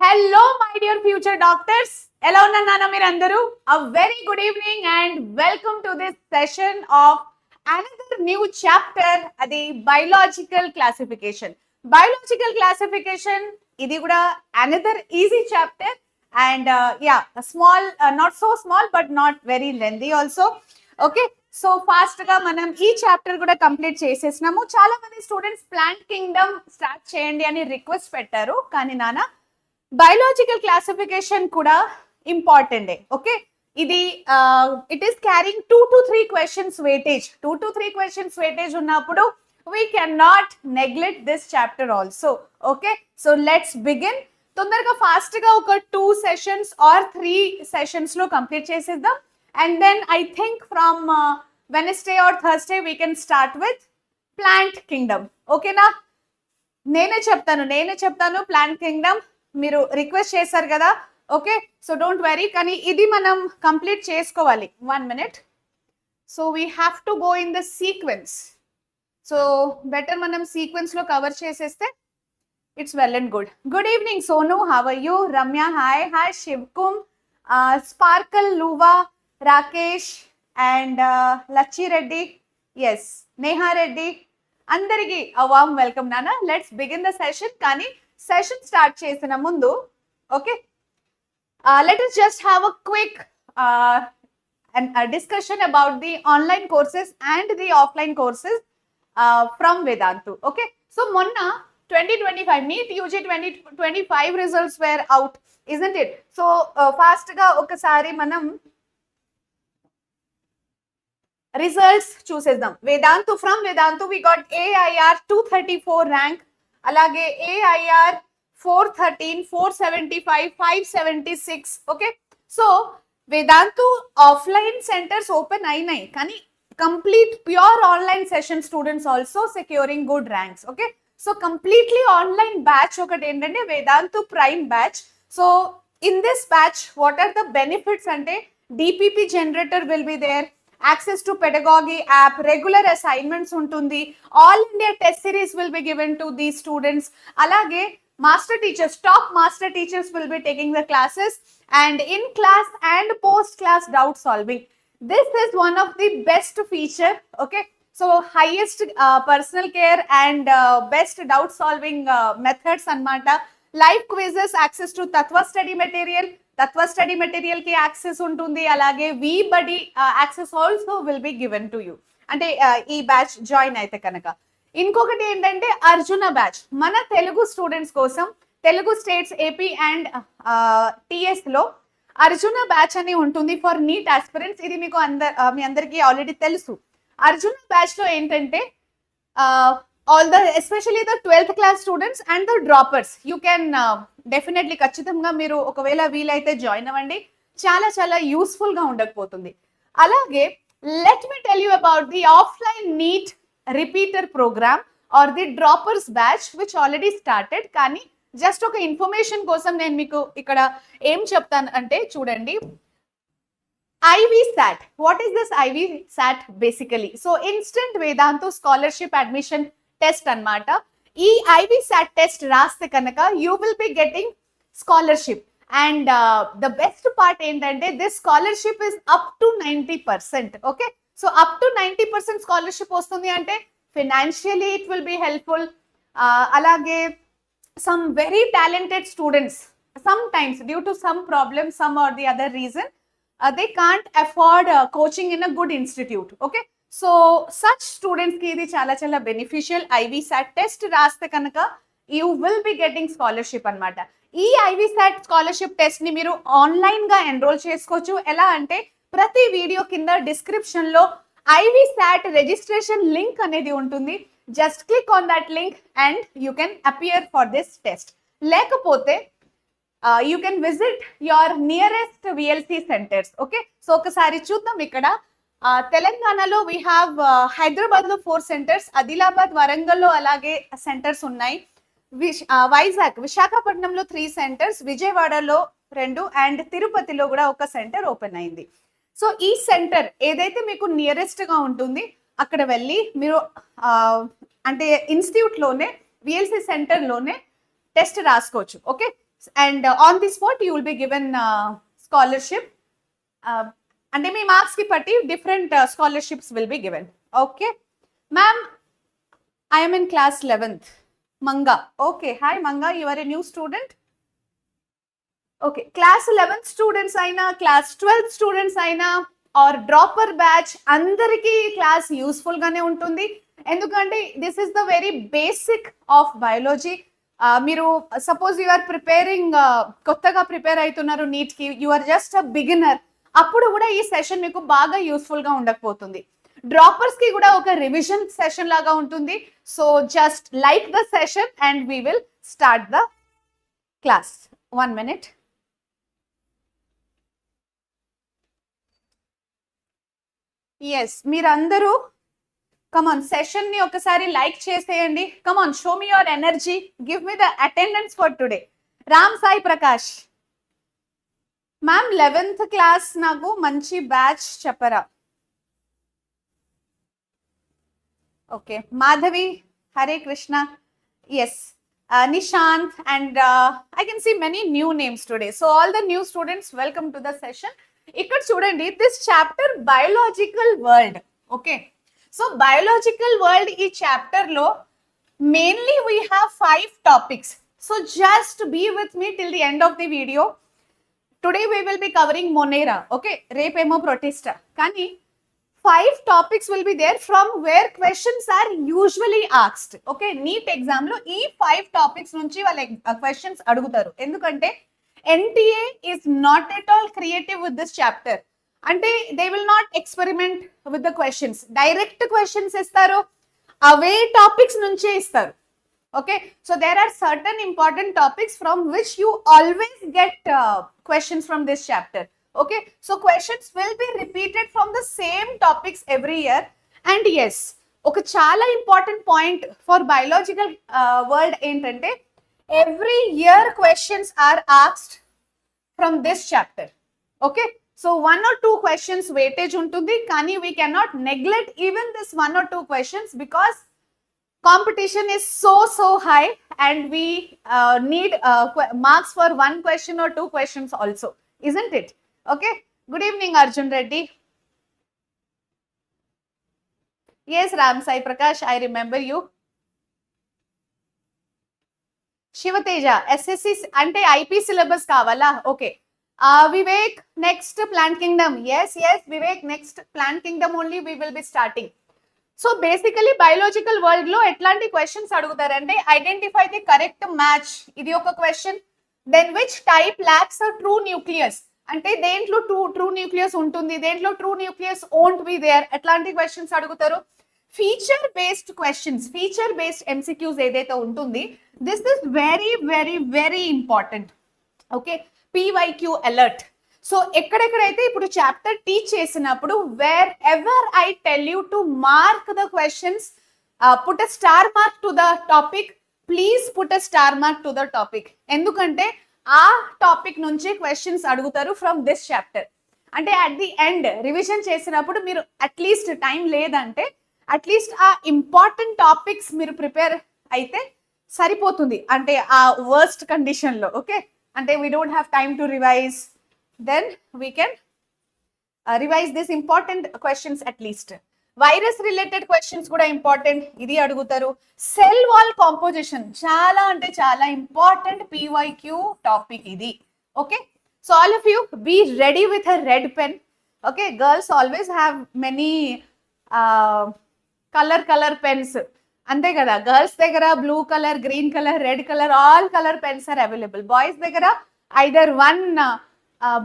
Hello, my dear future doctors. Hello, Nana Mirandaru. A very good evening and welcome to this session of another new chapter, the biological classification. Biological classification, idi kuda another easy chapter and a small, not so small but not very lengthy also. Okay. So fast గా మనం ఈ chapter కూడా complete చేసేసినాము. చాలా మంది students plant Kingdom start చేయండి అని request పెట్టారు, కానీ నాన్న బయోలాజికల్ క్లాసిఫికేషన్ కూడా ఇంపార్టెంట్. ఓకే, ఇది it is carrying 2 to 3 questions weightage. 2 to 3 questions weightage ఉన్నప్పుడు we can not neglect this chapter also. Okay, so let's begin. తొందరగా ఫాస్ట్ గా ఒక 2 సెషన్స్ ఆర్ 3 సెషన్స్ లో కంప్లీట్ చేసేద్దాం. And then I think from Wednesday or Thursday we can start with plant kingdom. Okay na? నేనే చెప్తాను plant Kingdom. మీరు request చేశారు కదా. ఓకే, సో డోంట్ వరీ, కానీ ఇది మనం కంప్లీట్ చేసుకోవాలి. 1 minute. So we have to go in the sequence. So better మనం సీక్వెన్స్ లో కవర్ చేసేస్తే it's well and good. Good evening Sonu, how are you? Ramya hi. Hi శివకుమ్, స్పార్కల్, లూవా, రాకేష్ అండ్ లచ్చి రెడ్డి, ఎస్ నేహా రెడ్డి, అందరికి a warm welcome నాన్న. Let's begin the session. కానీ session start చేసిన ముందు okay, let us just have a quick discussion about the online courses and the offline courses from Vedantu. Okay, so monna 2025 NEET UG 2025 results were out, isn't it? So fast ga okasari manam results చూసేద్దాం. Vedantu, from Vedantu we got AIR 234 rank, అలాగే AIR 413, 475, 576. Okay, so Vedantu offline centres open అయినాయి, కానీ complete pure online session students also securing good ranks. Okay, so completely online batch ఒకటి ఏంటంటే Vedantu prime batch. So in this batch what are the benefits అంటే DPP generator will be there, access to pedagogy app, regular assignments untundi, all India test series will be given to these students, alage master teachers, top master teachers will be taking the classes, and in class and post class doubt solving. This is one of the best feature. Okay, so highest personal care and best doubt solving methods anamata. Live quizzes, access to tatva study material కి access ఉంటుంది, అలాగే VBuddy access also will be given to you, అంటే ఈ batch join అయితే కనుక. ఇంకొకటి ఏంటంటే Arjuna batch, మన తెలుగు స్టూడెంట్స్ కోసం Telugu states AP and TS లో అర్జున బ్యాచ్ అని ఉంటుంది ఫర్ నీట్ ఆస్పిరెంట్స్. ఇది మీకు మీ అందరికీ ఆల్రెడీ తెలుసు. అర్జున బ్యాచ్ లో ఏంటంటే all the especially the 12th class students and the droppers, you can definitely ఖచ్చితంగా మీరు ఒకవేళ వీలైతే జాయిన్ అవ్వండి. చాలా చాలా యూస్ఫుల్ గా ఉండకపోతుంది. అలాగే let me tell you about the offline NEET repeater programme or the droppers batch which already started. కానీ జస్ట్ ఒక ఇన్ఫర్మేషన్ కోసం నేను మీకు ఇక్కడ ఏం చెప్తాను అంటే చూడండి, IVSAT. What is this IVSAT basically? So instant Vedantu scholarship admission test అన్నమాట. ఈ IVSAT టెస్ట్ రాస్తే కనుక you will be getting scholarship, and the best part ఏంటంటే this scholarship is up to 90%. Okay, so up to 90% scholarship వస్తుంది అంటే financially it will be helpful. అలాగే some very talented students sometimes due to some problem, some or the other reason they can't afford coaching in a good institute. Okay, so such students ki idi chala chala beneficial. IVSAT test raste kanaka you will be getting scholarship anamata. ee IVSAT scholarship test ni మీరు online గా enrol చేసుకోవచ్చు. ఎలా అంటే ప్రతి video కింద description లో IVSAT registration link అనేది ఉంటుంది. Just click on that link and you can appear for this test. లేకపోతే you can visit your nearest VLC centers. Okay, so ఒకసారి చూద్దాం. ఇక్కడ తెలంగాణలో we have హైదరాబాద్ లో 4 centers, ఆదిలాబాద్, వరంగల్లో అలాగే సెంటర్స్ ఉన్నాయి. వైజాగ్, విశాఖపట్నంలో 3 centers, విజయవాడలో 2 అండ్ తిరుపతిలో కూడా ఒక సెంటర్ ఓపెన్ అయింది. సో ఈ సెంటర్ ఏదైతే మీకు నియరెస్ట్ గా ఉంటుంది అక్కడ వెళ్ళి మీరు అంటే ఇన్స్టిట్యూట్ లోనే VLC సెంటర్ లోనే టెస్ట్ రాసుకోవచ్చు. Okay, and on the spot you will be given scholarship. And me marks కి పట్టి different scholarships will be given. Okay, ma'am, I am in class 11th. Manga. Okay, hi Manga, you are a new student. Okay, class 11th students అయినా class 12th students అయినా or dropper batch అందరికీ class useful గానే ఉంటుంది. ఎందుకంటే this is the very basic of biology. మీరు suppose you are preparing, కొత్తగా prepare అవుతున్నారు NEET కి, you are just a beginner, అప్పుడు కూడా ఈ సెషన్ మీకు బాగా యూస్ఫుల్ గా ఉండకపోతుంది. డ్రాపర్స్ కి కూడా ఒక రివిజన్ సెషన్ లాగా ఉంటుంది. So just like the session and we will start the class. 1 minute. Yes, మీరందరూ కమాన్ సెషన్ ని ఒకసారి లైక్ చేసేయండి. Come on, show me your energy, give me the attendance for today. Ram Sai Prakash ma'am 11th class నాకు మంచి batch చెప్పరా? Okay, Madhavi, Hare Krishna, yes, Nishant, and I can see many new names today. So all the new students, welcome to the session. ఇక్కడ చూడండి, this chapter biological world. Okay, so biological world ఈ chapter లో mainly we have 5 topics. So just be with me till the end of the video. Today we will be covering Monera. Okay, రేపేమో protista. కానీ 5 topics will be there from where questions are usually asked. Okay, NEET exam లో ఈ 5 topics నుంచి వాళ్ళ questions అడుగుతారు. ఎందుకంటే NTA is not at all creative with this chapter. అంటే they will not experiment with the questions. Direct questions ఇస్తారు, అవే topics నుంచే ఇస్తారు. Okay, so there are certain important topics from which you always get questions from this chapter. Okay, so questions will be repeated from the same topics every year. And yes, ఒక చాలా important point for biological world ఏంటంటే every year questions are asked from this chapter. Okay, so 1 or 2 questions weightage ఉంటుంది, కానీ we cannot neglect even this 1 or 2 questions because competition is so high and we need marks for 1 question or 2 questions also, isn't it? Okay, good evening Arjun Reddy. Yes, Ram Sai Prakash, I remember you. Shivateja, SSC అంటే IP syllabus కావాలా? Okay, Vivek, next plant kingdom. Yes, Vivek, next plant kingdom only we will be starting. So basically biological world లో ఎట్లాంటి questions అడుగుతారంటే identify the correct match, ఇది ఒక question. Then which type lacks a true nucleus, అంటే దేంట్లో true nucleus ఉంటుంది, దేంట్లో true nucleus won't be there, ఎట్లాంటి questions అడుగుతారు. Feature based questions, feature based MCQs ఏదైతే ఉంటుంది, this is very important. Okay, PYQ alert. So ఎక్కడెక్కడైతే ఇప్పుడు చాప్టర్ టీచ్ చేసినప్పుడు wherever I tell you to mark the questions, put a star mark to the topic, please put a star mark to the topic. ఎందుకంటే ఆ topic నుంచి questions అడుగుతారు from this chapter. అంటే at the end revision చేసినప్పుడు మీరు at least time లేదంటే at least ఆ important topics మీరు ప్రిపేర్ అయితే సరిపోతుంది, అంటే ఆ వర్స్ట్ కండిషన్లో. ఓకే, అంటే we don't have time to revise, then we can revise this important questions at least. Virus related questions కూడా ఇంపార్టెంట్, ఇది అడుగుతారు. సెల్ వాల్ కాంపోజిషన్ చాలా అంటే చాలా ఇంపార్టెంట్ PYQ టాపిక్ ఇది. Okay, so all of you be ready with a red pen. Okay, girls always have many colour pens, అంతే కదా. Girls దగ్గర blue colour, green colour, red colour, all colour pens are available. Boys దగ్గర either 1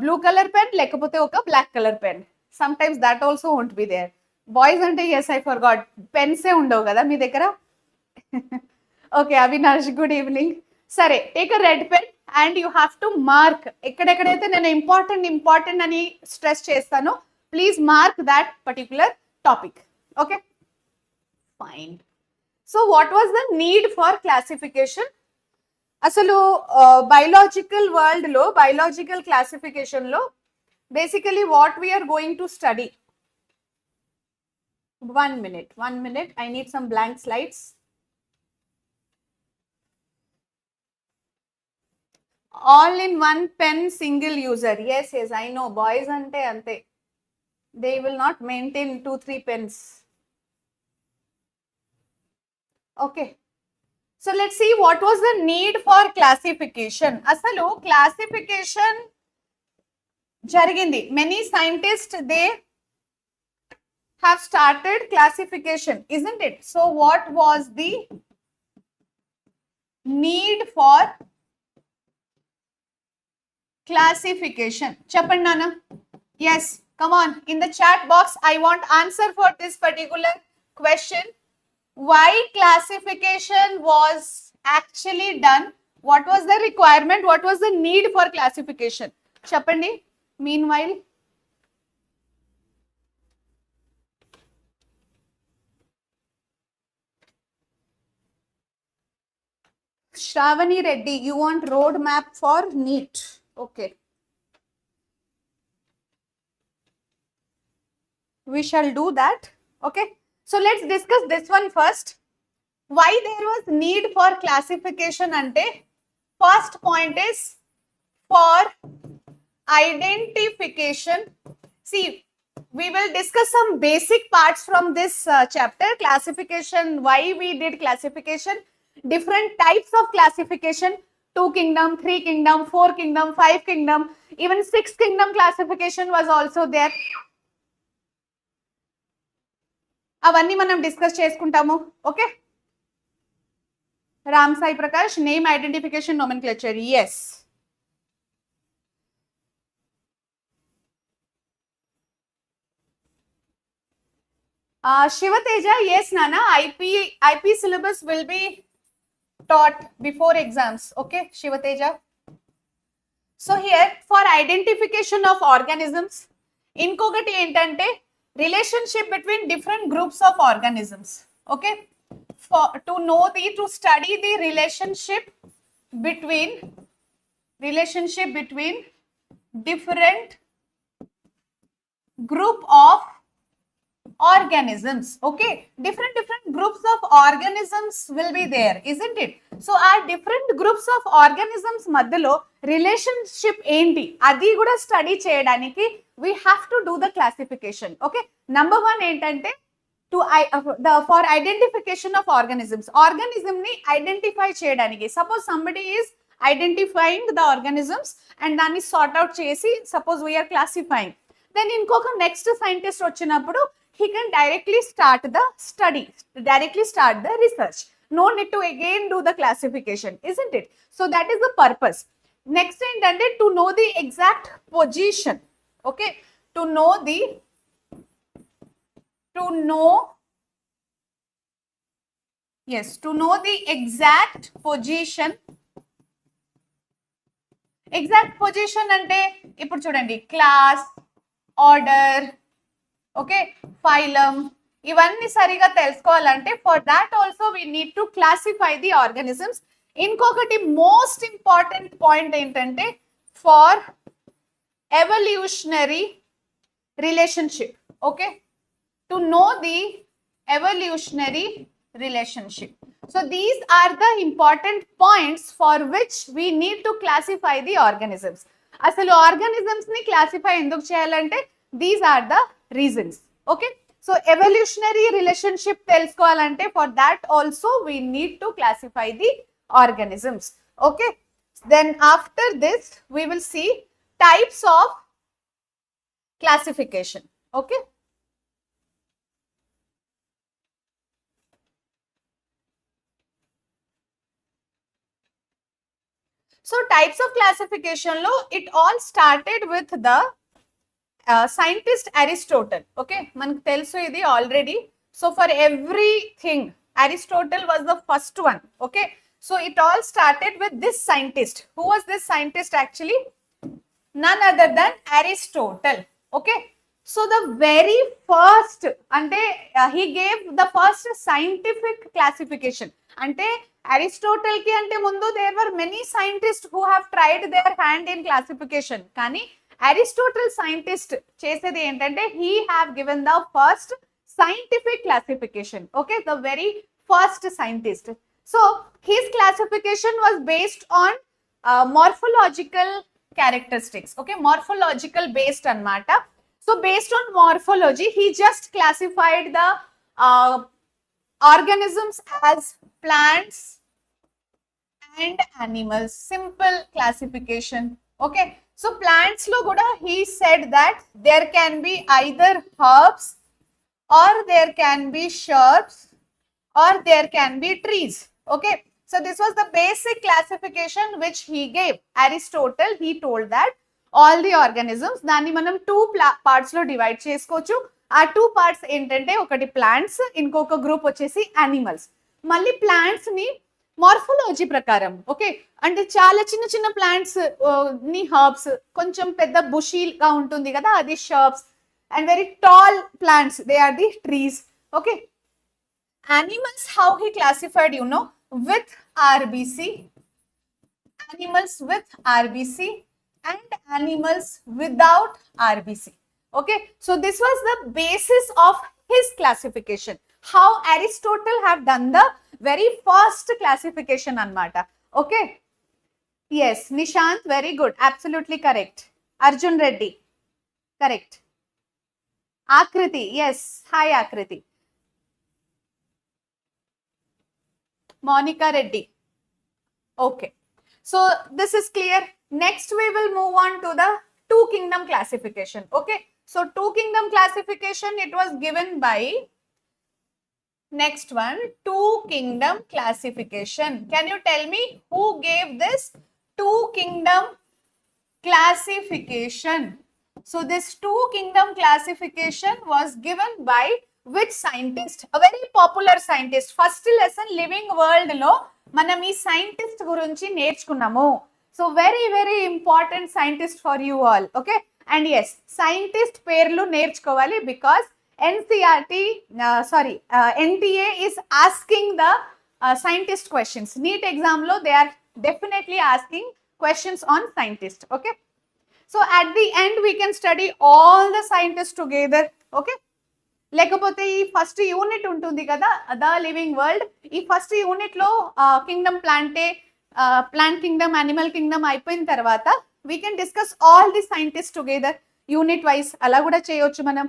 blue colour pen లేకపోతే ఒక black colour pen. Sometimes that also won't be there. Boys అంటే yes, I forgot, పెన్సే ఉండవు కదా మీ దగ్గర. Okay Avinash, good evening. సరే, take a red pen and you have to mark. ఎక్కడెక్కడైతే నేను ఇంపార్టెంట్ అని స్ట్రెస్ చేస్తానో please mark that particular topic. Okay, fine. So what was the need for classification? అసలు బయాలజికల్ వరల్డ్ లో, బయాలజికల్ క్లాసిఫికేషన్ లో basically what we are going to study. 1 minute, I need some blank slides. all in one pen, single user. Yes, I know. Boys ante. They will not maintain 2-3 pens. Okay. So let's see what was the need for classification. Asalu classification jarigindi. Many scientists, they have started classification, isn't it? So what was the need for classification? Chappan Nana. Yes, come on. In the chat box, I want answer for this particular question. Why classification was actually done? What was the requirement? What was the need for classification? Chappandi, meanwhile. Shravani Reddy, you want roadmap for NEET. Okay. We shall do that. Okay. So let's discuss this one first. Why there was need for classification ante? First point is for identification. See, we will discuss some basic parts from this chapter. Classification, why we did classification, different types of classification, 2 kingdom, 3 kingdom, 4 kingdom, 5 kingdom, even 6 kingdom classification was also there. అవన్నీ మనం discuss చేసుకుంటాము. Okay, Ram Sai Prakash, name identification nomenclature. yes. Shivateja, yes Nana, IP syllabus will be taught before exams. Okay, Shivateja. So here for identification of organisms, inkokati entante relationship between different groups of organisms. Okay, to study the relationship between different group of organisms. Okay, different groups of organisms will be there, isn't it? So our different groups of organisms madhyalo relationship enti adi kuda study cheyadaniki we have to do the classification. Okay, number 1 entante for identification of organism ni identify cheyadaniki. Suppose somebody is identifying the organisms and danni sort out chesi, suppose we are classifying, then inkoka next scientist vachinappudu he can directly start the study, directly start the research. No need to again do the classification, isn't it? So that is the purpose. Next intended to know the exact position. Okay, to know the exact position. Exact position ante ippudu chudandi, class, order, okay, phylum, ivanni sariga telusukovalante for that also we need to classify the organisms. Inkokati most important point entante for evolutionary relationship. Okay, to know the evolutionary relationship. So these are the important points for which we need to classify the organisms. Asalu organisms ni classify enduku cheyalante these are the reasons. Okay, so evolutionary relationship telusukovalante for that also we need to classify the organisms. Okay, then after this we will see types of classification. Okay, so types of classification lo it all started with the scientist Aristotle. Okay, manku telusu idi already. So for everything Aristotle was the first one. Okay, so it all started with this scientist. Who was this scientist actually? None other than Aristotle. Okay, so the very first ante he gave the first scientific classification. Ante Aristotle ki ante mundu there were many scientists who have tried their hand in classification, kani Aristotle scientist chesedi entante he have given the first scientific classification. Okay, the very first scientist. So his classification was based on morphological characteristics. Okay, morphological based anamata. So based on morphology, he just classified the organisms as plants and animals. Simple classification. Okay, so plants lo kuda he said that there can be either herbs or there can be shrubs or there can be trees. Okay, so this was the basic classification which he gave. Aristotle, he told that all the organisms దాన్ని మనం two parts లో divide చేసుకోవచ్చు. ఆ two parts ఏంటంటే ఒకటి plants, ఇంకొక group వచ్చేసి animals. మళ్ళీ ప్లాంట్స్ ని మార్ఫాలజీ ప్రకారం, ఓకే, అంటే చాలా చిన్న చిన్న ప్లాంట్స్ ని హర్బ్స్, కొంచెం పెద్ద బుషీగా ఉంటుంది కదా అది shrubs, and very tall plants, they are the trees. Okay, animals, how he classified, you know, with RBC, animals with RBC and animals without RBC. Okay, so this was the basis of his classification, how Aristotle have done the very first classification anamata. Okay, yes, Nishant, very good, absolutely correct. Arjun Reddy, correct. Akriti, yes, hi Akriti. Monica Reddy. Okay, so this is clear. Next we will move on to the two kingdom classification. Okay, so two kingdom classification, it was given by, next one, two kingdom classification. Can you tell me who gave this two kingdom classification? So this two kingdom classification was given by which scientist? A very popular scientist. First lesson living world lo manam ee scientist gurinchi నేర్చుకున్నాము. So very important scientist for you all. Okay, and yes, scientist పేర్లు నేర్చుకోవాలి because NCERT NTA is asking the scientist questions. NEET exam lo they are definitely asking questions on scientist. Okay, so at the end we can study all the scientists together. Okay, లేకపోతే ఈ first unit ఉంటుంది కదా the living world, ఈ first unit లో kingdom plant kingdom, animal kingdom అయిపోయిన తర్వాత we can discuss all the scientist together unit wise, అలా కూడా చేయొచ్చు మనం.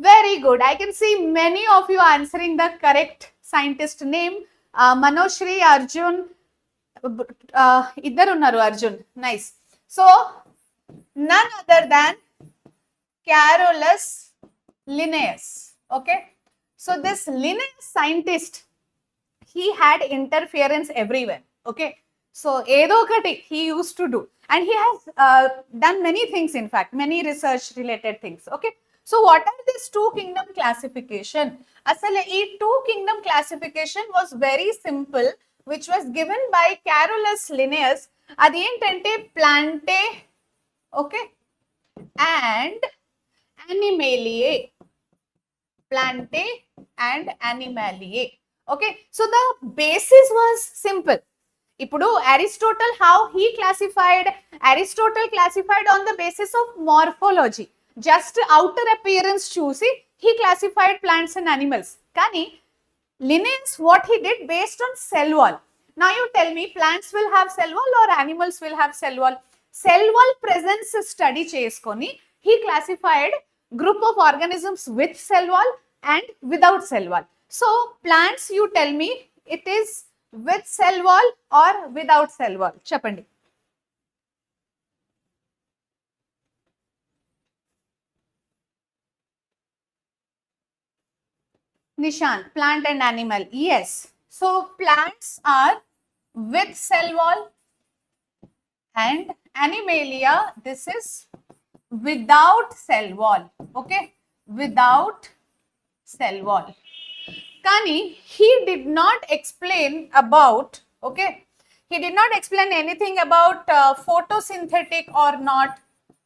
Very good, I can see many of you answering the correct scientist name. Manoshri, Arjun, ఇద్దరు ఉన్నారు Arjun, nice. So none other than Carolus Linnaeus. Okay, so this Linnaeus scientist, he had interference everywhere. Okay, so edo okati he used to do, and he has done many things, in fact many research related things. Okay, so what are this two kingdom classification? Asale ee two kingdom classification was very simple, which was given by Carolus Linnaeus. adi entante plante, okay, and animaliae, plante and animaliae. Okay, so the basis was simple. Ipudu Aristotle, how he classified? Aristotle classified on the basis of morphology, just outer appearance choose he classified plants and animals. Kani Linnaeus, what he did based on cell wall. Now you tell me, plants will have cell wall or animals will have cell wall? Cell wall presence study cheskoni he classified group of organisms with cell wall and without cell wall. So plants, you tell me, it is with cell wall or without cell wall? Chapandi. Nishan, plant and animal, yes. So plants are with cell wall and animalia, this is without cell wall. Okay, without cell wall. Kani he did not explain about, okay, he did not explain anything about photosynthetic or not.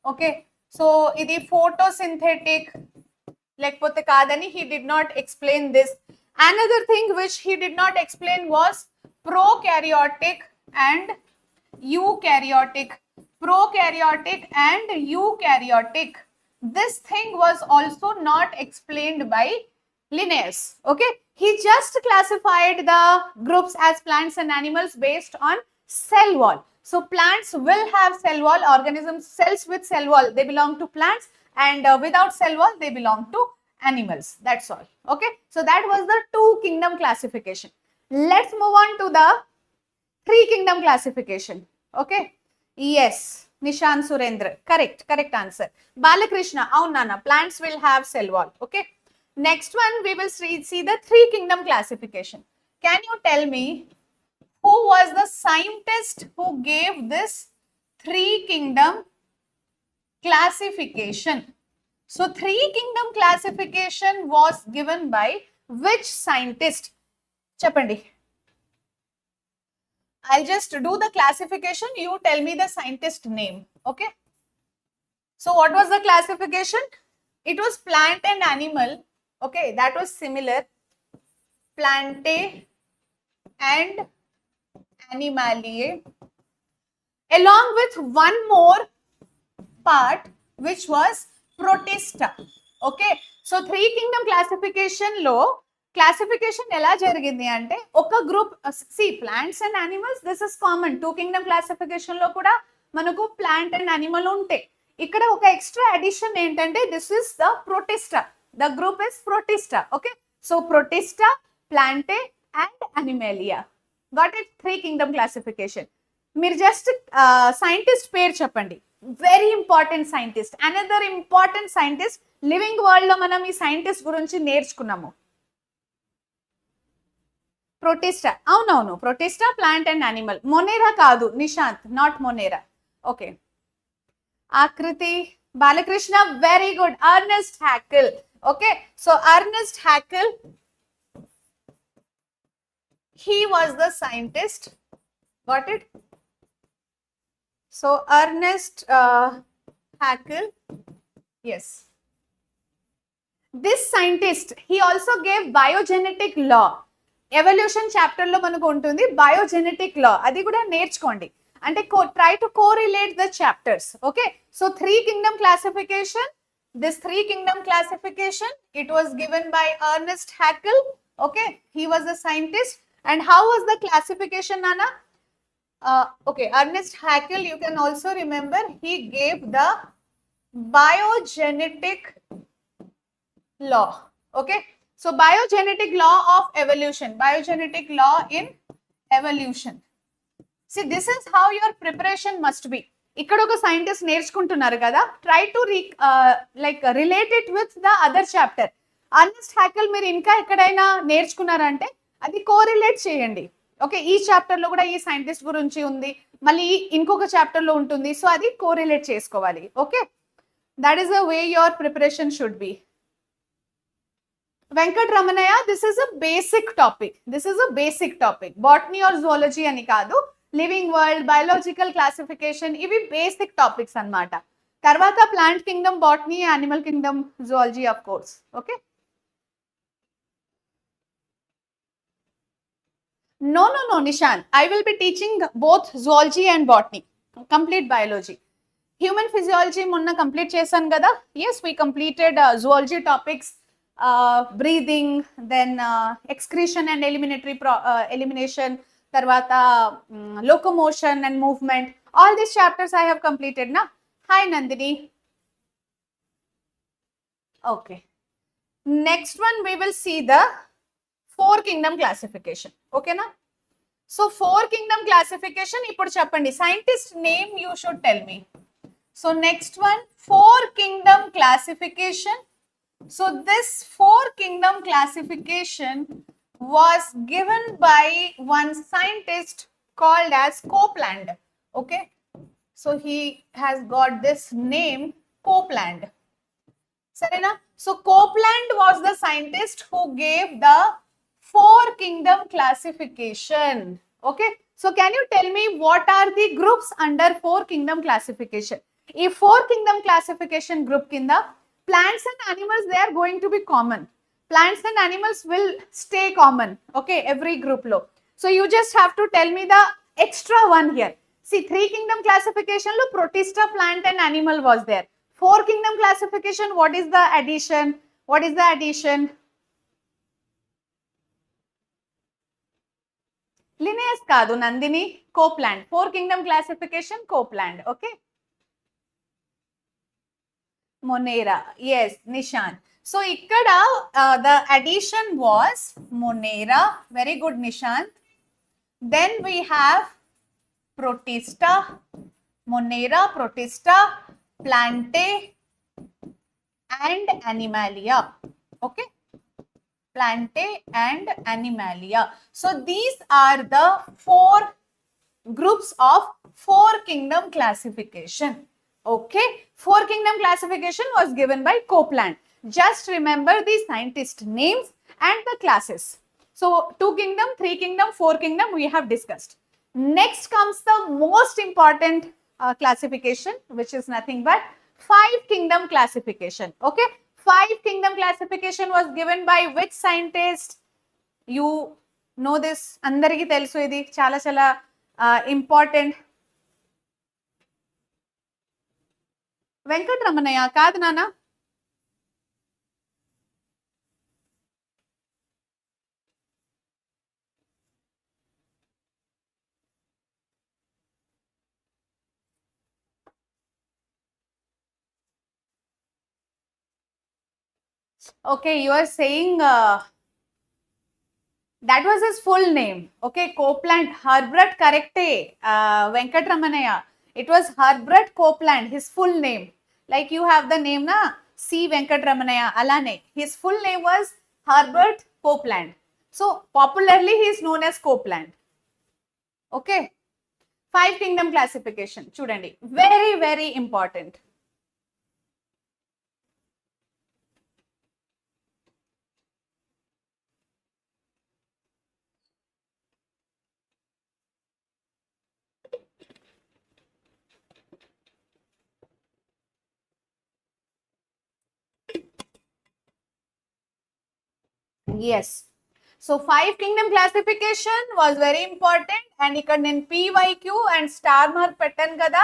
Okay, so idi photosynthetic lekapothe kadani he did not explain this. Another thing which he did not explain was prokaryotic and eukaryotic. Prokaryotic and eukaryotic, this thing was also not explained by Linnaeus. Okay, he just classified the groups as plants and animals based on cell wall. So plants will have cell wall, organisms, cells with cell wall, they belong to plants, and without cell wall, they belong to animals. That's all. Okay. So that was the 2 kingdom classification. Let's move on to the 3 kingdom classification. Okay. Yes. Nishan Surendra. Correct answer. Balakrishna. Nana. Plants will have cell wall. Okay. Next one, we will see the 3 kingdom classification. Can you tell me who was the scientist who gave this 3 kingdom classification? So 3 kingdom classification was given by which scientist? Chapandi. I'll just do the classification. You tell me the scientist name. Okay. So what was the classification? It was plant and animal. Okay. That was similar. Plantae and Animaliae. Along with one more part which was Protista. Okay. So 3 kingdom classification lo classification ela jarigindi ante oka group see plants and animals, this is common. 2 kingdom classification lo kuda manaku plant and animal unte. Ikkada oka extra addition entante this is the Protista. The group is Protista. Okay. So Protista, Plantae and Animalia. Got it? 3 kingdom classification. Meer just scientist pair cheppandi. Very important scientist. Another important scientist. Living world lo manam ee scientist gurinchi నేర్చుకున్నాము. Protista. No. Protista, plant and animal. Monera kaadu. Nishant, not Monera. Okay. Akriti, Balakrishna, very good. Ernest Haeckel. Okay. So Ernest Haeckel, he was the scientist. Got it? So Ernest Haeckel, yes. This scientist, he also gave biogenetic law. Evolution chapter lo manaku untundi biogenetic law. Adi kuda నేర్చుకోండి. అంటే try to correlate the chapters. Okay. So 3 kingdom classification. This 3 kingdom classification, it was given by Ernest Haeckel. Okay. He was a scientist. And how was the classification, Nana? Okay, Ernest Haeckel, you can also remember, he gave the biogenetic law. Okay. So biogenetic law of evolution. Biogenetic law in evolution. See, this is how your preparation must be. ఇక్కడ ఒక scientist నేర్చుకుంటున్నారు కదా, try to relate it with the other chapter. Ernest Haeckel మీరు ఇంకా ఎక్కడైనా నేర్చుకున్నారంటే అది correlate చేయండి. Okay. ఈ చాప్టర్ లో కూడా ఈ సైంటిస్ట్ గురించి ఉంది, మళ్ళీ ఇంకొక చాప్టర్ లో ఉంటుంది. సో అది కోరిలేట్ చేసుకోవాలి. Okay. That is the way your preparation should be. Venkat Ramanaiah, this is a basic topic. This is a basic topic. Botany or zoology అని కాదు, లివింగ్ వరల్డ్, బయాలజికల్ క్లాసిఫికేషన్, ఇవి బేసిక్ టాపిక్స్ అన్నమాట. తర్వాత plant kingdom, botany, animal kingdom, zoology of course. Okay. No, Nishan. I will be teaching both zoology and botany. Complete biology. Human physiology munna complete chesan kada. Yes, we completed zoology topics, breathing, then excretion and elimination, tarvata locomotion and movement. All these chapters I have completed na. Hi Nandini. Okay. Next one we will see the 4 kingdom classification. Okay na? So 4 kingdom classification ippudu cheppandi. Scientist name you should tell me. So next one, 4 kingdom classification. So this 4 kingdom classification was given by one scientist called as Copeland. Okay. So he has got this name Copeland. Sarena? So Copeland was the scientist who gave the 4 kingdom classification. Okay. So can you tell me what are the groups under 4 kingdom classification? If 4 kingdom classification group kinda, plants and animals, they are going to be common. Plants and animals will stay common. Okay. Every group low. So you just have to tell me the extra one here. See, 3 kingdom classification lo Protista, plant and animal was there. 4 kingdom classification, what is the addition? What is the addition? Linnaeus కాదు Nandini, Copeland. 4 kingdom classification, Copeland. Okay. Monera. Yes, Nishan. So ikkada the addition was Monera. Very good, Nishan. Then we have Protista, Monera, Protista, Plantae and Animalia. Okay. Plantae and Animalia. So these are the 4 groups of 4 kingdom classification. Okay, 4 kingdom classification was given by Copeland. Just remember the scientist names and the classes. So 2 kingdom, 3 kingdom, 4 kingdom we have discussed. Next comes the most important classification, which is nothing but 5 kingdom classification. Okay, 5 kingdom classification was given by which scientist? You know this, andariki telusu idi chala chala important. Venkatramanaya కాదు నాన్న. Okay, you are saying that was his full name. Okay, Copeland, Herbert, correct. Venkatramanaya. It was Herbert Copeland, his full name. Like you have the name na C. Venkatramanaya, alane. His full name was Herbert Copeland. So popularly he is known as Copeland. Okay. 5 kingdom classification. Chudandi. Very, very important. Yes. So 5 kingdom classification was very important, and ఇక్కడ నేను PYQ and star mark పెట్టాను కదా,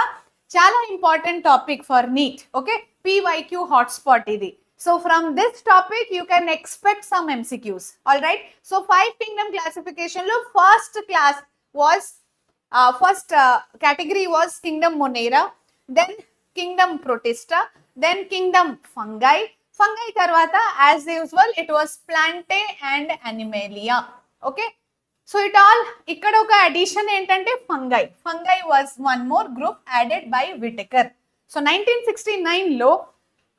చాలా important topic for NEET. Okay, PYQ hotspot ఇది. So from this topic you can expect some MCQs. All right. So 5 kingdom classification lo first class was category was kingdom Monera, then kingdom Protista, then kingdom Fungi. Fungi tarvata as usual it was Plantae and Animalia. Okay, so it all ikkada oka addition entante fungi. Fungi was one more group added by Whittaker. So 1969 lo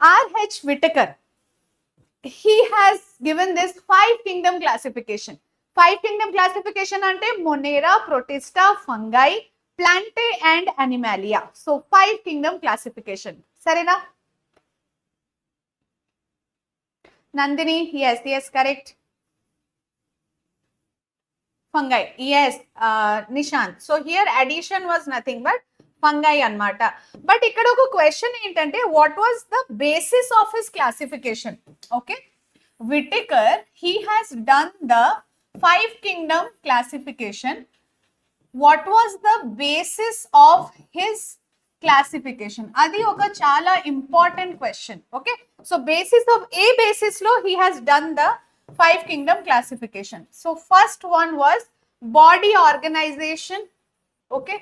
R.H. Whittaker, he has given this 5 kingdom classification. 5 kingdom classification ante Monera, Protista, Fungi, Plantae and Animalia. So 5 kingdom classification. Sarena? Nandini, yes, correct. Fungi, yes, Nishant. So here addition was nothing but fungi anmata. But ikkada oka question entante, what was the basis of his classification? Okay, Whittaker, he has done the 5 kingdom classification. What was the basis of his classification? Adi oka chala important question. Okay, so basis of basis lo he has done the 5 kingdom classification. So first one was body organization. Okay,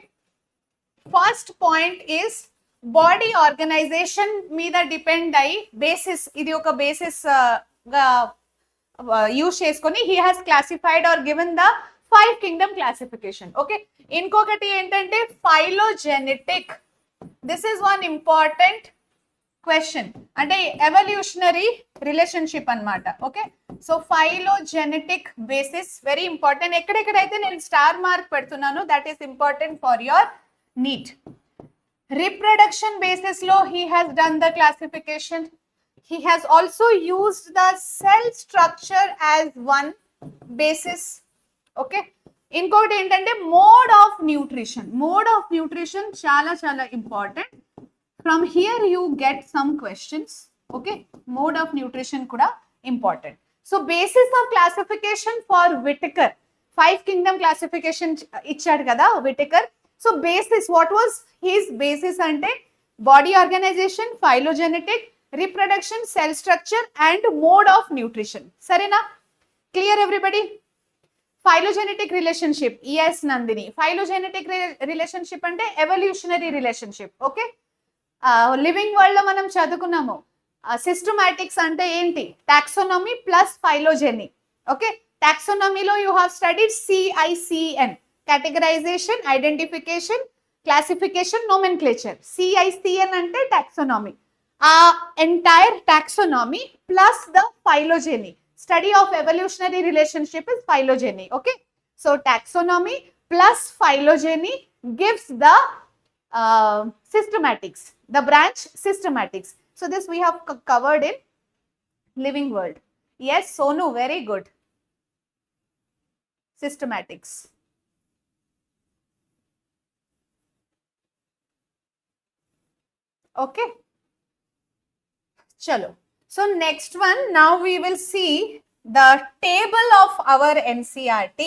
first point is body organization meeda depend ayi basis, idi oka basis ga use cheskoni he has classified or given the 5 kingdom classification. Okay, inkokati entante phylogenetic. This is one important question, ante evolutionary relationship anamata. Okay, so phylogenetic basis very important. Ekkadekadaithe nenu star mark pedutunnanu, that is important for your NEET. Reproduction basis lo he has done the classification. He has also used the cell structure as one basis. Okay, ఇంకోటి ఏంటంటే mode of nutrition. Mode of nutrition చాలా important. From here you get some questions. Okay, mode of nutrition kuda important. So basis of classification for Whittaker, 5 kingdom classification ichchadu kada Whittaker. So basis, what was his basis ante body organization, phylogenetic, reproduction, cell structure and mode of nutrition. Sarena? Clear everybody? Phylogenetic relationship, yes Nandini. Phylogenetic relationship అంటే evolutionary relationship. Okay, living world లో మనం చదువుకున్నాము. Systematics అంటే ఏంటి? Taxonomy plus phylogeny. Okay, టాక్సోనమీలో you have studied CICN, categorization, identification, classification, nomenclature. CICN అంటే taxonomy. Entire taxonomy plus the phylogeny, study of evolutionary relationship is phylogeny. Okay, so taxonomy plus phylogeny gives the systematics, the branch systematics. So this we have covered in living world. Yes Sonu, very good. Systematics. Okay, chalo. So next one, now we will see the table of our NCERT.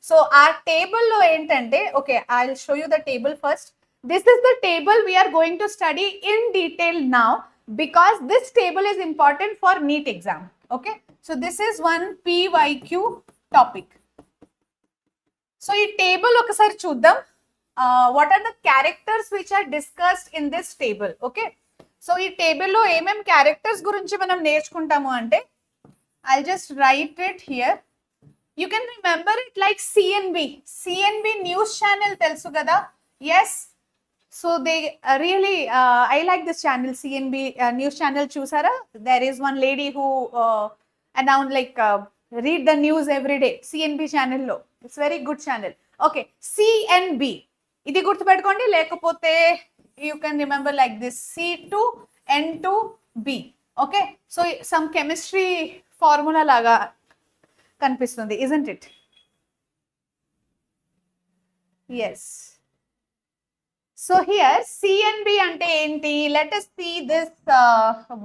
So our table lo entante, okay, I'll show you the table first. This is the table we are going to study in detail now, because this table is important for NEET exam. Okay, so this is one PYQ topic. So ee table okasari chuddam. What are the characters which are discussed in this table? Okay, so ee table lo em characters gurinchi manam నేర్చుకుంటాము అంటే, I'll just write it here. You can remember it like CNB news channel telusu kada. Yes, so they really I like this channel, CNB news channel. Chusara, there is one lady who announced like read the news every day, CNB channel lo. It's very good channel. Okay, CNB ఇది గుర్తుపెట్టుకోండి, లేకపోతే you can remember like this, C2N2B. okay, so some chemistry formula laga కనిపిస్తుంది, isn't it? Yes. So here CNB ante enti, let us see this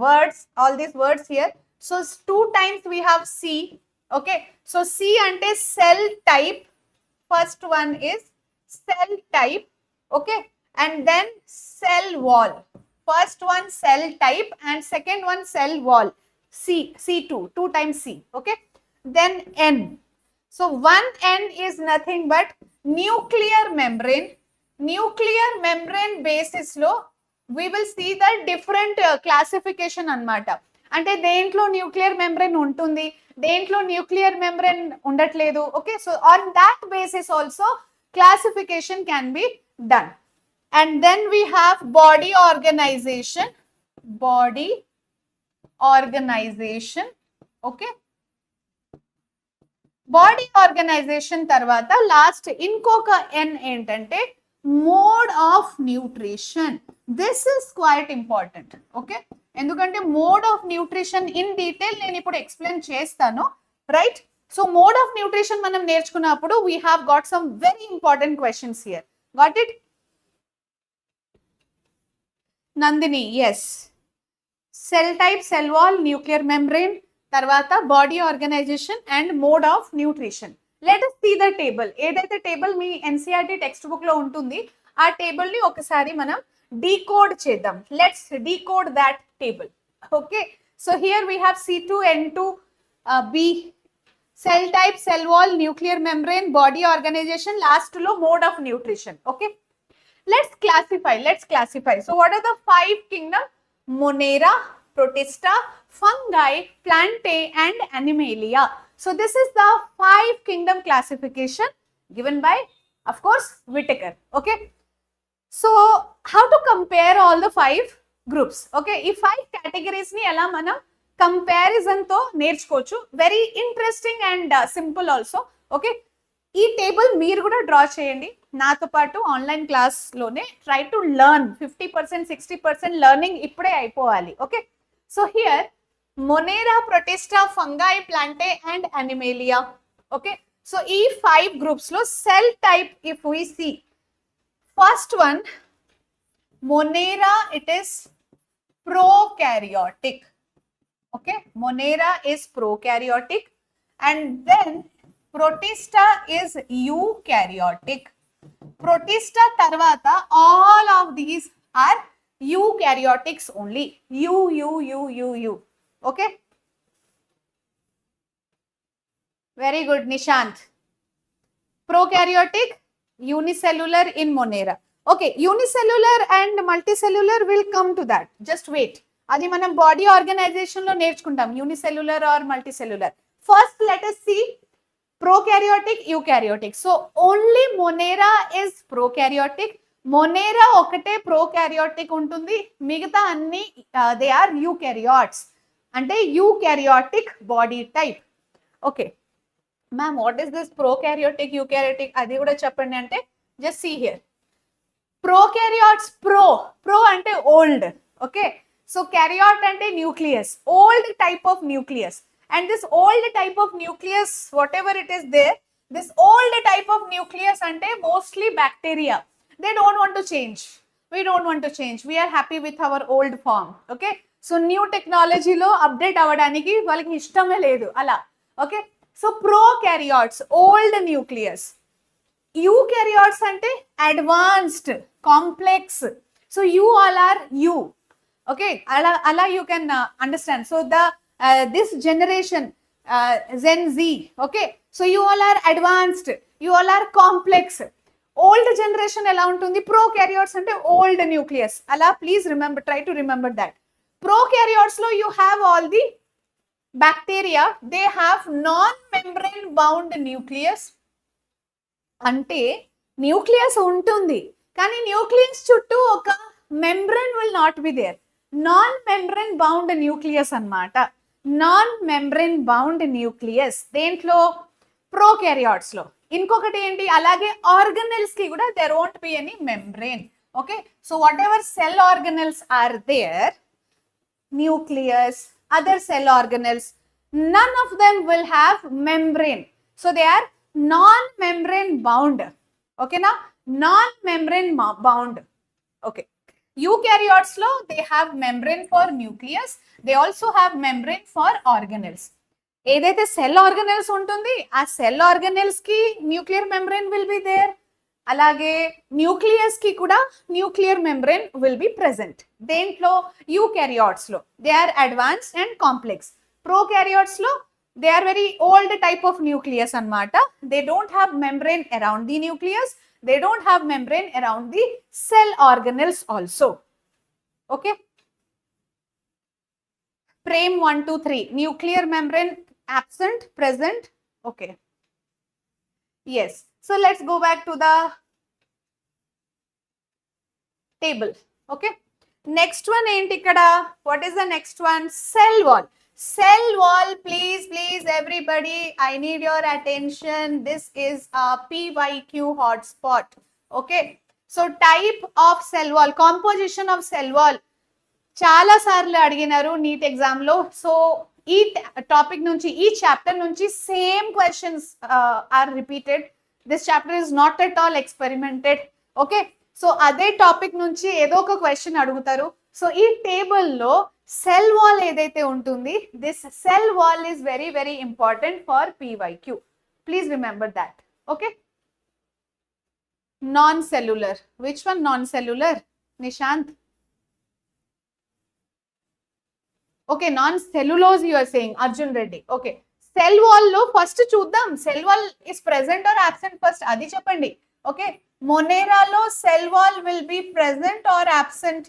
words, all these words here. So 2 times we have C. Okay, so C ante cell type. First one is cell type. Okay, and then cell wall. First one cell type and second one cell wall. C2, 2 times C. Okay, then N. So 1 N is nothing but nuclear membrane. Nuclear membrane basis lo we will see the different classification anamata. అంటే దేంట్లో nuclear membrane ఉంటుంది, దేంట్లో nuclear membrane ఉండట్లేదు. Okay, so on that basis also classification can be done. And then we have body organization. Okay, body organization tarvata last inkoka N entante mode of nutrition. This is quite important. Okay, ఎందుకంటే mode of nutrition in detail నేను ఇప్పుడు explain చేస్తాను, right? So mode of nutrition మనం నేర్చుకున్నప్పుడు we have got some very important questions here. Got it? Nandini, yes. Cell type, cell wall, nuclear membrane, tarvata body organization and mode of nutrition. Let us see the table. ఏదైతే table మీ NCERT text book లో ఉంటుంది, ఆ table ని ఒకసారి మనం decode చేద్దాం. Let's decode that table. Okay, so here we have C2N2B, cell type, cell wall, nuclear membrane, body organization, last lo mode of nutrition. Okay, let's classify. So what are the 5 kingdom? Monera, Protista, fungi, plantae and animalia. So this is the 5 kingdom classification given by, of course, Whittaker. Okay, so how to compare all the 5 groups? Okay, ఈ 5 categories ni ela manam comparison తో నేర్చుకోవచ్చు. Very interesting and simple also. Okay, ఈ table మీరు కూడా draw చేయండి నాతో పాటు online class లోనే. Try to learn. 50% 60% లెర్నింగ్ ఇప్పుడే అయిపోవాలి. Okay, so here Monera, Protista, Fungi, Plantae and Animalia. Okay, so ఈ 5 గ్రూప్స్ లో cell type if we see, first one Monera, it is prokaryotic. Okay, Monera is prokaryotic, and then Protista is eukaryotic. Protista tarvata all of these are eukaryotics only. U. Okay, very good Nishant. Prokaryotic, unicellular in Monera. Okay, unicellular and multicellular will come to that. Just wait. అది మనం body organization లో నేర్చుకుంటాం, unicellular or multicellular. First let us see prokaryotic, eukaryotic. So only Monera is prokaryotic. Monera ఒకటే prokaryotic ఉంటుంది, మిగతా అన్ని they are eukaryotes, అంటే eukaryotic body type. Okay ma'am, what is this prokaryotic, eukaryotic? అది కూడా చెప్పండి అంటే just see here. Prokaryotes, pro అంటే old. Okay, so karyote అంటే nucleus, old type of nucleus. And this old type of nucleus, whatever it is there, this old type of nucleus ante mostly bacteria. They don't want to change. We don't want to change. We are happy with our old form. Okay, so new technology lo update avvadaniki valaki ishtame ledu ala. Okay, so prokaryotes, old nucleus. Eukaryotes ante advanced, complex. So you all are you. Okay, ala you can understand. So the this generation, Gen Z, okay, so you all are advanced, you all are complex. Old generation ela untundi, prokaryotes ante old nucleus ala. Please remember, try to remember that. Prokaryotes lo you have all the bacteria, they have non-membrane bound nucleus. అంటే nucleus ఉంటుంది కానీ nucleus చుట్టూ ఒక membrane will not be there. Non membrane bound nucleus అన్నమాట. Non membrane bound nucleus దేంట్లో? Prokaryotes లో. ఇంకొకటి ఏంటి, అలాగే ఆర్గనెల్స్ కి కూడా there won't be any membrane. Okay, so whatever cell organelles are there, nucleus, other cell organelles, none of them will have membrane. So they are non-membrane bound. Okay na, non-membrane bound. Okay, eukaryotes lo they have membrane for nucleus, they also have membrane for organelles. ఏదైతే cell organelles ఉంటుంది ఆ cell organelles కి nuclear membrane will be there, అలాగే nucleus కి కూడా nuclear membrane will be present. దేంట్లో? Eukaryotes లో they are advanced and complex. Prokaryotes లో they are very old type of nucleus అన్నమాట. They don't have membrane around the nucleus, they don't have membrane around the cell organelles also. Okay, frame 1 2 3, nuclear membrane absent, present. Okay, yes, so let's go back to the table. Okay, next one enti ikkada, what is the next one? Cell wall. Cell wall, please everybody, I need your attention. This is a PYQ hotspot. Okay, so type of cell wall, composition of cell wall చాలా సార్లు అడిగినారు NEET exam లో. So ఈ topic నుంచి, ఈ chapter నుంచి same questions are repeated. This chapter is not at all experimented. Okay, so అదే topic నుంచి ఏదో ఒక క్వశ్చన్ అడుగుతారు. సో ఈ టేబుల్లో సెల్ వాల్ ఏదైతే ఉంటుంది, this cell wall is very very important for PYQ. Please remember that. Okay, non cellular, which one non cellular? Nishant. Okay, non cellulose you are saying, Arjun Reddy. Okay, cell wall లో first చూద్దాం, cell wall is present or absent first అది చెప్పండి. Okay, మొనేరాలో cell wall will be present or absent?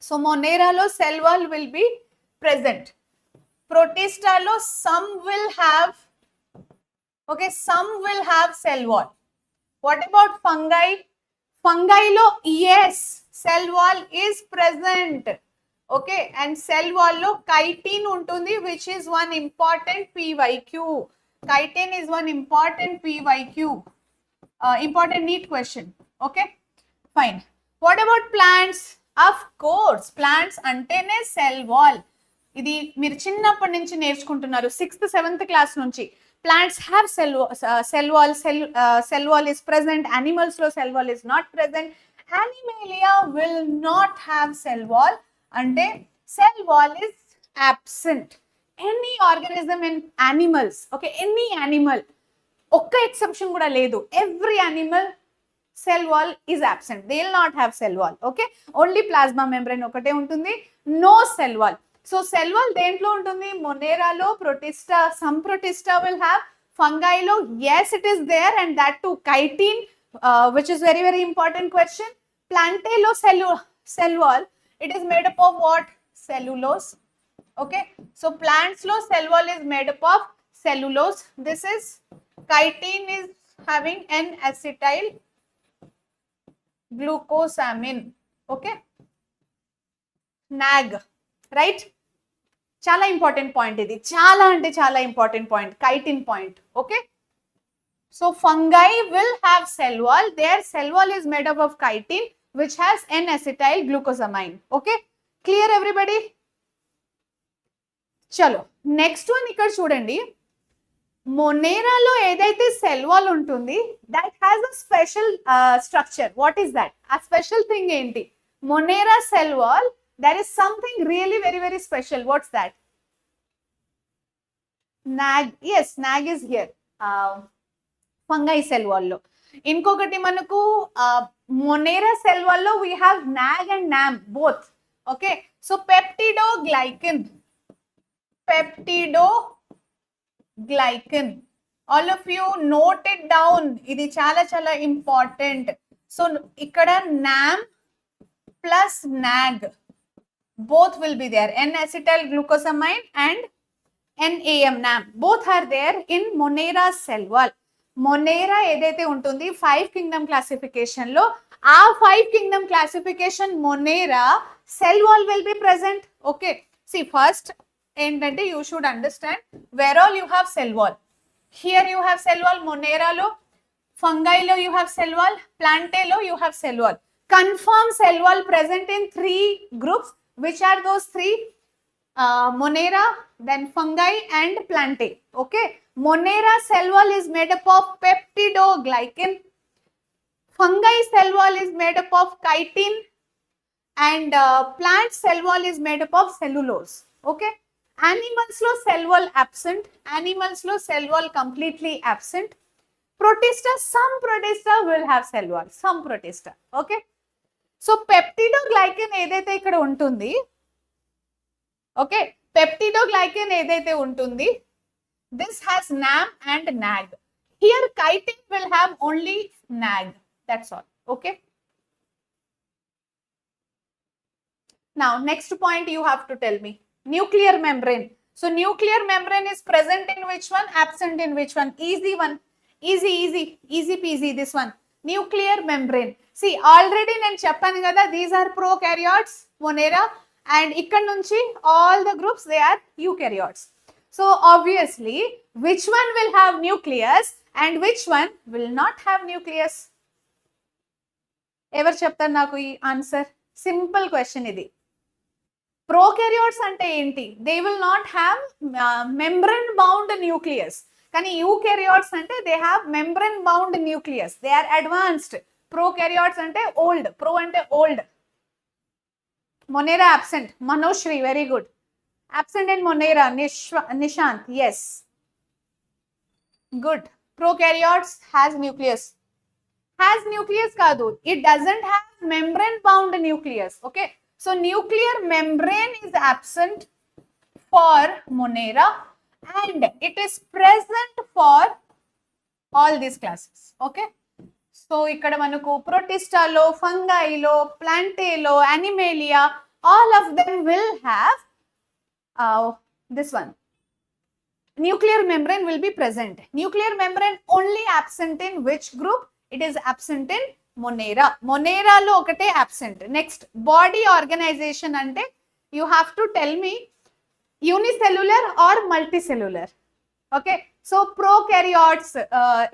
So మొనేరాలో cell wall will be present. ప్రొటిస్టాలో some will have, okay, some will have cell wall. What about fungi? ఫంగైలో yes, cell wall is present. Okay, and cell wall లో chitin ఉంటుంది, which is one important PYQ. Chitin is one important PYQ, important NEET question. Okay, fine. What about plants? Of course, plants అంటేనే cell wall. ఇది మీరు చిన్నప్పటి నుంచి నేర్చుకుంటున్నారు, 6th 7th class నుంచి. Plants have cell wall, cell wall is present. Animals లో cell wall is not present. Animalia will not have cell wall, అంటే cell wall is absent. Any organism in animals, okay, any animal, ఒక్క exception కూడా లేదు. Every animal cell wall is absent, they will not have cell wall. Okay, only plasma membrane ఒకటే ఉంటుంది, no cell wall. So cell wall దేంట్లో ఉంటుంది? మొనేరాలో, Protista, some Protista will have, Fungi lo, yes, it is there, and that too chitin, which is very, very important question. Plantae lo cell wall, it is made up of what? Cellulose. Okay, so plants lo cell wall is made up of cellulose. This is chitin is having N-acetyl glucosamine. Okay, NAG, right? Chala important point idi, chala ante chala important point, chitin point. Okay, so fungi will have cell wall. Their cell wall is made up of chitin, which has N-acetyl glucosamine. Okay, clear everybody? చలో next one ఇక్కడ చూడండి. మొనేరాలో ఏదైతే cell wall ఉంటుంది, that has a special structure. What is that? ఆ special thing ఏంటి? Monera cell wall, there is something really very very special. What's that? NAG. Yes, NAG is here fungi cell wall లో. ఇంకొకటి మనకు Monera cell wall లో we have NAG and NAM both. Okay, so peptidoglycan, peptidoglycan, all of you note it down. ఇది చాలా చాలా important. So ఇక్కడ NAM plus NAG both will be there. N-acetyl glucosamine and NAM, NAM both are there in Monera cell wall. Monera ఏదైతే ఉంటుంది 5 kingdom classification లో, ఆ 5 kingdom classification Monera cell wall will be present. Okay, see first ఏంటంటే you should understand where all you have cell wall. Here you have cell wall, Monera lo, fungi lo you have cell wall, plantae lo you have cell wall. Confirm cell wall present in 3 groups. Which are those 3? Monera, then fungi and plantae. Okay, Monera cell wall is made up of peptidoglycan, fungi cell wall is made up of chitin, and plant cell wall is made up of cellulose. Okay, animals lo cell wall absent, animals lo cell wall completely absent. Protista, some protista will have cell wall, some protista. Okay, so peptidoglycan ఏదైతే ఇక్కడ ఉంటుంది, okay, peptidoglycan ఏదైతే ఉంటుంది, this has NAM and NAG. Here chitin will have only NAG, that's all. Okay, now next point you have to tell me. Nuclear membrane. So nuclear membrane is present in which one? Absent in which one? Easy one. Easy peasy this one. Nuclear membrane. See, already నేను చెప్పాను కదా, these are prokaryotes, Monera, and ఇక్కడ నుంచి all the groups they are eukaryotes. So obviously, which one will have nucleus and which one will not have nucleus? ఎవరు చెప్తారు నాకు ఈ answer? Simple question ఇది. ప్రోకారియోట్స్ అంటే ఏంటి? They will not have membrane bound nucleus. కానీ eukaryotes అంటే they have membrane bound nucleus. They are advanced. Prokaryotes అంటే ఓల్డ్. ప్రో అంటే old. Monera absent. Manoshri very good. Absent in Monera. Nishant yes good. Prokaryotes has nucleus. Has nucleus కాదు, it doesn't have membrane bound nucleus. Okay, so nuclear membrane is absent for Monera and it is present for all these classes. Okay, so ikkada manaku protista lo, fungi lo, plantae lo, animalia, all of them will have this one. Nuclear membrane will be present. Nuclear membrane only absent in which group? It is absent in Monera. Monera lo okate absent. Next, body organization ante you have to tell me unicellular or multicellular. Okay, so prokaryotes,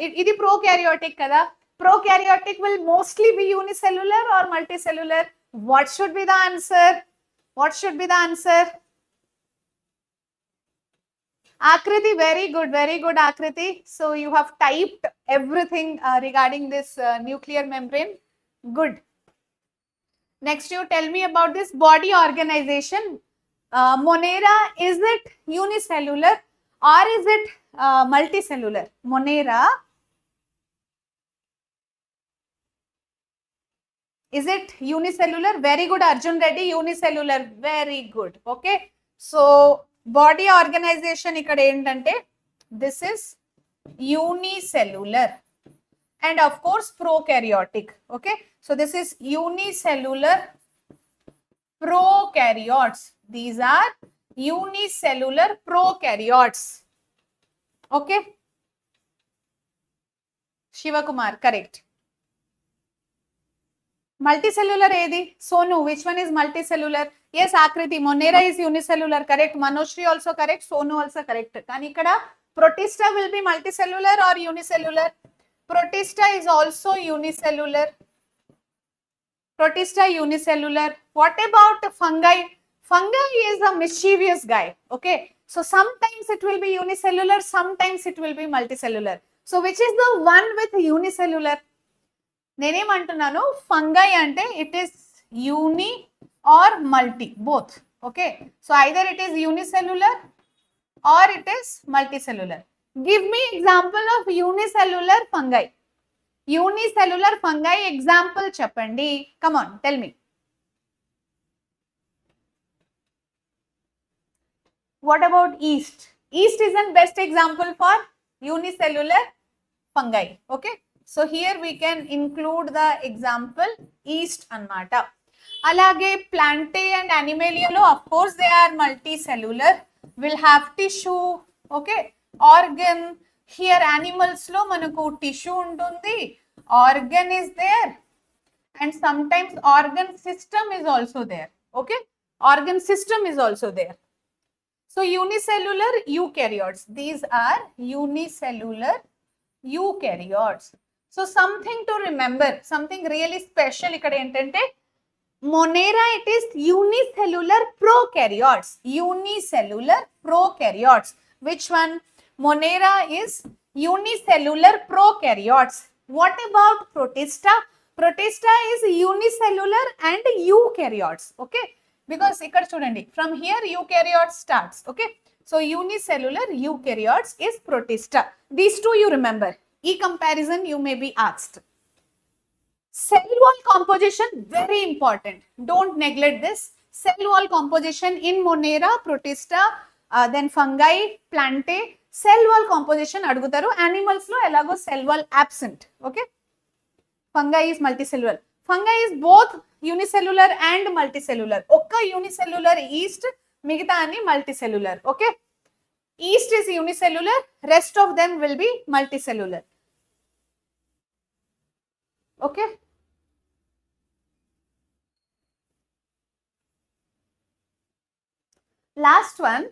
idi prokaryotic kada. Prokaryotic will mostly be unicellular or multicellular. What should be the answer? What should be the answer? Akriti, very good Akriti. So you have typed everything regarding this nuclear membrane. Good. Next, you tell me about this body organization. Monera, is it unicellular or is it multicellular? Monera, is it unicellular? Very good Arjun Reddy, unicellular. Very good. Okay, so body organization ikkada entante this is unicellular, and of course prokaryotic. Okay, so this is unicellular prokaryotes. These are unicellular prokaryotes. Okay, Shiva Kumar, correct. Multicellular edi? Sonu, which one is multicellular? Yes, Akriti, Monera is unicellular, correct. Manoshri also correct. Sonu also correct. Kani ikkada Protista will be multicellular or unicellular? Protista is also unicellular. Protista unicellular. What about fungi? Fungi is a mischievous guy. Okay. So sometimes it will be unicellular, sometimes it will be multicellular. So which is the one with unicellular? నేనేమంటున్నాను fungi అంటే it is uni or multi both. Okay, so either it is unicellular or it is multicellular. Give me example of unicellular fungi. Unicellular fungi example చెప్పండి. Come on, tell me. What about yeast? Yeast is an best example for unicellular fungi. Okay, so here we can include the example yeast anamata. Alage plantae and animalia lo of course they are multicellular, will have tissue. Okay, organ. Here animals lo manaku tissue untundi, organ is there, and sometimes organ system is also there. Okay, organ system is also there. So unicellular eukaryotes, these are unicellular eukaryotes. So something to remember, something really special ikkada entante Monera, it is unicellular prokaryotes. Unicellular prokaryotes. Which one? Monera is unicellular prokaryotes. What about Protista? Protista is unicellular and eukaryotes. Okay, because ikkada chudandi, from here eukaryotes starts. Okay, so unicellular eukaryotes is Protista. These two you remember. E comparison you may be asked. Cell wall composition, very important. Don't neglect this. Cell wall composition in Monera, Protista, then fungi, plantae. Cell wall composition adugutaru. Animals lo elago cell wall absent. Okay, fungi is multicellular. Fungi is both unicellular and multicellular. Okka unicellular yeast, migita ani multicellular. Okay, yeast is unicellular, rest of them will be multicellular. Okay, last one,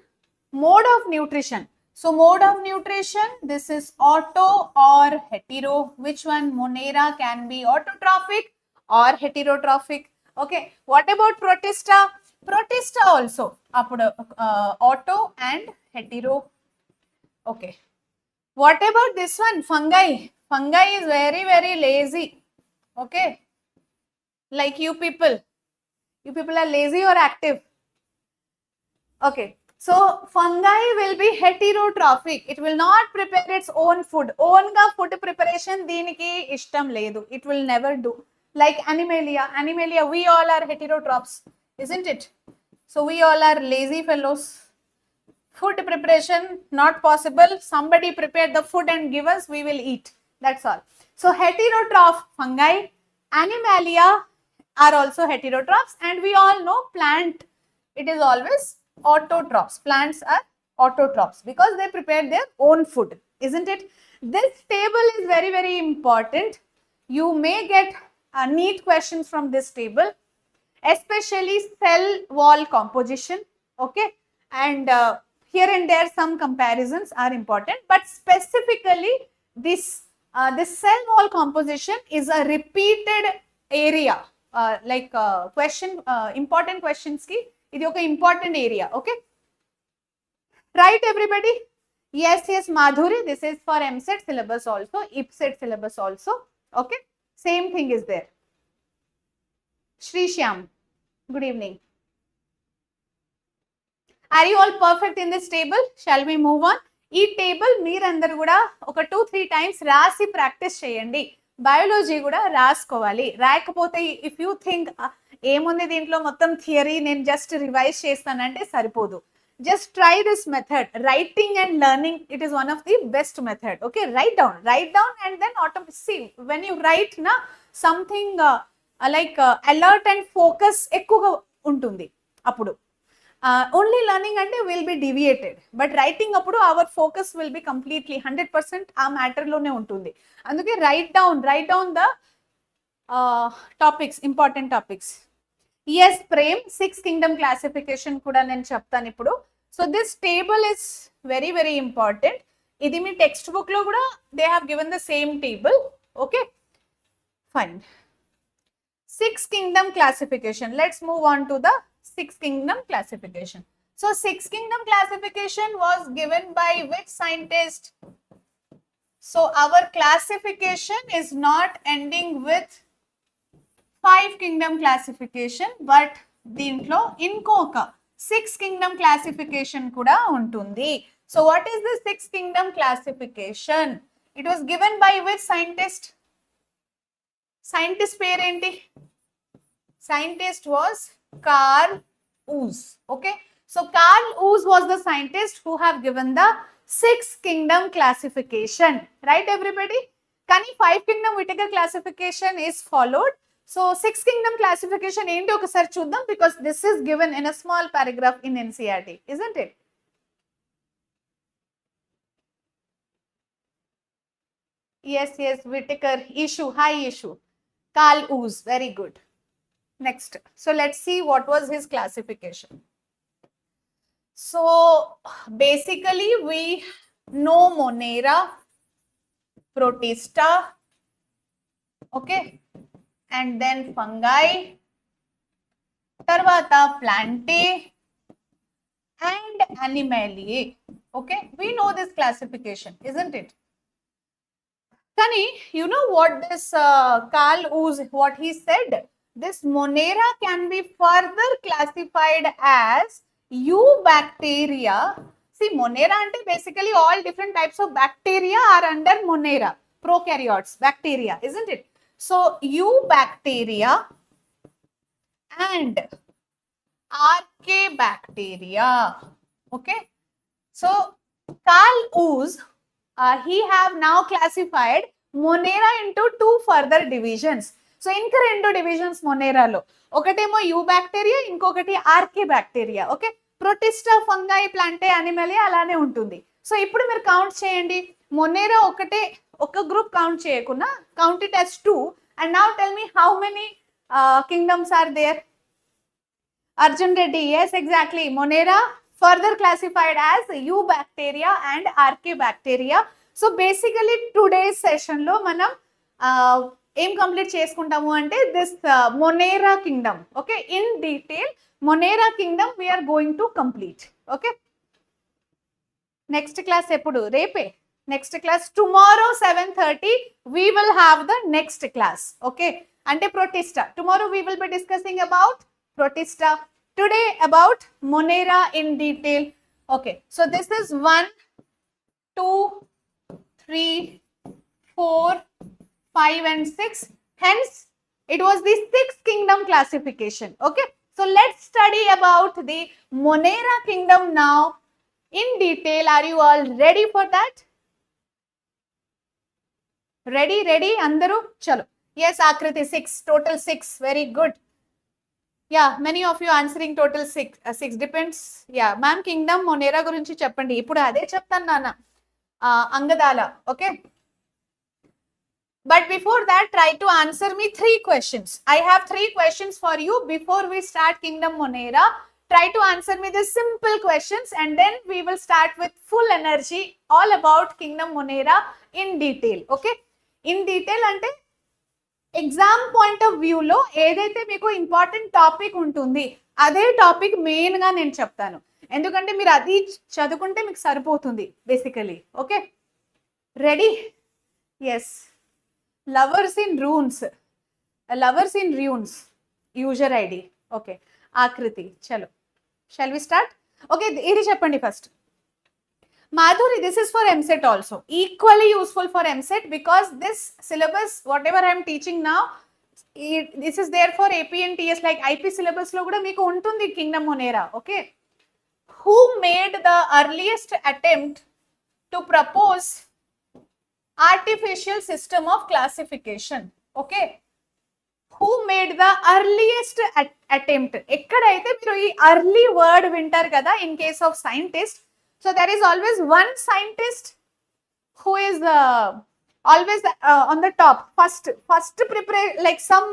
mode of nutrition. So mode of nutrition, this is auto or hetero. Which one? Monera can be autotrophic or heterotrophic. Okay, what about Protista? Protista also appudu auto and hetero. Okay, what about this one? Fungi. Fungi is very very lazy. Okay, like you people are lazy or active? Okay, so fungi will be heterotrophic. It will not prepare its own food. Own ga food preparation deeniki ishtam ledu. It will never do. Like animalia. Animalia, we all are heterotrophs, isn't it? So we all are lazy fellows. Food preparation not possible. Somebody prepare the food and give us, we will eat. That's all. So heterotroph fungi. Animalia are also heterotrophs, and we all know plant, it is always autotrophs. Plants are autotrophs because they prepare their own food, isn't it? This table is very very important. You may get NEET questions from this table, especially cell wall composition. Okay, and here and there some comparisons are important, but specifically this cell wall composition is a repeated area, like important questions ki ఇది ఒక important area. Okay, right everybody? Yes, Madhuri, this is for MCET syllabus also, IPSET syllabus also. Okay, same thing is there. Shri Shyam, good evening. Are you all perfect in this table? Shall we move on? ఈ table మీరందరూ కూడా ఒక 2-3 times రాసి practice చేయండి. Biology కూడా రాసుకోవాలి. రాయకపోతే if you think ఏముంది దీంట్లో మొత్తం థియరీ, నేను జస్ట్ రివైజ్ చేస్తానంటే సరిపోదు. just try this method. Writing and learning, it is one of the best method. Okay, write down and then see when you write na something like alert and focus ఎక్కువగా ఉంటుంది అప్పుడు. Only learning అంటే will be deviated, but writing అప్పుడు our focus will be completely 100% ఆ matter లోనే ఉంటుంది. అందుకే write down the topics, important topics. Yes Prem, 6 kingdom classification కూడా నేను చెప్తాను ఇప్పుడు. So this table is very very important. ఇది మీ టెక్స్ట్ బుక్ లో కూడా they have given the same table. Okay fine. 6 kingdom classification. Let's move on to the 6 kingdom classification. So 6 kingdom classification was given by which scientist? So our classification is not ending with 5 kingdom classification, but దీంట్లో ఇంకొక 6 kingdom classification కూడా ఉంటుంది. So what is the 6 kingdom classification? It was given by which scientist? Scientist పేరేంటి? Scientist was Carl Woese. Okay, so Carl Woese was the scientist who have given the 6 kingdom classification, right everybody? Kani 5 kingdom Whittaker classification is followed. So 6 kingdom classification ఏంటి ఒకసారి చూద్దాం, because this is given in a small paragraph in NCERT, isn't it? Yes, Whittaker, issue, high issue. Carl Woese, very good. Next, so let's see what was his classification. So basically we know Monera, Protista, okay, and then fungi, tarvata plantae and animaliae. Okay, we know this classification, isn't it? Kani, you know what this Carl Woese, what he said? This Monera can be further classified as eubacteria. See, Monera ante basically all different types of bacteria are under Monera, prokaryotes, bacteria, isn't it? So eubacteria and archaebacteria. Okay, so Carl Woese, he have now classified Monera into 2 further divisions. So ఇంకా 2 divisions మొనేరాలో, ఒకటేమో eubacteria, ఇంకొకటి ఆర్కేబాక్టీరియా. Okay, Protista, Fungi, ప్లాంటే, అనిమలియా అలానే ఉంటుంది. So ఇప్పుడు మీరు count చేయండి. మొనేరా ఒకటే, ఒక గ్రూప్ కౌంట్ చేయకుండా count it as 2 and now tell me how many kingdoms are there? Arjun Reddy, yes exactly. Monera further classified as eubacteria and archaebacteria. So basically today's session లో మనం ఏం complete చేసుకుంటాము అంటే this Monera kingdom. Okay, in detail Monera kingdom we're going to complete. Okay, next class ఎప్పుడు? రేపే next class. Tomorrow 7:30 we will have the next class. Okay, అంటే Protista. Tomorrow we will be discussing about protista, today about Monera in detail. Okay, so this is 1 2 3 4 5 and 6, hence it was the 6 kingdom classification. Okay, so let's study about the Monera kingdom now in detail. Are you all ready for that? Ready andaru? Chalo. Yes, Akriti, 6, total 6, very good. Yeah, many of you answering total 6 depends. Yeah, ma'am, kingdom Monera gurinchi cheppandi. Ippudu ade cheptanu nana, Angadala. Okay, but before that, try to answer me 3 questions. I have 3 questions for you before we start Kingdom Monera. Try to answer me the simple questions and then we will start with full energy all about Kingdom Monera in detail. Okay, in detail ante exam point of వ్యూలో ఏదైతే మీకు important topic ఉంటుంది అదే topic మెయిన్గా నేను చెప్తాను. ఎందుకంటే మీరు అది చదువుకుంటే మీకు సరిపోతుంది బేసికలీ. Okay, ready? Yes, lovers in runes user ID. Okay, Akriti. చలో, షల్ వి స్టార్ట్? ఓకే, ఇది చెప్పండి first. Madhuri, this is for MCET also. Equally useful for MCET because this syllabus, whatever I am teaching now, this is there for AP and TS, like IP syllabus lo kuda meeku untundi Kingdom Monera. Okay, who made the earliest attempt to propose artificial system of classification? Okay, who made the earliest attempt? ekkadaithe meeru ee early word vintaru kada in case of scientist, so there is always one scientist who is always on the top, first prepare, like some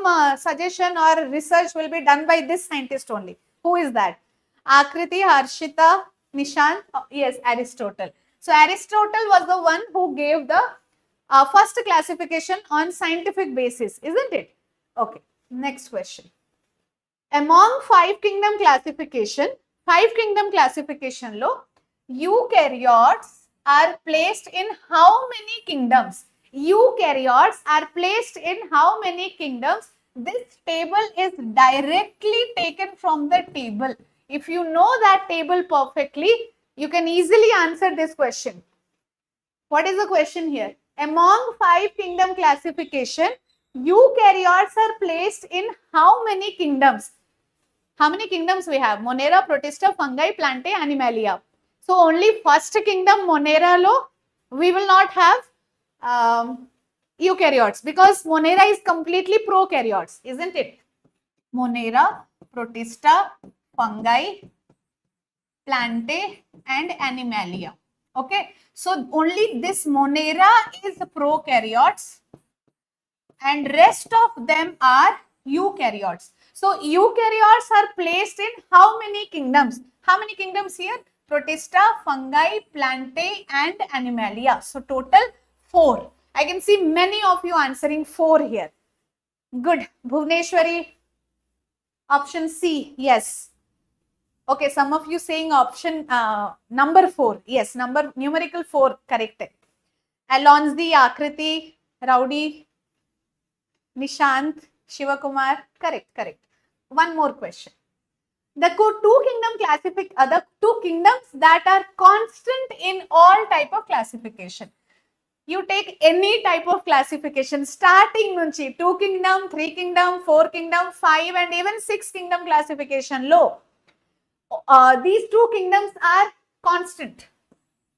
suggestion or research will be done by this scientist only. Who is that? Akriti, Harshita, Nishant? Yes, Aristotle. So Aristotle was the one who gave the first classification on scientific basis, isn't it? Okay, next question. Among five kingdom classification lo eukaryotes are placed in how many kingdoms? Eukaryotes are placed in how many kingdoms? This table is directly taken from the table. If you know that table perfectly, you can easily answer this question. What is the question here? Among five kingdom classification, eukaryotes are placed in how many kingdoms? How many kingdoms we have? Monera, Protista, Fungi, Plantae, Animalia. So only first kingdom Monera lo we will not have eukaryotes, because Monera is completely prokaryotes, isn't it? Monera, Protista, Fungi, Plantae and Animalia. Okay, so only this Monera is prokaryotes and rest of them are eukaryotes. So eukaryotes are placed in how many kingdoms? How many kingdoms here? Protista, Fungi, Plantae and Animalia. So total 4. I can see many of you answering 4 here. Good. Bhuvneshwari, option C. Yes. Okay, some of you saying option number 4. Yes, numerical 4 correct. Alonzi, Akriti, Rowdy, Nishant, Shivakumar, correct. One more question. The two kingdoms that are constant in all type of classification. You take any type of classification starting nunchi 2 kingdom, 3 kingdom, 4 kingdom, 5 and even 6 kingdom classification low. These 2 kingdoms are constant.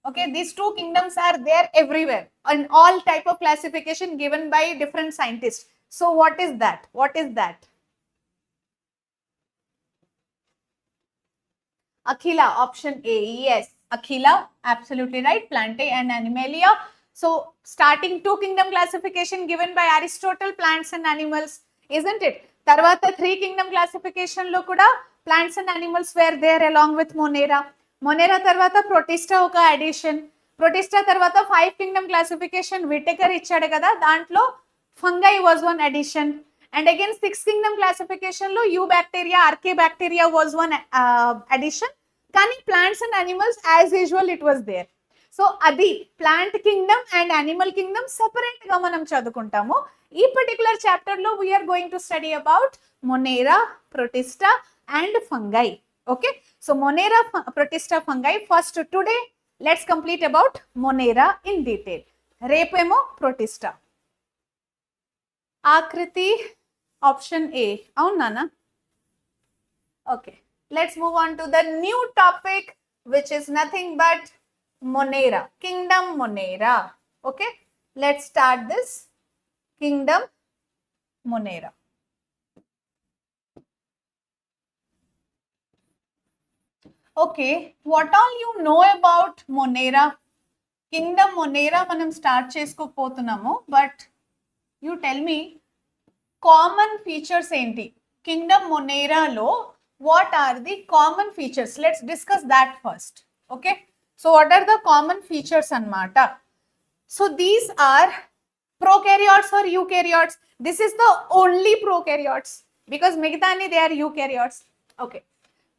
Okay, these 2 kingdoms are there everywhere in all type of classification given by different scientists. So what is that? Akhila, option A. Yes, Akhila, absolutely right. Plantae and Animalia. So starting 2 kingdom classification given by Aristotle, plants and animals, isn't it? Tarvata 3 kingdom classification lo kuda plants and animals were there along with Monera. Monera tarvata Protista oka addition. Protista tarvata 5 kingdom classification Whittaker ichchadu kada, dantlo fungi was one addition. And again 6 kingdom classification lo Eubacteria, Archaebacteria was one addition. Kani plants and animals as usual it was there. So adi plant kingdom and animal kingdom separate ga manam chadukuntamu. Ee particular chapter lo we are going to study about Monera, Protista and fungi. Okay, so Monera, Protista, fungi first today. Let's complete about Monera in detail. Repemo Protista. Akriti, option A. Avunu nana? Okay, let's move on to the new topic, which is nothing but Monera, kingdom Monera. Okay, let's start this kingdom Monera. Okay, what all you know about Monera? Kingdom Monera manam start chesukopotunnamu, but you tell me common features enti? Kingdom Monera lo what are the common features? Let's discuss that first. Okay, so what are the common features anamata? So these are prokaryotes or eukaryotes. This is the only prokaryotes because migitani they are eukaryotes. Okay,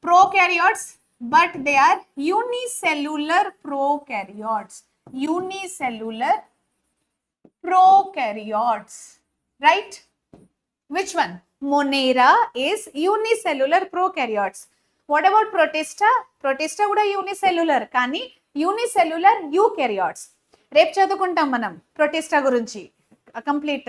prokaryotes, but they are unicellular prokaryotes. Unicellular prokaryotes, right? Which one? Monera is unicellular prokaryotes. What about Protista? Protista kuda unicellular, kani unicellular eukaryotes. Repu chadukuntam manam Protista gurinchi, a complete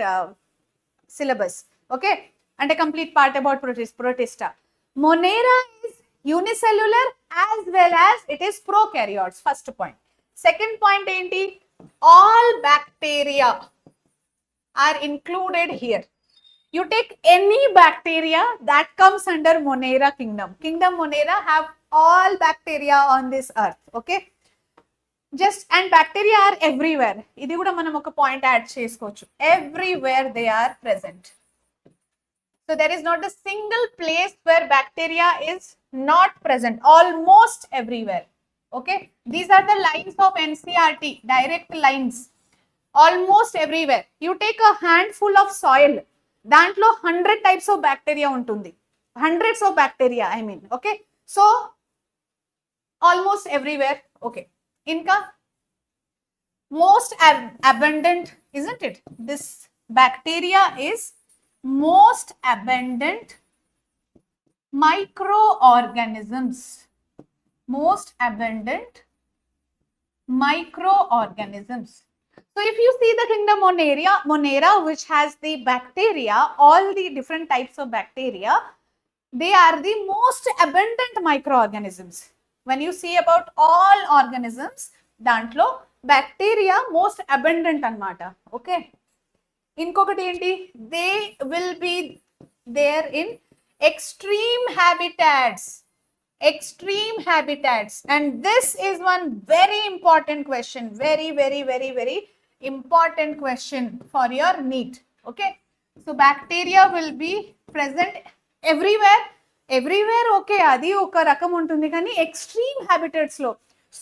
syllabus. Okay, and a complete part about Protista. Monera is unicellular as well as it is prokaryotes. First point. Second point enti, all bacteria are included here. You take any bacteria that comes under Monera kingdom. Kingdom Monera have all bacteria on this earth. Okay, just and bacteria are everywhere. Idi kuda manam oka point add chesukochu. Everywhere they are present. So there is not a single place where bacteria is not present. Almost everywhere. Okay, these are the lines of NCERT, direct lines. Almost everywhere. You take a handful of soil, దాంట్లో 100 types of bacteria ఉంటుంది, hundreds of bacteria I mean. Okay, so almost everywhere. Okay, ఇంకా most abundant, isn't it? This bacteria is most abundant microorganisms. Most abundant microorganisms. So if you see the kingdom Monera, which has the bacteria, all the different types of bacteria, they are the most abundant microorganisms. When you see about all organisms, dantlo bacteria most abundant anamata. Okay. Inkokati enti, they will be there in extreme habitats. Extreme habitats. And this is one very important question. Very important question for your NEET. Okay. So bacteria will be present everywhere. Everywhere okay, adi oka rakam untundi kani extreme habitats lo,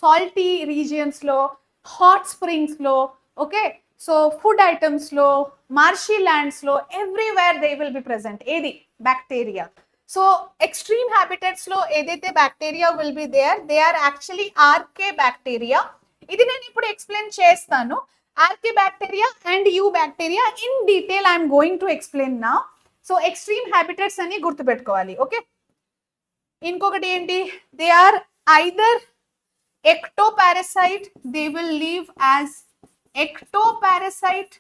salty regions lo, hot springs lo, okay, so food items lo, marshy lands lo, everywhere they will be present. Edi bacteria. So extreme habitats lo edaithe bacteria will be there, they are actually archaebacteria. Idi nenu ippudu explain chestanu. Archaebacteria and eubacteria in detail I am going to explain now. So extreme habitats ani gurtu pettukovali. Okay, inkokati enti, they are either ectoparasite, they will live as ectoparasite,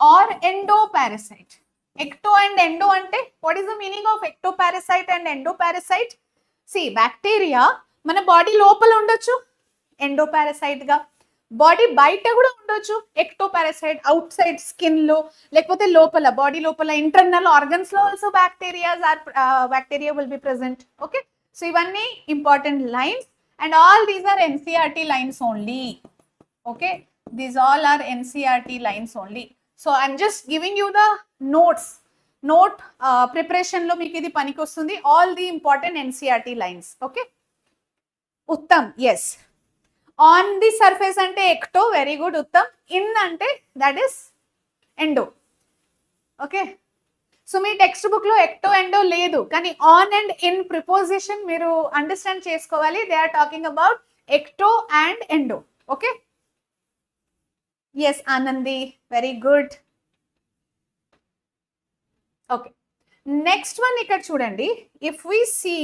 or endoparasite. Ecto and endo ante, what is the meaning of ectoparasite and endoparasite? See, bacteria మన body లోపల ఉండొచ్చు ఎండోపారాసైట్ గా, body బయట కూడా ఉండొచ్చు ఎక్టోపారాసైట్, out side skin లో, లేకపోతే లోపల బాడీ లోపల ఇంటర్నల్ ఆర్గన్స్ లో also bacteria will be present. Okay, so ఇవన్నీ important lines and all these are NCERT lines only. Okay, these all are NCERT lines only. So I'm just giving you the notes. Note preparation లో మీకు ఇది పనికి వస్తుంది. All the important NCERT lines. Okay, Uttam, yes. On the surface అంటే ecto, very good Uttam. In అంటే that is endo. Okay, so మీ text book లో ecto endo లేదు, కానీ ఆన్ అండ్ ఇన్ ప్రిపోజిషన్ మీరు అండర్స్టాండ్ చేసుకోవాలి. They are talking about ecto and endo. Okay, yes Anandi, very good. Okay, next one ఇక్కడ చూడండి. If we see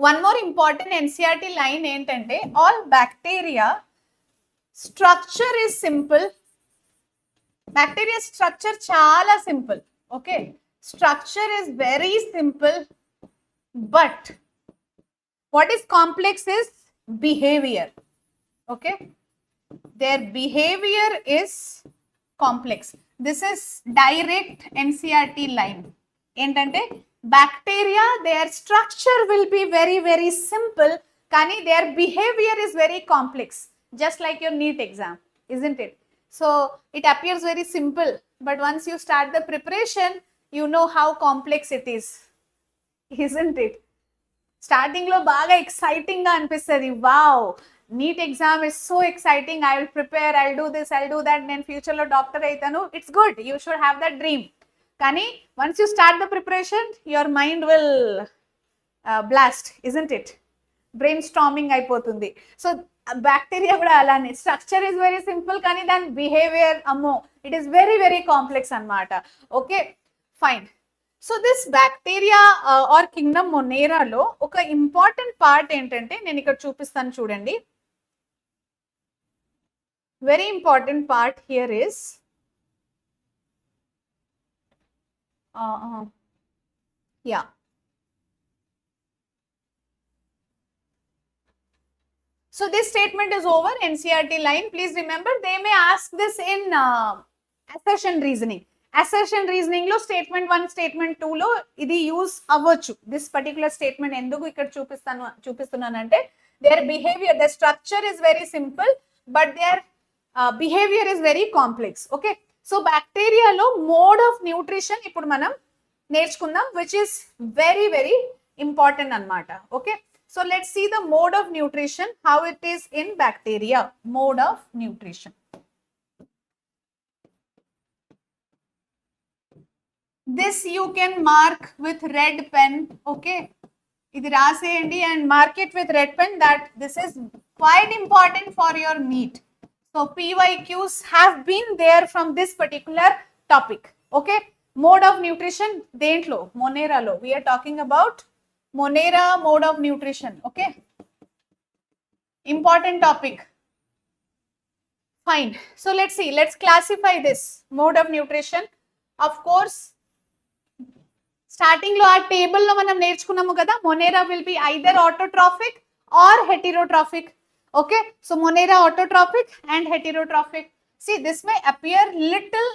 one more important NCERT line ఏంటంటే, all bacteria structure is simple. Bacteria structure చాలా సింపుల్. Okay, structure is very simple, but what is complex is behavior. Okay, their behavior is complex. This is direct NCERT line. ఏంటంటే bacteria, their structure will be very simple, కానీ their behavior is very complex, just like your NEET exam, isn't it? So it appears very simple, but once you start the preparation, you know how complex it is, isn't it? Starting లో బాగా exciting గా అనిపిస్తుంది. Wow, NEET exam is so exciting, I will prepare, I do this, I do that, నేను future లో doctor అవుతాను. It's good, you should have that dream. కానీ once you start the preparation, your mind will blast, isn't it? Brainstorming అయిపోతుంది. సో bacteria కూడా అలానే, structure is very simple, కానీ దాని బిహేవియర్ అమ్మో, ఇట్ ఈస్ వెరీ కాంప్లెక్స్ అన్నమాట. Okay, fine. So this bacteria or kingdom మొనేరాలో ఒక ఇంపార్టెంట్ పార్ట్ ఏంటంటే, నేను ఇక్కడ చూపిస్తాను చూడండి. Very important part here is So this statement is over. NCERT line. Please remember, they may ask this in assertion reasoning. Assertion reasoning lo statement 1, statement 2 lo idi use avvachu. This particular statement enduku ikkada chupistunnanante their behavior, their structure is very simple, but their behavior is very complex. Okay, so bacteria lo mode of nutrition ippudu manam నేర్చుకుందాం, which is very very important anamata. Okay, so let's see the mode of nutrition, how it is in bacteria. Mode of nutrition. This you can mark with red pen. Okay, ఇది రాసేయండి and mark it with red pen that this is quite important for your NEET. So PYQs have been there from this particular topic. Okay, mode of nutrition dentlo Monera lo we are talking about Monera mode of nutrition. Okay, important topic. Fine, so let's see, let's classify this mode of nutrition. Of course, starting lo aa table lo manam నేర్చుకున్నాము కదా, Monera will be either autotrophic or heterotrophic. Okay, so Monera autotrophic and heterotrophic. See, this may appear little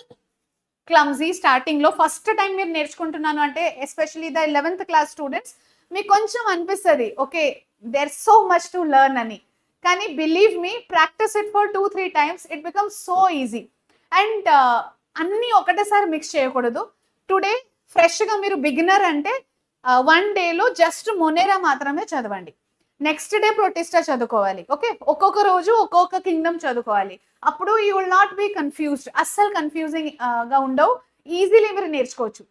clumsy starting లో, first time మీరు నేర్చుకుంటున్నాను అంటే especially the 11th class students మీకు కొంచెం అనిపిస్తుంది okay there so much to learn అని, కానీ believe me practice it for 2-3 times it becomes so easy. And అన్నీ ఒకటేసారి మిక్స్ చేయకూడదు. టుడే ఫ్రెష్గా మీరు బిగినర్ అంటే 1 డేలో జస్ట్ మొనేరా మాత్రమే చదవండి, నెక్స్ట్ డే ప్రొటిస్టా చదువుకోవాలి. ఓకే, ఒక్కొక్క రోజు ఒక్కొక్క కింగ్డమ్ చదువుకోవాలి. అప్పుడు you will not be confused, అస్సలు కన్ఫ్యూజింగ్ గా ఉండవు, ఈజీలీ మీరు నేర్చుకోవచ్చు.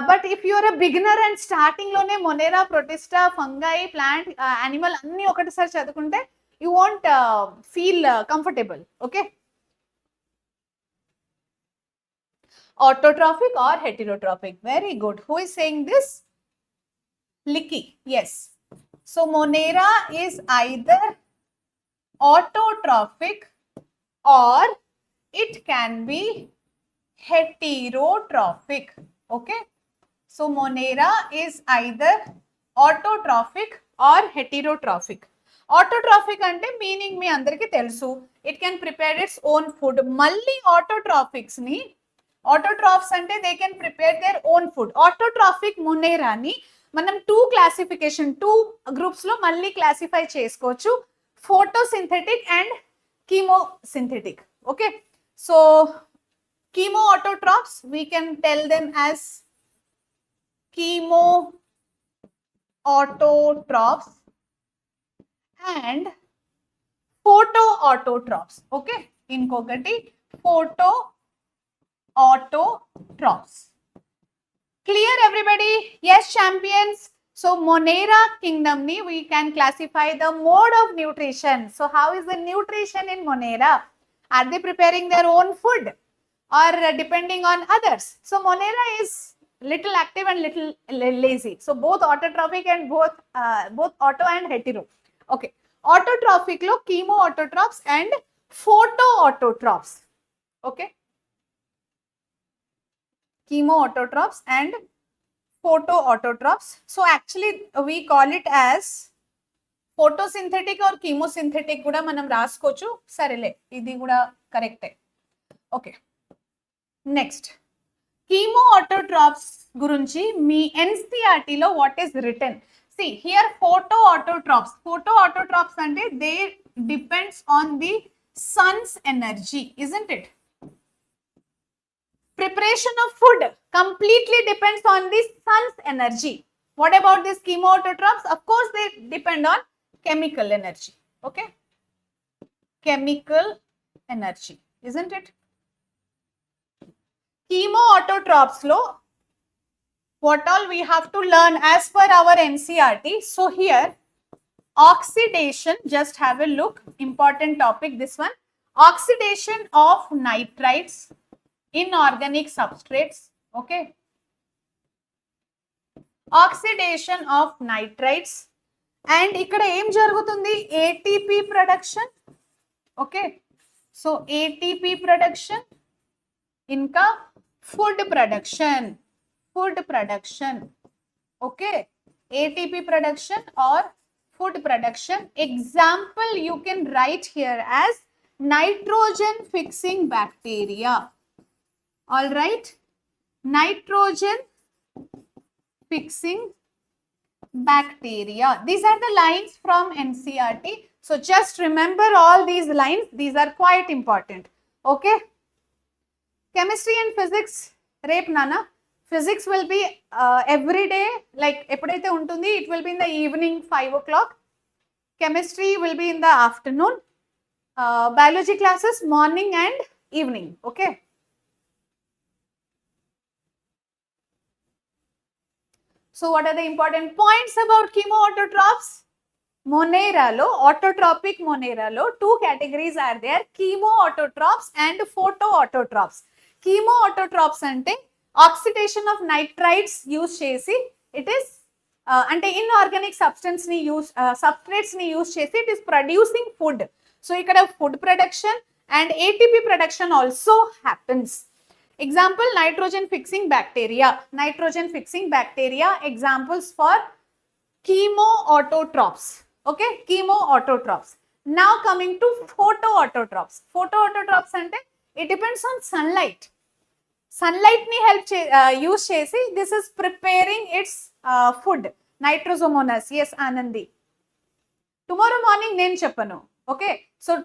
But if you're a beginner and starting లోనే Monera, Protista, fungi, plant, animal అన్ని ఒకటిసారి చదువుకుంటే you won't feel comfortable. Okay, autotrophic or heterotrophic? Very good. Who is saying this? Licky. Yes. So Monera is either autotrophic or it can be heterotrophic. Okay, so Monera is either autotrophic or heterotrophic. Autotrophic ante meaning మీ అందరికీ తెలుసు, it can prepare its own food. మళ్ళీ autotrophics ని, autotrophs అంటే they can prepare their own food. Autotrophic Monera ని మనం 2 classification, 2 groups లో మళ్ళీ classify చేసుకోవచ్చు, photosynthetic and chemosynthetic. Okay, so chemo autotrophs we can tell them as chemo autotrophs and photo autotrophs. Okay, inkokati photo autotrophs. Clear everybody? Yes champions. So Monera kingdom ni we can classify the mode of nutrition. So how is the nutrition in Monera? Are they preparing their own food or depending on others? So Monera is little active and little lazy. So both autotrophic and both auto and hetero. Okay, autotrophic lo chemo autotrophs and photo autotrophs. Okay, chemo autotrophs and photo autotrophs. So actually we call it as photosynthetic or chemosynthetic kuda manam raskochu. Sarele, idi kuda correct. Okay, next chemo autotrophs gurunchi me NCERT లో what is written. See here, photo autotrophs. Photo autotrophs ante they depends on the sun's energy, isn't it? Preparation of food completely depends on the sun's energy. What about these chemo autotrophs? Of course they depend on chemical energy. Okay, chemical energy, isn't it? Chemo autotrophs lo what all we have to learn as per our NCERT. So here oxidation, just have a look, important topic this one. Oxidation of nitrites, inorganic substrates. Okay, oxidation of nitrites and ikkada em jarugutundi, ATP production. Okay, so ATP production inka food production. Okay, ATP production or food production. Example you can write here as nitrogen fixing bacteria. All right, nitrogen fixing bacteria. These are the lines from NCERT. So just remember all these lines. These are quite important. Okay. Chemistry and physics. Rape Nana. Physics will be every day. Like it will be in the evening 5 o'clock. Chemistry will be in the afternoon. Biology classes morning and evening. Okay. So what are the important points about chemoautotrophs? Monera lo, autotrophic Monera lo, two categories are there, chemoautotrophs and photoautotrophs. Chemoautotrophs ante oxidation of nitrites use chesi, it is ante inorganic substance ni use substrates ni use chesi, it is producing food. So ikkada food production and ATP production also happens. Example, nitrogen fixing bacteria. Nitrogen fixing bacteria, examples for chemoautotrophs. Okay, chemoautotrophs. Now coming to photoautotrophs. Photoautotrophs ante it depends on sunlight. Sunlight ni help use chesi, this is preparing its food. Nitrosomonas. Yes, Anandi. Tomorrow morning nen cheppanu. Okay, so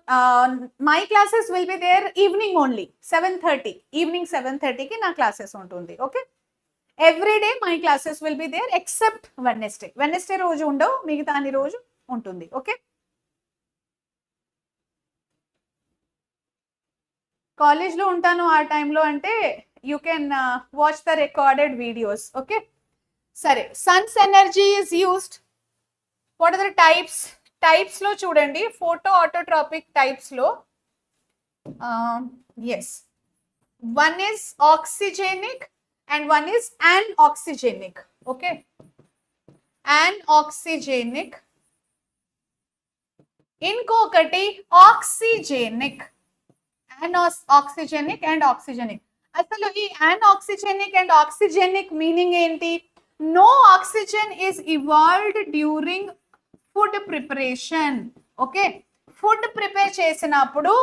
my classes will be there evening only, 7:30. Evening 7:30 ki na classes untundi. Okay. Every day my classes will be there except Wednesday. Wednesday roju undavu, migita ani roju untundi. Okay. College lo untanu aa time lo ante you can watch the recorded videos. Okay. Sare, sun's energy is used. What are the types? Types lo chudandi, photoautotropic types lo. Yes. One is oxygenic and one is anoxygenic. Okay. Anoxygenic. Inkokati oxygenic. Oxygenic and oxygenic. Asalu ee anoxygenic and oxygenic meaning enti? No oxygen is evolved during food preparation. Okay. Food prepare చేసినప్పుడు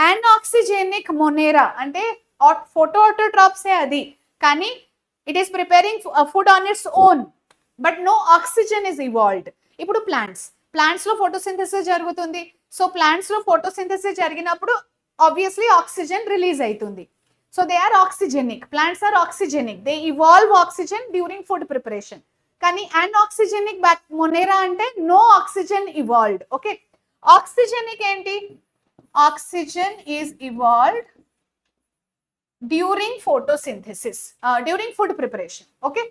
anoxygenic Monera అంటే photoautotrophs ఏ అది, కానీ it is preparing food on its own but no oxygen is evolved. ఇప్పుడు plants లో photosynthesis జరుగుతుంది. So plants లో photosynthesis జరిగినప్పుడు obviously oxygen release అవుతుంది. So they are oxygenic. Plants are oxygenic. They evolve oxygen during food preparation. కానీ anoxygenic Monera అంటే no oxygen evolved. Okay. Oxygenic ఏంటి? Oxygen is evolved during photosynthesis, during food preparation. Okay.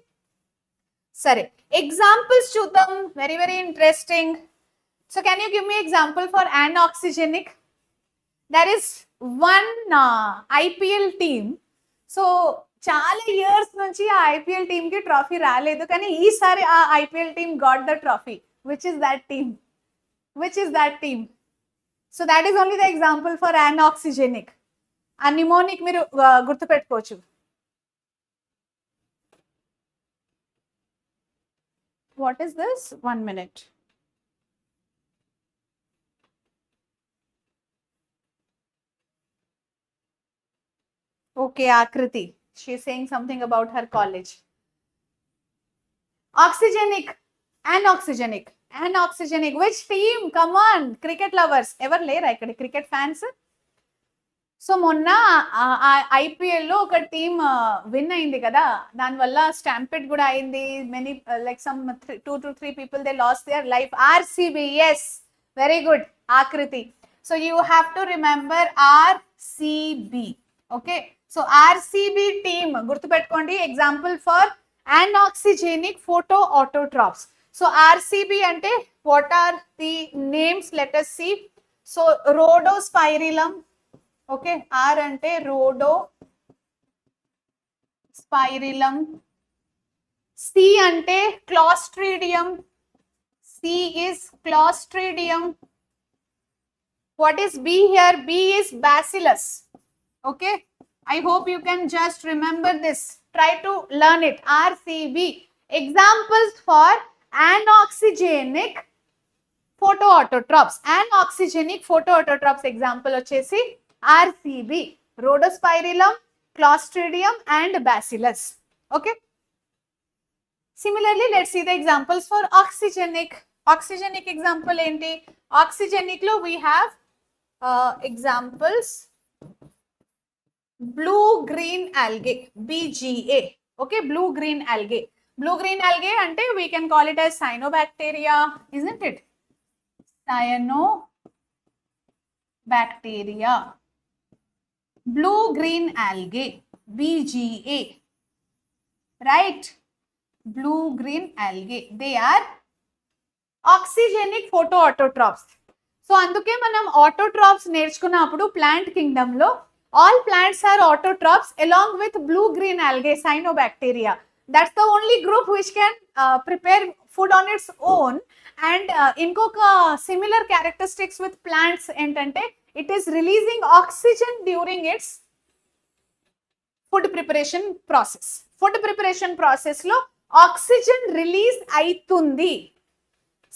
Sare, examples చూద్దాం. Very, very interesting. So can you give me example for anoxygenic? There is one IPL team. So చాలా years నుంచి ఆ IPL team కి trophy రాలేదు, కానీ ఈసారి ఆ IPL team got the trophy. Which is that team? So that is only the example for anoxygenic. ఆ mnemonic మీరు గుర్తుపెట్టుకోవచ్చు. What is this? 1 minute. Okay, Akriti. She is saying something about her college. Oxygenic, anoxygenic. Which team? Come on, cricket lovers. Ever lera ikkada cricket fans? So monna IPL lo oka team win ayindi kada, dan valla stampede kuda ayindi. Many like some 2 to 3 people they lost their life. RCB, yes, very good, Akriti. So you have to remember RCB. Okay. So RCB team, గుర్తుపెట్టుకోండి, example for anoxygenic photoautotrophs. So RCB ante what are the names? Let us see. So rhodospirillum. Okay, R ante rhodospirillum. C ante clostridium. C is clostridium. What is B here? B is bacillus. Okay. I hope you can just remember this. Try to learn it. RCB. Examples for anoxygenic photoautotrophs and oxygenic photoautotrophs example వచ్చేసి RCB, rhodospirillum, clostridium and bacillus. Okay. Similarly, let's see the examples for oxygenic. Oxygenic example enti? Oxygenic lo we have examples blue green algae, BGA. Okay, blue green algae. Blue green algae ante we can call it as cyanobacteria, isn't it? Cyanobacteria. Blue green algae, BGA. Right? Blue green algae. They are oxygenic photoautotrophs. So అందుకే మనం autotrophs నేర్చుకున్నప్పుడు plant kingdom లో all plants are autotrophs along with blue green algae, cyanobacteria. That's the only group which can prepare food on its own. And ఇంకొక similar characteristics with plants ఏంటంటే it is releasing oxygen during its food preparation process. Food preparation process lo oxygen release aitundi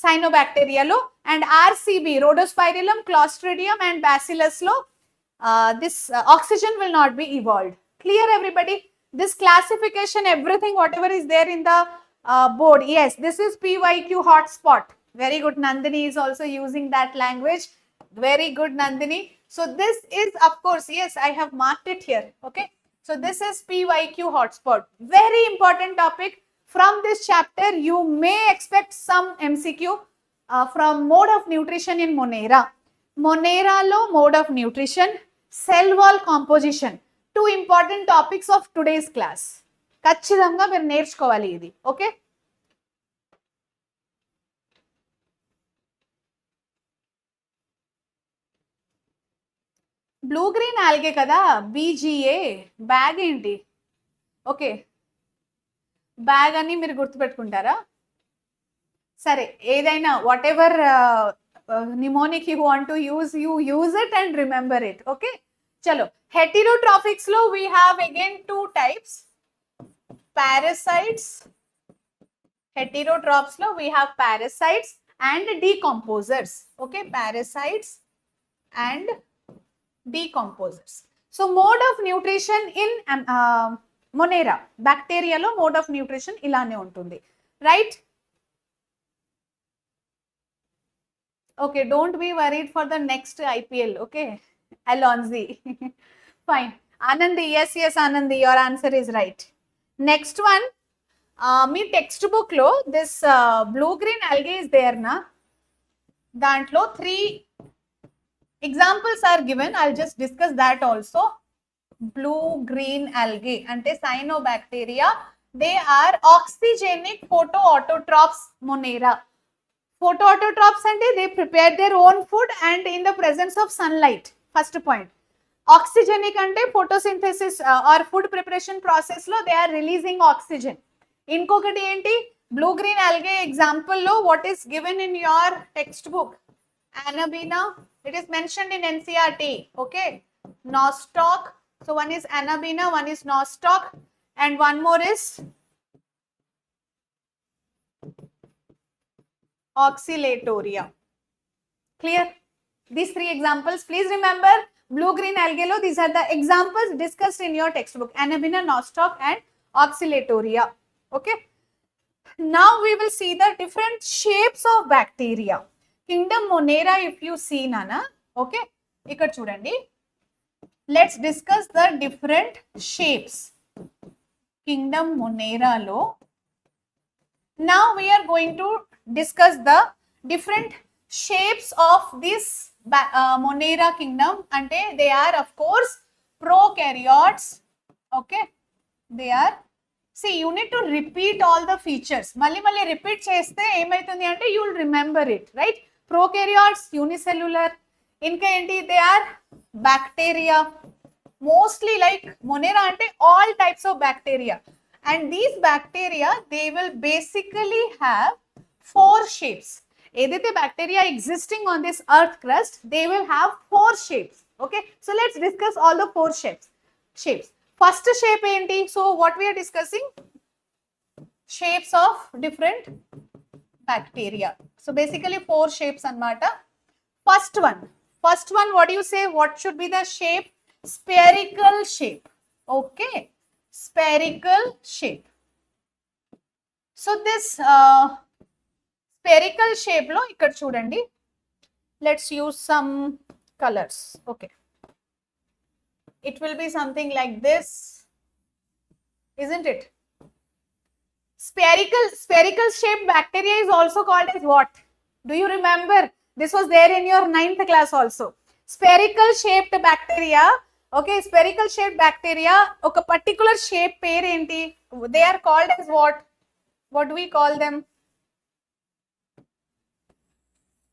cyanobacteria lo, and RCB, rhodospirillum, clostridium and bacillus lo this oxygen will not be evolved. Clear everybody? This classification, everything whatever is there in the board, yes, this is PYQ hotspot. Very good. Nandini is also using that language. Very good, Nandini. So this is, of course, yes, I have marked it here. Okay, so this is PYQ hotspot. Very important topic. From this chapter you may expect some MCQ from mode of nutrition in Monera. Monera lo mode of nutrition, cell wall composition, two important topics of today's class. ఖచ్చితంగా మీరు నేర్చుకోవాలి ఇది. Okay, blue green algae కదా BGA. Bag ఏంటి? Okay, bag అని మీరు గుర్తుపెట్టుకుంటారా? సరే, ఏదైనా what ever mnemonic you want to use, you use it and remember it. Okay, chalo. Heterotrophics lo we have again two types, parasites. Heterotrophs lo we have parasites and decomposers. Okay, parasites and decomposers. So mode of nutrition in Monera, bacteria lo mode of nutrition ilane untundi, right? Okay, don't be worried for the next IPL. Okay, Alonzi. Fine. Anandi, yes, Anandi, your answer is right. Next one, me textbook lo this blue green algae is there na. Dantlo 3 examples are given. I'll just discuss that also. Blue green algae ante cyanobacteria. They are oxygenic photoautotrophs, Monera. Photoautotrophs ante they prepare their own food and in the presence of sunlight. First point. Oxygenic ante photosynthesis or food preparation process lo they are releasing oxygen. Inkokati enti blue green algae example lo what is given in your textbook? Anabina. It is mentioned in NCERT. Okay, nostoc. So one is Anabina, one is nostoc, and one more is oscillatoria. Clear? These 3 examples, please remember, blue green algae lo these are the examples discussed in your textbook, Anabina, nostoc and oscillatoria. Okay, now we will see the different shapes of bacteria. Kingdom Monera, if you see Nana, okay, ikkada chudandi, let's discuss the different shapes. Kingdom Monera lo now we are going to discuss the different shapes of this Monera kingdom. Ante they are of course prokaryotes. Okay, they are, see, you need to repeat all the features. Malli repeat cheste emaitundi ante you will remember it, right? Prokaryotes, unicellular. Inka enti, they are bacteria, mostly like Monera ante all types of bacteria. And these bacteria, they will basically have 4 shapes. Edaithe bacteria existing on this earth crust, they will have 4 shapes. Okay, so let's discuss all the 4 shapes. First shape enti? So what we are discussing? Shapes of different bacteria. So basically 4 shapes anamata. First one, what do you say? What should be the shape? Spherical shape. Okay, spherical shape. So this spherical shape lo ikkada chudandi. Let's use some colors. Okay, it will be something like this, isn't it? Spherical shaped bacteria is also called as what? Do you remember? This was there in your 9th class also. Spherical shaped bacteria. Okay, spherical shaped bacteria oka particular shape pair enti? They are called as what? What do we call them?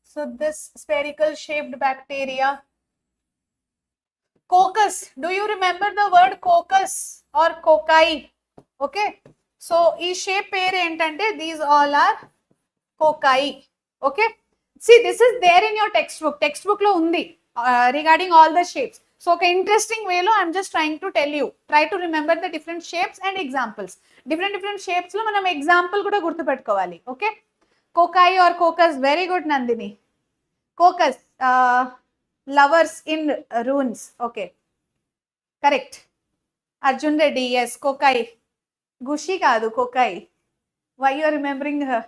So this spherical shaped bacteria, coccus. Do you remember the word coccus or cocci? Okay, so ee shape pair entante, these all are cocci. Okay, see, this is there in your textbook lo undi regarding all the shapes. So okay, interesting way lo I'm just trying to tell you, try to remember the different shapes and examples. Different shapes lo manam example kuda gurtu pettukovali. Okay, cocci or coccus. Very good, Nandini. Coccus, lovers in ruins. Okay, correct. Arjun Reddy, yes, cocci. Gushi kaadu, cocci. Why you are remembering her?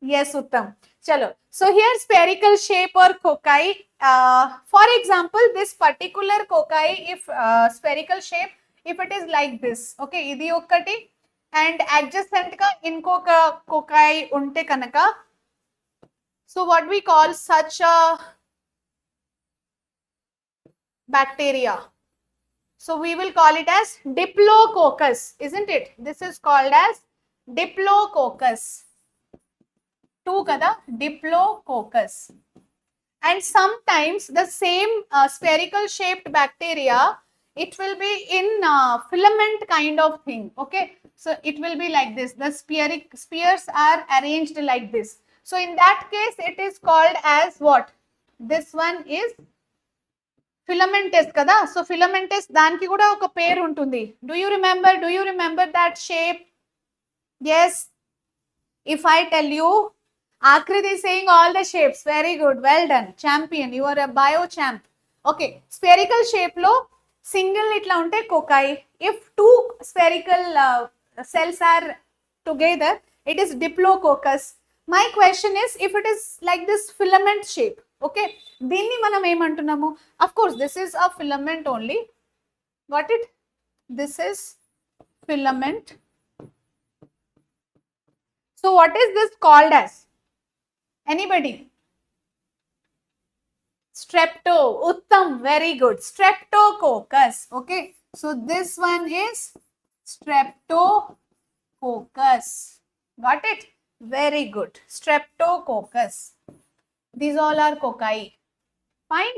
Yes, Uttam. Chalo. So here spherical shape or cocci. For example, this particular cocci, if spherical shape, if it is like this, okay, idi okkati, and adjacent ka inkoka cocci unte kanaka. So what we call such a bacteria? So we will call it as Diplococcus, isn't it? This is called as Diplococcus. 2 kada, Diplococcus. And sometimes the same spherical shaped bacteria, it will be in filament kind of thing. Okay, so it will be like this. The spheres are arranged like this. So in that case, it is called as what? This one is filamentous kada. So filamentous, daniki kuda oka pair untundi. Do you remember that shape? Yes. If I tell you, Akriti is saying all the shapes. Very good. Well done. Champion. You are a bio champ. Okay. Spherical shape lo single itla unte cocci. If 2 spherical cells are together, it is Diplococcus. My question is, if it is like this filament shape, okay, దీన్ని మనం ఏమంటున్నాము? Of course, this is a filament only. Got it? This is filament. So what is this called as? Anybody? Strepto. Uttam. Very good. Streptococcus. Okay. So this one is Streptococcus. Got it? Very good. Streptococcus. These all are cocci. Fine.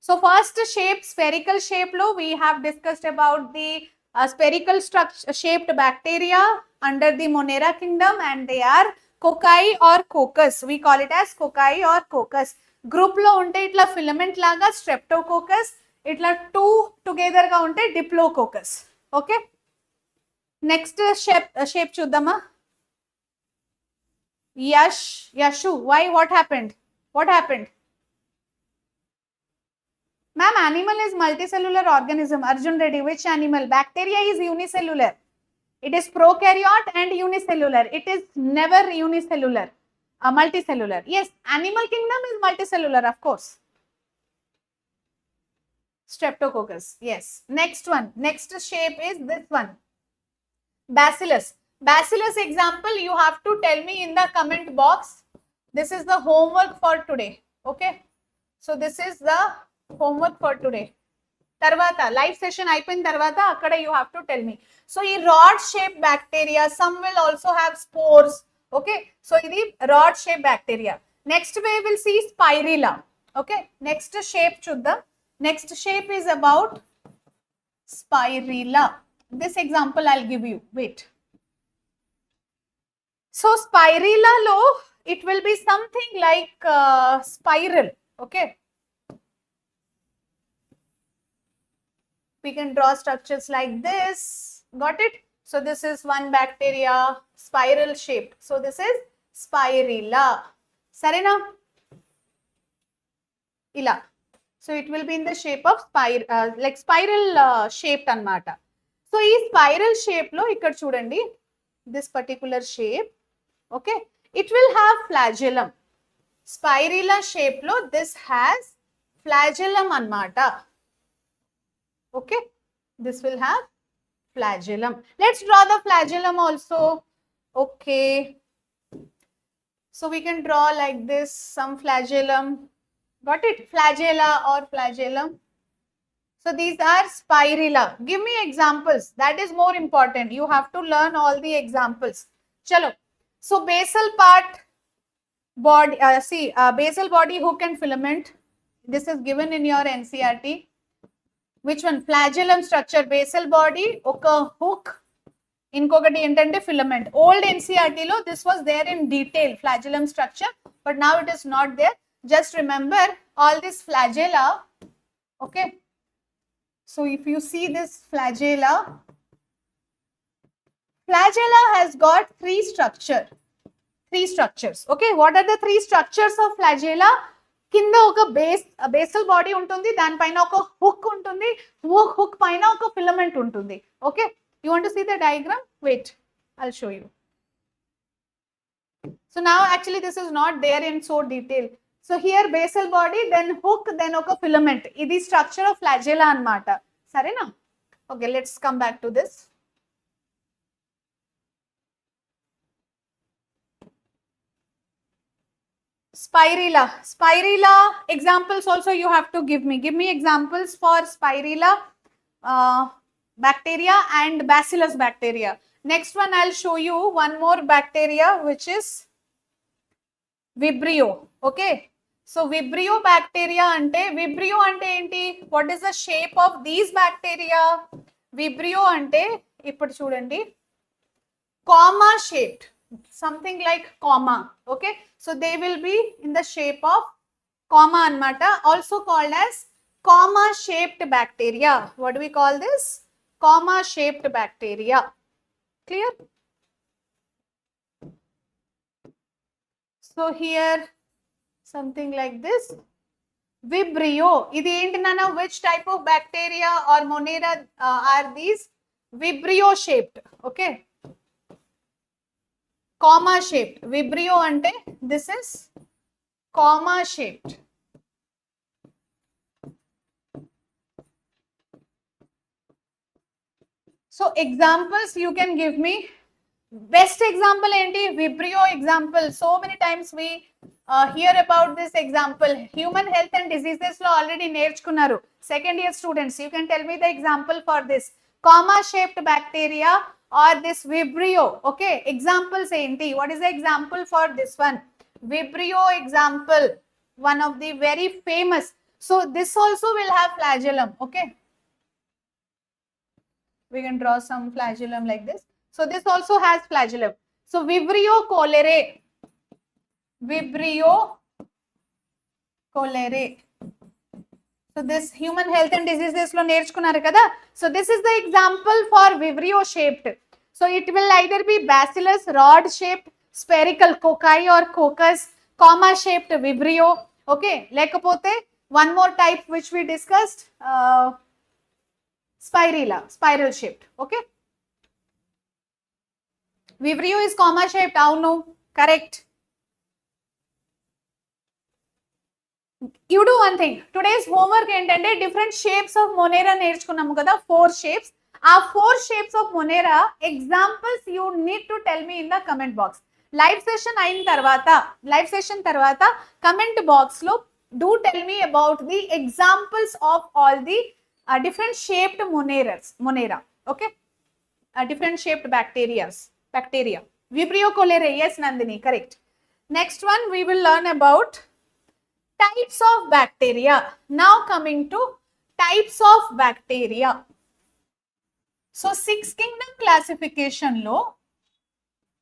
So first shape, spherical shape lo, we have discussed about the spherical shaped bacteria under the Monera kingdom, and they are cocci or coccus. We call it as cocci or coccus. Group lo unte itla filament laga Streptococcus, itla 2 together ga unte Diplococcus. Okay. Next shape chuddama. Yashu, why? What happened? Ma'am, animal is multicellular organism. Arjun Reddy, which animal? Bacteria is unicellular. It is prokaryote and unicellular. It is never unicellular. Multicellular. Yes, animal kingdom is multicellular, of course. Streptococcus. Yes. Next one. Next shape is this one. Bacillus. Bacillus example, you have to tell me in the comment box. This is the homework for today. Okay. So this is the homework for today. Tarvata, live session అయిపోయిన తర్వాత అక్కడ you have to tell me. So ఈ rod shaped bacteria, some will also have spores. Okay. So ఇది rod shaped bacteria. Next we will see spirilla. Okay. Next shape చూద్దాం. Next shape is about spirilla. This example I'll give you. Wait. So spirilla lo, it will be something like spiral. Okay. We can draw structures like this. Got it? So this is one bacteria, spiral shaped. So this is spirilla. Sarena? Ila. So it will be in the shape of like spiral shaped anamata. So ee spiral shape lo ikkada chudandi, this particular shape, okay, it will have flagellum. Spirilla shape lo this has flagellum anamata. Okay, this will have flagellum. Let's draw the flagellum also. Okay, so we can draw like this, some flagellum. Got it? Flagella or flagellum. So these are spirilla. Give me examples. That is more important. You have to learn all the examples. Chalo. So basal part, body, basal body, hook and filament. This is given in your NCERT. Which one? Flagellum structure, basal body, oka hook, inkokati entante filament. Old NCERT lo this was there in detail, flagellum structure, but now it is not there. Just remember all this flagella. Okay, so if you see this flagella has got three structures. Okay, what are the three structures of flagella? కింద ఒక basal body ఉంటుంది, దానిపైన ఒక hook ఉంటుంది, hook పైన ఒక filament ఉంటుంది. Okay, you want to see the diagram? Wait, I'll show you. So now actually this is not there in so detail. So here basal body, then hook, then ఒక filament. ఇది structure of flagella అన్నమాట. సరేనా? Okay, let's come back to this. Spirilla examples also you have to give me examples for spirilla bacteria and bacillus bacteria. Next one, I'll show you one more bacteria, which is vibrio. Okay, so vibrio bacteria ante enti? What is the shape of these bacteria? Vibrio ante ippudu chudandi, comma shaped, something like comma. Okay, so they will be in the shape of comma anamata, also called as comma shaped bacteria. What do we call this? Comma shaped bacteria. Clear? So here something like this, vibrio. Idi enti nana, which type of bacteria or monera are these? Vibrio shaped. Okay, comma shaped. Vibrio ante this is comma shaped. So examples you can give me. Best example enti? Vibrio example. So many times we hear about this example. Human health and diseases lo already నేర్చుకున్నారు. Second year students, you can tell me the example for this comma shaped bacteria or this vibrio. Okay, examples enti? What is the example for this one? Vibrio example, one of the very famous. So this also will have flagellum. Okay, we can draw some flagellum like this. So this also has flagellum. So vibrio cholerae. So this human health and diseases lo నేర్చుకున్నారు కదా. So this is the example for vibrio shaped. So it will either be bacillus, rod shaped, spherical, cocci or coccus, comma shaped vibrio. Okay, lekapothe one more type which we discussed, spirilla, spiral shaped. Okay, vibrio is comma shaped. Avunu, correct. You do one thing. Today's homework ఏంటంటే different shapes of monera నేర్చుకున్నాము కదా, 4 shapes. ఆ 4 shapes of monera examples you need to tell me in the comment box. Live session అయిన తర్వాత, live session తర్వాత comment box లో do tell me about the examples of all the different shaped monera. Okay, different shaped bacteria. Vibrio cholerae, yes Nandini, correct. Next one we will learn about types of bacteria. Now coming to types of bacteria. So 6 kingdom classification lo,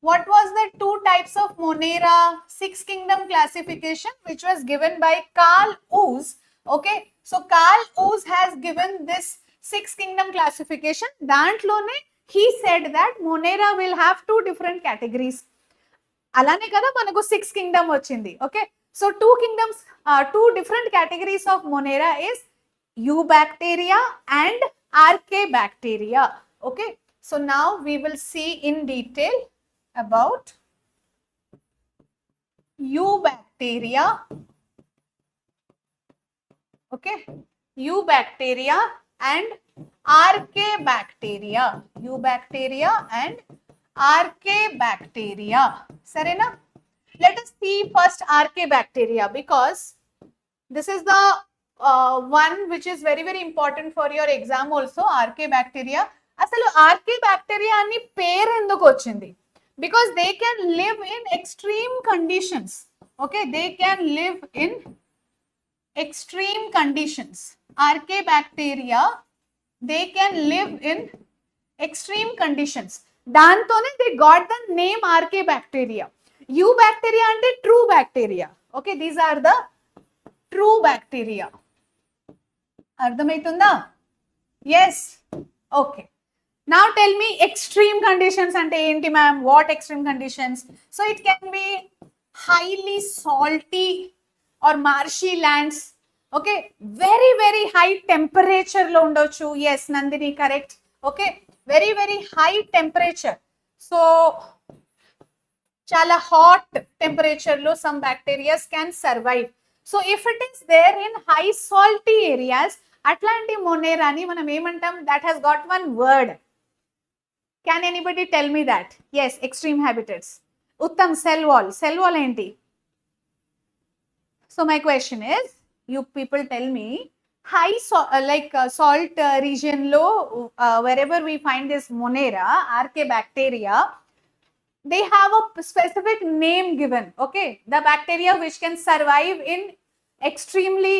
what was the 2 types of monera 6 kingdom classification which was given by Carl Woese. Okay, so Carl Woese has given this 6 kingdom classification. Dantlone he said that monera will have 2 different categories. అలానే కదా మనకు 6 Kingdom వచ్చింది. Okay, so 2 kingdoms, 2 different categories of Monera is Eubacteria and Archaebacteria. Okay, so now we will see in detail about Eubacteria. Okay, Eubacteria and Archaebacteria. Eubacteria and Archaebacteria. Sarena? Let us see first Archaebacteria, because this is the one which is very very important for your exam also. Archaebacteria. అసలు Archaebacteria అని పేరు ఎందుకు వచ్చింది? Because they can live in extreme conditions. Okay, they can live in extreme conditions. Archaebacteria, they can live in extreme conditions. దాంతోనే they got the name Archaebacteria. Eubacteria అంటే true bacteria. Okay, these are the true bacteria. అర్థమవుతుందా? Yes. Okay. Now tell me extreme conditions అంటే ఏంటి ma'am? What extreme conditions? So it can be highly salty or marshy lands. Okay, very very high temperature లో ఉండొచ్చు. Yes, Nandini, correct. Okay, very very high temperature. So chala hot temperature lo some bacteria can survive. So if it is there in high salty areas, atlanti Monera ni manam emantam, that has got one word. Can anybody tell me that? Yes, extreme habitats. Uttam, cell wall. Cell wall enti? So my question is, you people tell me, high salt region lo, wherever we find this Monera, Archaebacteria, they have a specific name given. Okay, the bacteria which can survive in extremely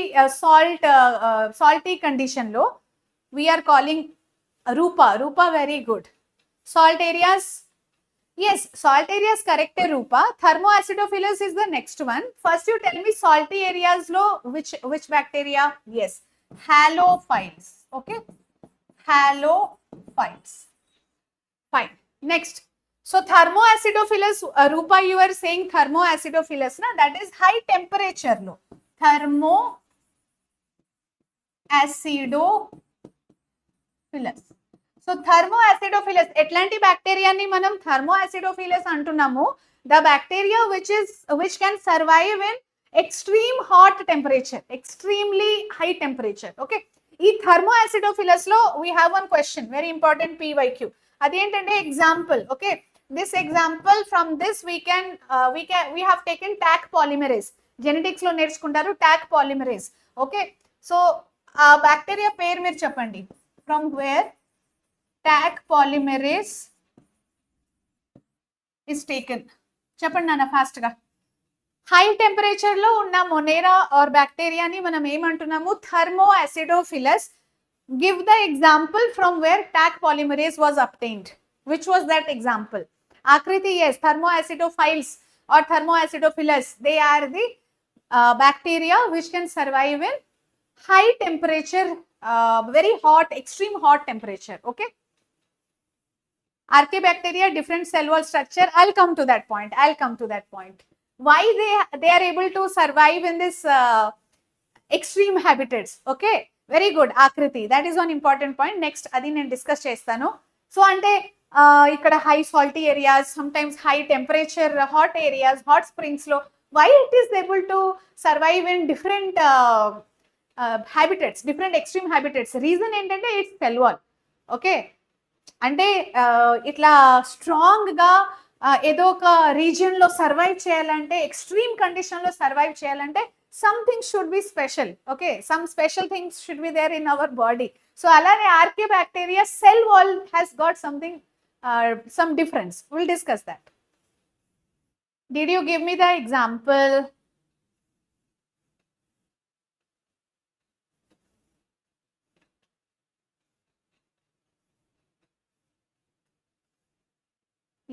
salty condition lo, we are calling Rupa. Rupa, very good. Salt areas, yes, salt areas correct Rupa. Thermoacidophilus is the next one. First you tell me salty areas lo which bacteria? Yes, halophiles. Okay, halophiles. Fine. Next, so thermoacidophilus, Rupa, you are saying thermoacidophilus, na? That is high temperature lo. Thermoacidophilus. So thermoacidophilus, ఎట్లాంటి బ్యాక్టీరియాని మనం thermoacidophilus అంటున్నాము? The bacteria which can survive in extreme hot temperature, extremely high temperature. Okay, ఈ thermoacidophilus లో we have one question, very important PYQ. అదేంటంటే example. Okay, this example, from this we have taken Taq polymerase. Genetics లో నేర్చుకుంటారు Taq polymerase. Okay, so ఆ bacteria పేరు మీరు చెప్పండి. From where Taq polymerase is taken. చెప్పండి నాన్న ఫాస్ట్ గా. హై టెంపరేచర్ లో ఉన్న మొనేరా ఆర్ బ్యాక్టీరియాని మనం ఏమంటున్నాము? Thermoacidophilus. Give the example from where Taq polymerase was obtained. Which was that example? Akriti, yes, thermoacidophiles or thermoacidophilus, they are the bacteria which can survive in high temperature, very hot, extreme hot temperature. Okay, Archaebacteria, different cell wall structure. I'll come to that point. Why they are able to survive in this extreme habitats? Okay, very good, Akriti. That is one important point. Next, adi nenu discuss chestanu. So ante ikkada high salty areas, sometimes high temperature hot areas, hot springs lo, why it is able to survive in different habitats, different extreme habitats? Reason entante it's cell wall. Okay, అంటే ఇట్లా strong గా ఏదో ఒక region లో survive చేయాలంటే, extreme condition లో survive చేయాలంటే something should be special. Okay, some special things should be there in our body. So అలానే archaebacteria cell wall has got something, some difference. Will discuss that. Did you give me the example?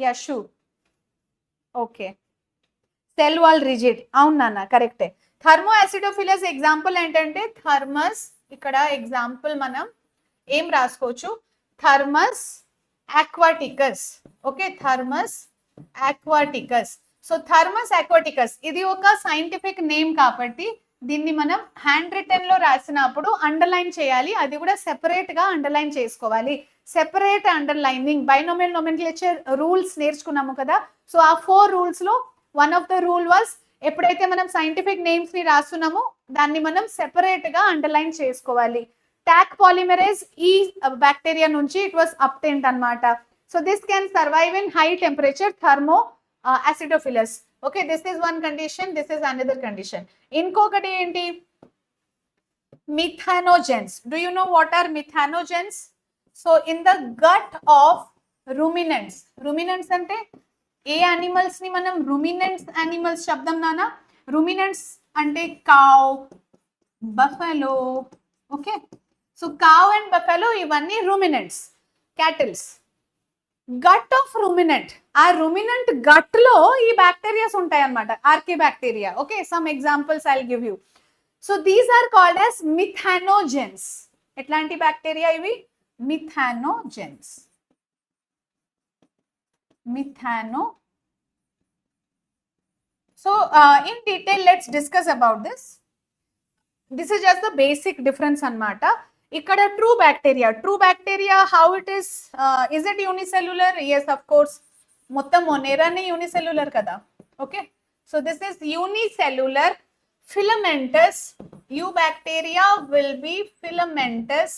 Yeah, sure. Okay. Cell wall rigid. అవును నాన్న, కరెక్టే. Thermoacidophiles example ఏంటంటే Thermus, ఇక్కడ example మనం ఏం రాసుకోవచ్చు? Thermus aquaticus. Okay, Thermus aquaticus. So Thermus aquaticus ఇది ఒక సైంటిఫిక్ నేమ్ కాబట్టి దీన్ని మనం హ్యాండ్ రిటన్ లో రాసినప్పుడు అండర్లైన్ చేయాలి, అది కూడా సెపరేట్ గా అండర్లైన్ చేసుకోవాలి. సెపరేట్ అండర్లైనింగ్ బైనోమియల్ నోమెన్క్లేచర్ రూల్స్ నేర్చుకున్నాము కదా. సో ఆ 4 రూల్స్ లో one of the rule was ఎప్పుడైతే మనం సైంటిఫిక్ నేమ్స్ ని రాస్తున్నామో దాన్ని మనం సెపరేట్ గా అండర్లైన్ చేసుకోవాలి. టాక్ పాలిమరేజ్ ఈ బ్యాక్టీరియా నుంచి ఇట్ వాస్ అబ్టైన్డ్ అన్నమాట. So this can survive in high temperature thermo acidophilus. Okay, this is one condition, this is another condition. Inkokati enti methanogens. Do you know what are methanogens? So in the gut of ruminants, ruminants ante A animals ni manam ruminants animals శబ్దం నానా. ruminants ante cow, buffalo. Okay, so cow and buffalo ఇవన్నీ ruminants, cattles. Gut of ruminant, ఆ ruminant gut లో ఈ bacterias ఉంటాయి అన్నమాట, archae bacteria. Okay, some examples I will give you. So these are called as methanogens. ఎట్లాంటి bacteria ఇవి? Methanogens. Methano. So in detail let's discuss about this. This is just the basic difference అన్నమాట. ఇక్కడ true bacteria how it is it unicellular? Yes of course, మొత్తం మొనేరానే unicellular కదా. Okay, so this is unicellular filamentous. You bacteria will B filamentous.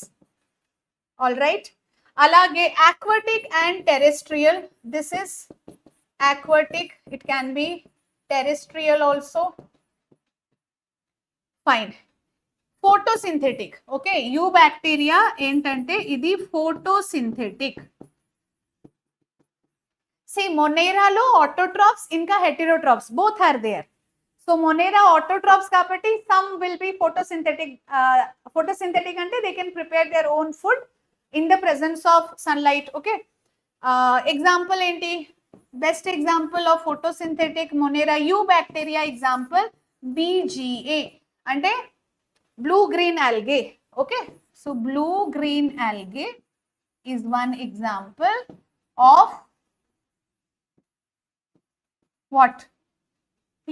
All right. అలాగే aquatic and terrestrial. This is aquatic, it can be terrestrial also. Fine. Photosynthetic. Okay, eubacteria ఏంటంటే ఇది photosynthetic. See మొనేరాలో autotrophs ఇంకా heterotrophs both are there. So Monera autotrophs కాబట్టి some will be photosynthetic. Photosynthetic అంటే they can prepare their own food in the presence of sunlight. Okay, example ఏంటి? Best example of photosynthetic Monera eubacteria example BGA అంటే blue green algae. Okay, so blue green algae is one example of what?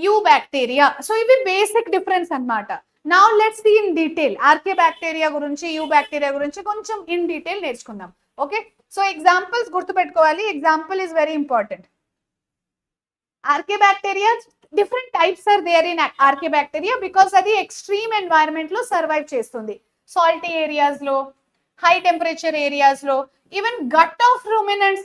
Eubacteria. So ivi basic difference annamata. Now let's see in detail archaebacteria gurinchi eubacteria gurinchi koncham in detail nerchukundam. Okay, so examples gurtu pettukovali. Example is very important. Archaebacteria, different types are there in archaebacteria because అది extreme environment లో survive చేస్తుంది. Salty areas లో, high temperature areas లో, even gut of ruminants,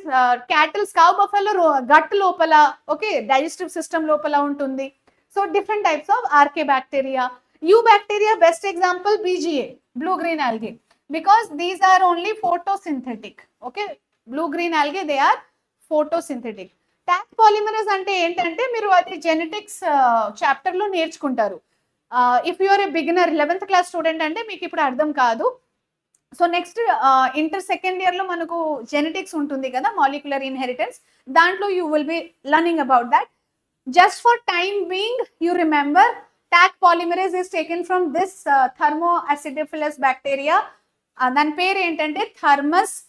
cattle, cow, buffalo gut లోపల, okay, digestive system లోపల ఉంటుంది. So different types of archaebacteria. Eubacteria best example BGA, blue green algae, because these are only photosynthetic. Okay, blue green algae, they are photosynthetic. Taq polymerase అంటే ఏంటంటే మీరు అది genetics chapter లో నేర్చుకుంటారు. If you are a beginner 11th class student అంటే మీకు ఇప్పుడు అర్థం కాదు. So next inter second year లో మనకు జెనెటిక్స్ ఉంటుంది కదా, మాలిక్యులర్ ఇన్హెరిటెన్స్, దాంట్లో you will be learning about that. Just for time being you remember Taq polymerase is taken from this thermo acidophilus bacteria. దాని పేరు ఏంటంటే థర్మస్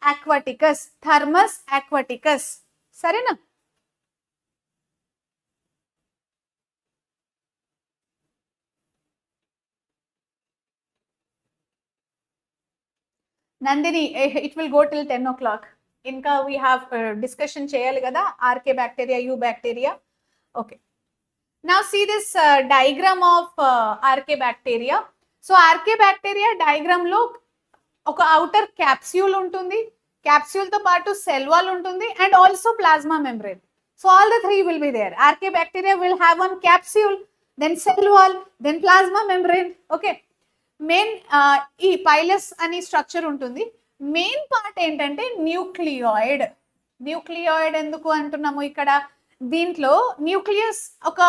అక్వాటికస్. థర్మస్ అక్వాటికస్, సరేనా? Nandini, it will go till 10 o'clock. ఇంకా we have discussion చేయాలి కదా archaebacteria, eubacteria. Okay, now see this diagram of archaebacteria. So archaebacteria diagram లో ఒక outer capsule ఉంటుంది, క్యాప్స్యూల్ తో పాటు cell wall ఉంటుంది, and also plasma membrane. So all the 3 will be there. RK bacteria will have one capsule, then cell wall, then plasma membrane. Okay, main ఈ pilus అని structure ఉంటుంది. Main part ఏంటంటే nucleoid. Nucleoid ఎందుకు అంటున్నాము ఇక్కడ? దీంట్లో nucleus, ఒక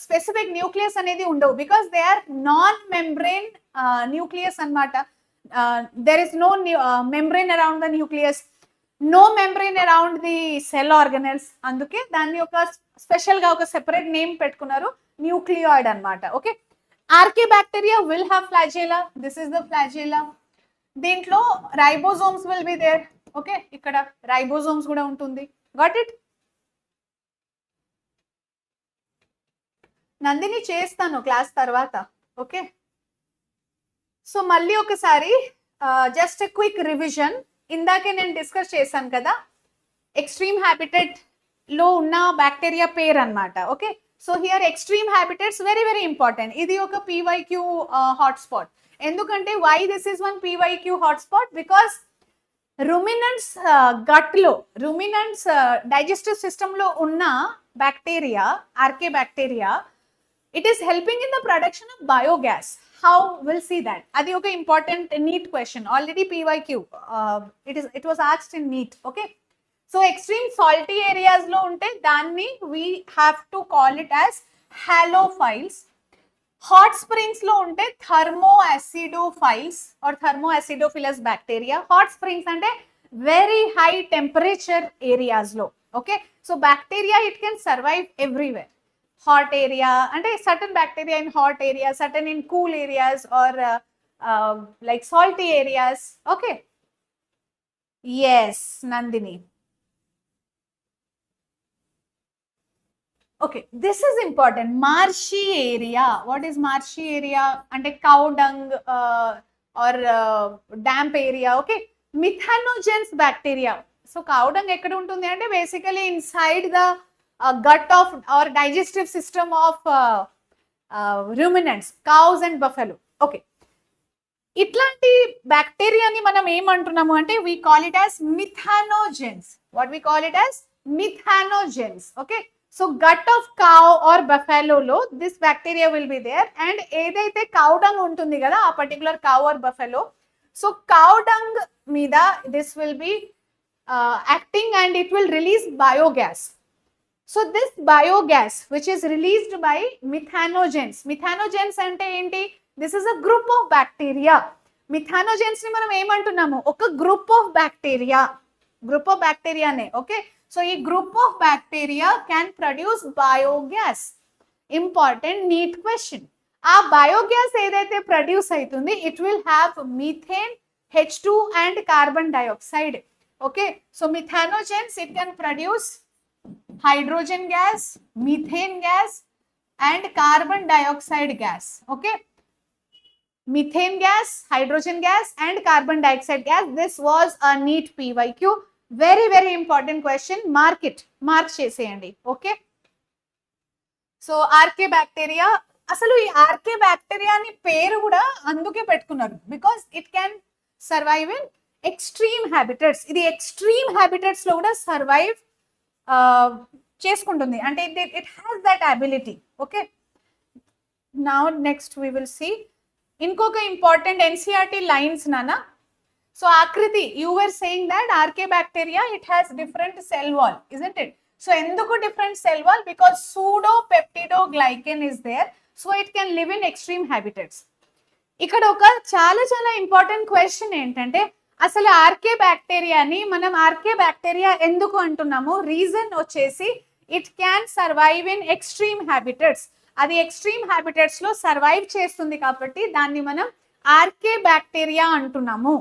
specific nucleus అనేది ఉండవు, because they are non membrane nucleus అన్నమాట. there is no membrane around the nucleus, no membrane around the cell organelles. అందుకే దాన్ని ఒక స్పెషల్ గా ఒక సెపరేట్ నేమ్ పెట్టుకున్నారు, న్యూక్లియాయిడ్ అన్నమాట. Okay, archae bacteria will have flagella. This is the flagella. దీంట్లో ribosomes will be there. Okay, ఇక్కడ ribosomes కూడా ఉంటుంది. Got it? నందిని చేస్తాను క్లాస్ తర్వాత. ఓకే, సో మళ్ళీ ఒకసారి జస్ట్ క్విక్ రివిజన్. ఇందాకే నేను డిస్కస్ చేశాను కదా, ఎక్స్ట్రీమ్ హ్యాబిటెట్ లో ఉన్న బ్యాక్టీరియా పేరు అన్నమాట. Okay, so here extreme habitats very very important. ఇది ఒక PYQ హాట్స్పాట్. ఎందుకంటే why this is one PYQ hotspot? Because ruminants gut లో, రుమినెంట్స్ డైజెస్టివ్ సిస్టమ్ లో ఉన్న bacteria, archaebacteria, it is helping in the production of biogas. How? We'll see that. Adi oka important NEET question. Already PYQ. It was asked in NEET. Okay. So extreme salty areas lo unte danni we have to call it as halophiles. Hot springs lo unte thermoacidophiles or thermoacidophilous bacteria. Hot springs ante very high temperature areas lo. Okay. So bacteria, it can survive everywhere. Hot area and certain bacteria in hot areas, certain in cool areas, or like salty areas. Okay. Yes, Nandini. Okay, this is important. Marshy area. What is marshy area? And cow dung or damp area. Okay. Methanogens bacteria. So cow dung ekkada untundi ante basically inside the gut of or digestive system of ruminants, cows and buffalo. Okay, ఇట్లాంటి బ్యాక్టీరియాని మనం ఏమంటున్నాము అంటే we call it as methanogens. What we call it as methanogens. Okay, so gut of cow or buffalo లో this bacteria will be there, and ఏదైతే cow dung ఉంటుంది కదా ఆ particular cow or buffalo, so cow dung మీద this will be acting and it will release biogas. So this biogas which is released by methanogens. Methanogens ante enti? This is a group of bacteria. Methanogens ni manam em antunnamu? Oka group of bacteria. Group of bacteria ne. Okay. So ee group of bacteria can produce biogas. Important NEET question. Aa biogas edaithe produce aitundi, it will have methane, H2 and carbon dioxide. Okay. So methanogens, it can produce hydrogen gas, methane gas and carbon dioxide gas. Okay, methane gas, hydrogen gas and carbon dioxide gas. This was a NEET PYQ. Very very important question. Mark it. Mark cheseyandi. Okay, so RK bacteria, asalu ee RK bacteria ni peru kuda anduke pettukunnaru because it can survive in extreme habitats. Idi extreme habitats lo kuda survive చేసుకుంటుంది అంటే it has that ability. Okay, now next we will see ఇంకొక important NCERT lines nana. So Akriti, you were saying that RK bacteria, it has different cell wall, isn't it? So enduku different cell wall? Because pseudopeptidoglycan is there, so it can live in extreme habitats. ఇక్కడ ఒక చాలా చాలా important question ఏంటంటే అసలు RK బ్యాక్టీరియాని మనం archae bacteria ఎందుకు అంటున్నాము? Reason వచ్చేసి it can survive in extreme habitats. అది ఎక్స్ట్రీమ్ హ్యాబిటట్స్ లో సర్వైవ్ చేస్తుంది కాబట్టి దాన్ని మనం ఆర్కే బ్యాక్టీరియా అంటున్నాము.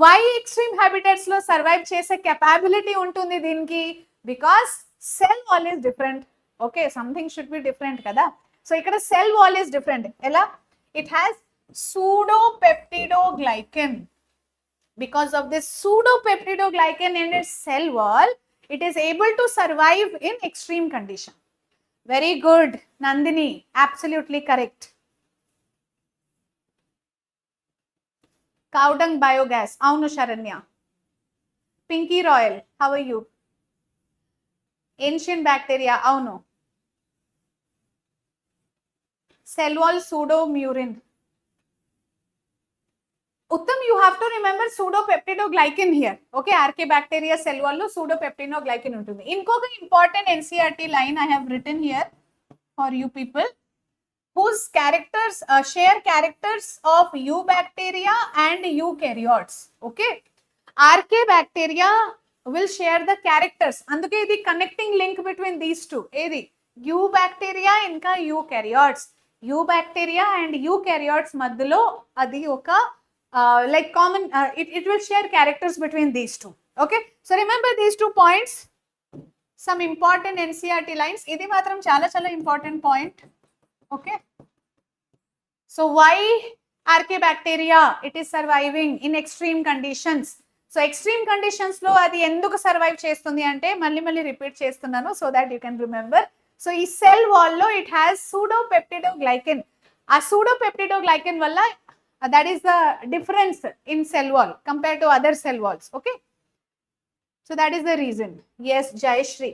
వై ఎక్స్ట్రీమ్ హ్యాబిటట్స్ లో సర్వైవ్ చేసే కెపాబిలిటీ ఉంటుంది దీనికి? Because cell wall is different. Okay, something should be different కదా. సో ఇక్కడ సెల్ వాల్ ఇస్ డిఫరెంట్. ఎలా? It has pseudopeptidoglycan. Because of this pseudopeptidoglycan in its cell wall, it is able to survive in extreme condition. Very good, Nandini. Absolutely correct. Cow dung biogas. Avunu Sharanya. Pinky Royal, how are you? Ancient bacteria. Avunu. Cell wall pseudomurine. Uttam, you have to remember pseudopeptidoglycan here. Okay, RK bacteria cell wall lo pseudopeptidoglycan untundi. Inkoka important NCERT line I have written here for you people, whose characters share characters of eubacteria and eukaryotes. Okay, RK bacteria will share the characters. Anduke idi connecting link between these two. Edi eubacteria inka eukaryotes. Eubacteria and eukaryotes madhyalo adi oka like common, it will share characters between these two. Okay, so remember these 2 points. Some important NCERT lines. Idi matram chala chala important point. Okay. So why archaebacteria? It is surviving in extreme conditions. So extreme conditions లో అది ఎందుకు survive చేస్తుంది అంటే మళ్ళీ repeat చేస్తున్నాను so that you can remember. So ఈ cell wall లో it has pseudopeptidoglycan. ఆ సూడోపెప్టిడోగ్లైకెన్ వల్ల that is the difference in cell wall compare to other cell walls. Okay, so that is the reason. Yes Jayashree.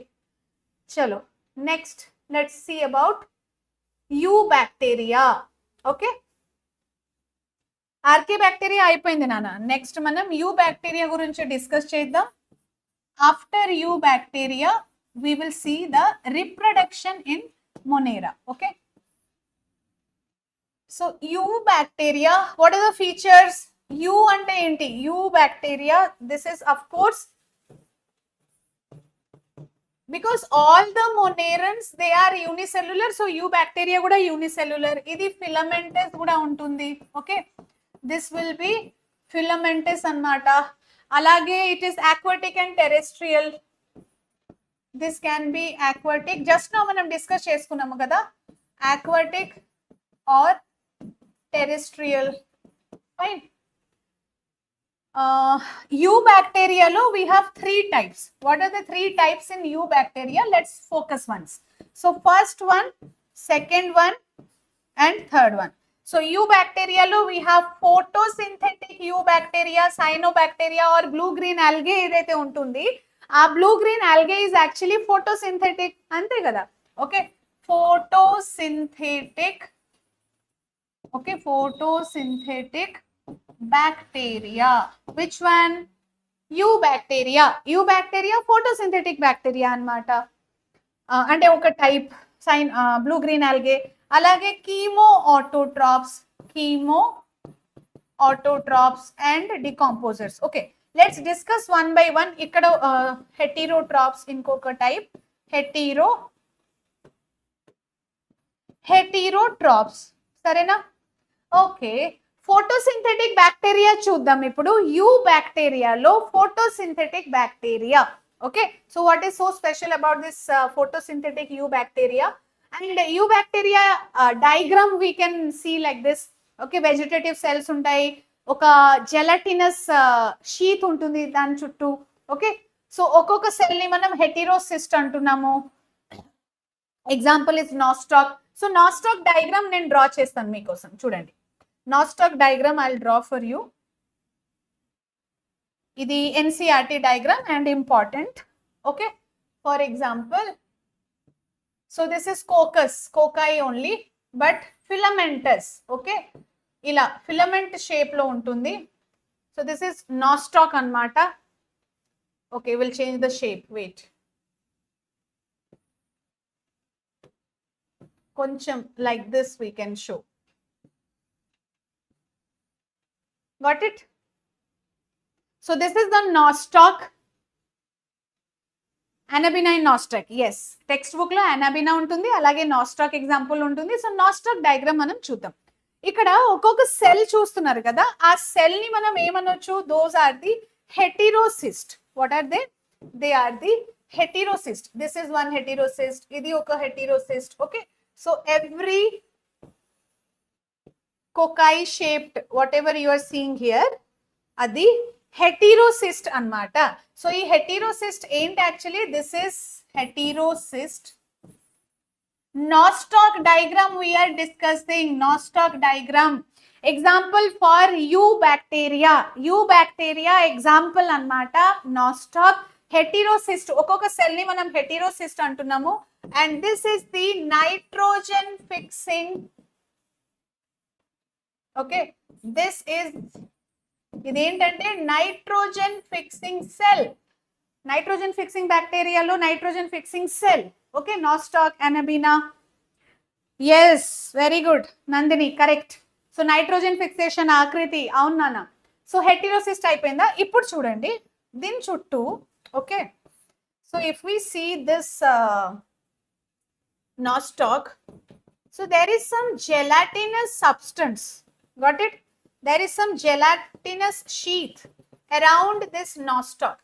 చలో next let's see about eubacteria. Okay, archaebacteria అయిపోయింది నాన్న. Next మనం eubacteria గురించి discuss చేద్దాం. After eubacteria we will see the reproduction in Monera. Okay, so eubacteria, what are the features? U ante enti? Eubacteria, this is of course because all the monerans they are unicellular, so eubacteria kuda unicellular. Idi filamentous kuda untundi. Okay, this will be filamentous anamata. Alage it is aquatic and terrestrial. This can be aquatic. Just now మనం discuss చేసుకున్నాము కదా, aquatic or terrestrial. Fine. Eubacteria lo we have 3 types. What are the 3 types in eubacteria? Let's focus once. So first one, second one and third one. So eubacteria lo we have photosynthetic eubacteria, cyanobacteria or blue green algae ఏదైతే ఉంటుంది ఆ blue green algae is actually photosynthetic, అంతే కదా. Okay, photosynthetic. Okay, photosynthetic bacteria. Which one? Eubacteria. Eubacteria photosynthetic bacteria అన్నమాట. అంటే ఒక type blue green algae. అలాగే chemoautotrophs and decomposers. Okay, let's discuss one by one. ikkada heterotrophs inkoka type heterotrophs sarena. Okay, photosynthetic bacteria chuddam ippudu. Eubacteria lo photosynthetic bacteria. Okay, so what is so special about this photosynthetic eubacteria? And eubacteria diagram we can see like this. Okay, vegetative cells untayi, ఒక జెలటినస్ sheath ఉంటుంది దాని చుట్టూ. Okay, so ఒక్కొక్క cell ని మనం heterocyst అంటున్నాము. Example is Nostoc. So Nostoc diagram నేను draw చేస్తాను మీకోసం, చూడండి. Nostoc diagram I will draw for you. ఇది NCERT diagram and important. Okay, for example, so this is cocci only but filamentous. Okay, ఇలా filament shape లో ఉంటుంది. So this is Nostoc అన్నమాట. Okay, will change the shape. Wait, కొంచెం like this we can show. Got it? So this is the Nostoc. Anabaena Nostoc. Yes, text book లో అనబినా ఉంటుంది, అలాగే Nasdaq example ఉంటుంది. So Nostoc diagram మనం చూద్దాం. ఇక్కడ ఒక్కొక్క సెల్ చూస్తున్నారు కదా, ఆ సెల్ ని మనం ఏమనొచ్చు? Those are the heterocyst. What are they? They are the heterocyst. This is one heterocyst, ఇది ఒక heterocyst. Okay, so every cocci shaped whatever you are seeing here అది హెటిరోసిస్ట్ అన్నమాట. సో ఈ హెటిరోసిస్ట్ ఏంటి actually? This is heterocyst. Nostoc diagram we are discussing. Nostoc diagram. Example for eubacteria. Eubacteria example annamata. Nostoc heterocyst. Okoka cell ni manam heterocyst antunnamo. And this is the nitrogen fixing. Okay, this is identante nitrogen fixing cell. Nitrogen fixing bacteria lo nitrogen fixing cell. Okay, Nostoc, Anabina. Yes, very good. Nandini, correct. So nitrogen fixation ఆకృతి. అవును నాన్న. So హెటిరోసిస్ట్ అయిపోయిందా? ఇప్పుడు చూడండి దీని చుట్టూ. Okay, so if we see this Nostoc, so there is some gelatinous substance. Got it? There is some gelatinous sheath around this Nostoc.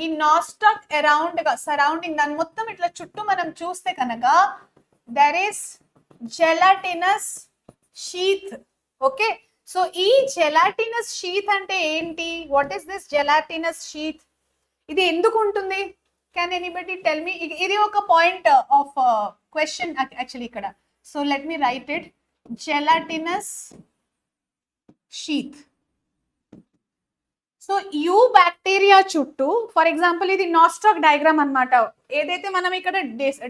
ఈ Nasdaq around గా సరౌండింగ్ దాని మొత్తం ఇట్లా చుట్టూ మనం చూస్తే కనుక there is gelatinous sheath. Okay, so ఈ gelatinous sheath అంటే ఏంటి? What is this gelatinous sheath? ఇది ఎందుకు ఉంటుంది? Can anybody tell me? ఇది ఒక పాయింట్ ఆఫ్ క్వశ్చన్ యాక్చువల్లీ ఇక్కడ. So let me right it. gelatinous sheath. So you bacteria చుట్టూ, ఫర్ ఎగ్జాంపుల్ ఇది నాస్టాక్ డయాగ్రామ్ అన్నమాట. ఏదైతే మనం ఇక్కడ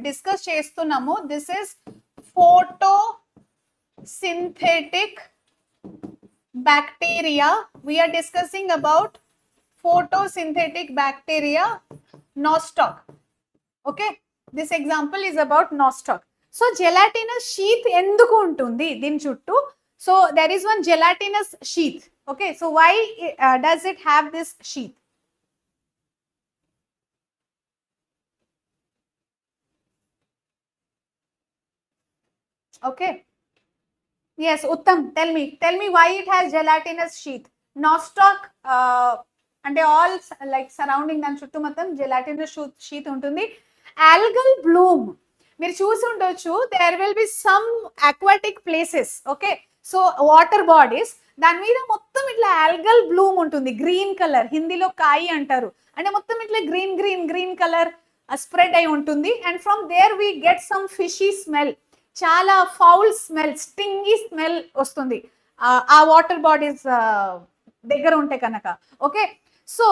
డిస్కస్ చేస్తున్నామో this is photosynthetic bacteria. We are discussing about photosynthetic bacteria, nostoc. Okay, this example is about nostoc. So gelatinous sheath enduku untundi din chuttu? So there is one gelatinous sheath. Okay, so why does it have this sheath? Okay, yes, Uttam, tell me why it has gelatinous sheath. Nostoc అంటే all like surrounding దాని చుట్టూ మొత్తం gelatinous sheath ఉంటుంది. algal bloom మీరు చూసి ఉండొచ్చు, there will be some aquatic places. Okay, so water bodies దాని మీద మొత్తం ఇట్లా ఆల్గల్ బ్లూమ్ ఉంటుంది, గ్రీన్ కలర్, హిందీలో కాయి అంటారు. అంటే మొత్తం ఇట్లా గ్రీన్ కలర్ స్ప్రెడ్ అయి ఉంటుంది. And from there we get some fishy smell, చాలా ఫౌల్ స్మెల్, స్టింగీ స్మెల్ వస్తుంది ఆ వాటర్ బాడీస్ దగ్గర ఉంటే కనుక. Okay, so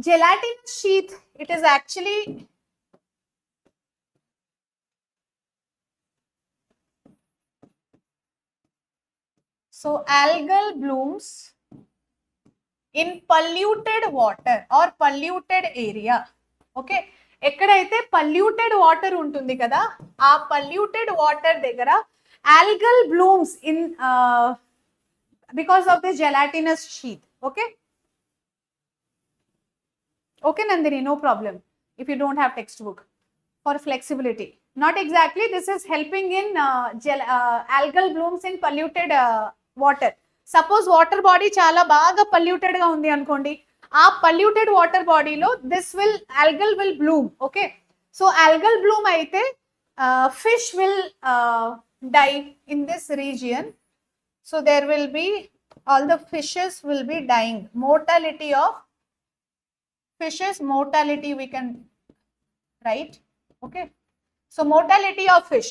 gelatinous sheath, it is actually so algal blooms in polluted water or polluted area. Okay, ఎక్కడైతే polluted water ఉంటుంది కదా, ఆ పొల్యూటెడ్ వాటర్ దగ్గర algal blooms in because of the gelatinous sheath. Okay, okay Nandini, no problem if you don't have textbook for flexibility. Not exactly, this is helping in algal blooms in polluted water. Suppose water body చాలా బాగా polluted గా ఉంది అనుకోండి, ఆ polluted water body లో algal will bloom. Okay, so algal bloom అయితే fish will die in this region. So there will be, all the fishes will be dying. Mortality of fishes, mortality we can write. Okay, so mortality of fish.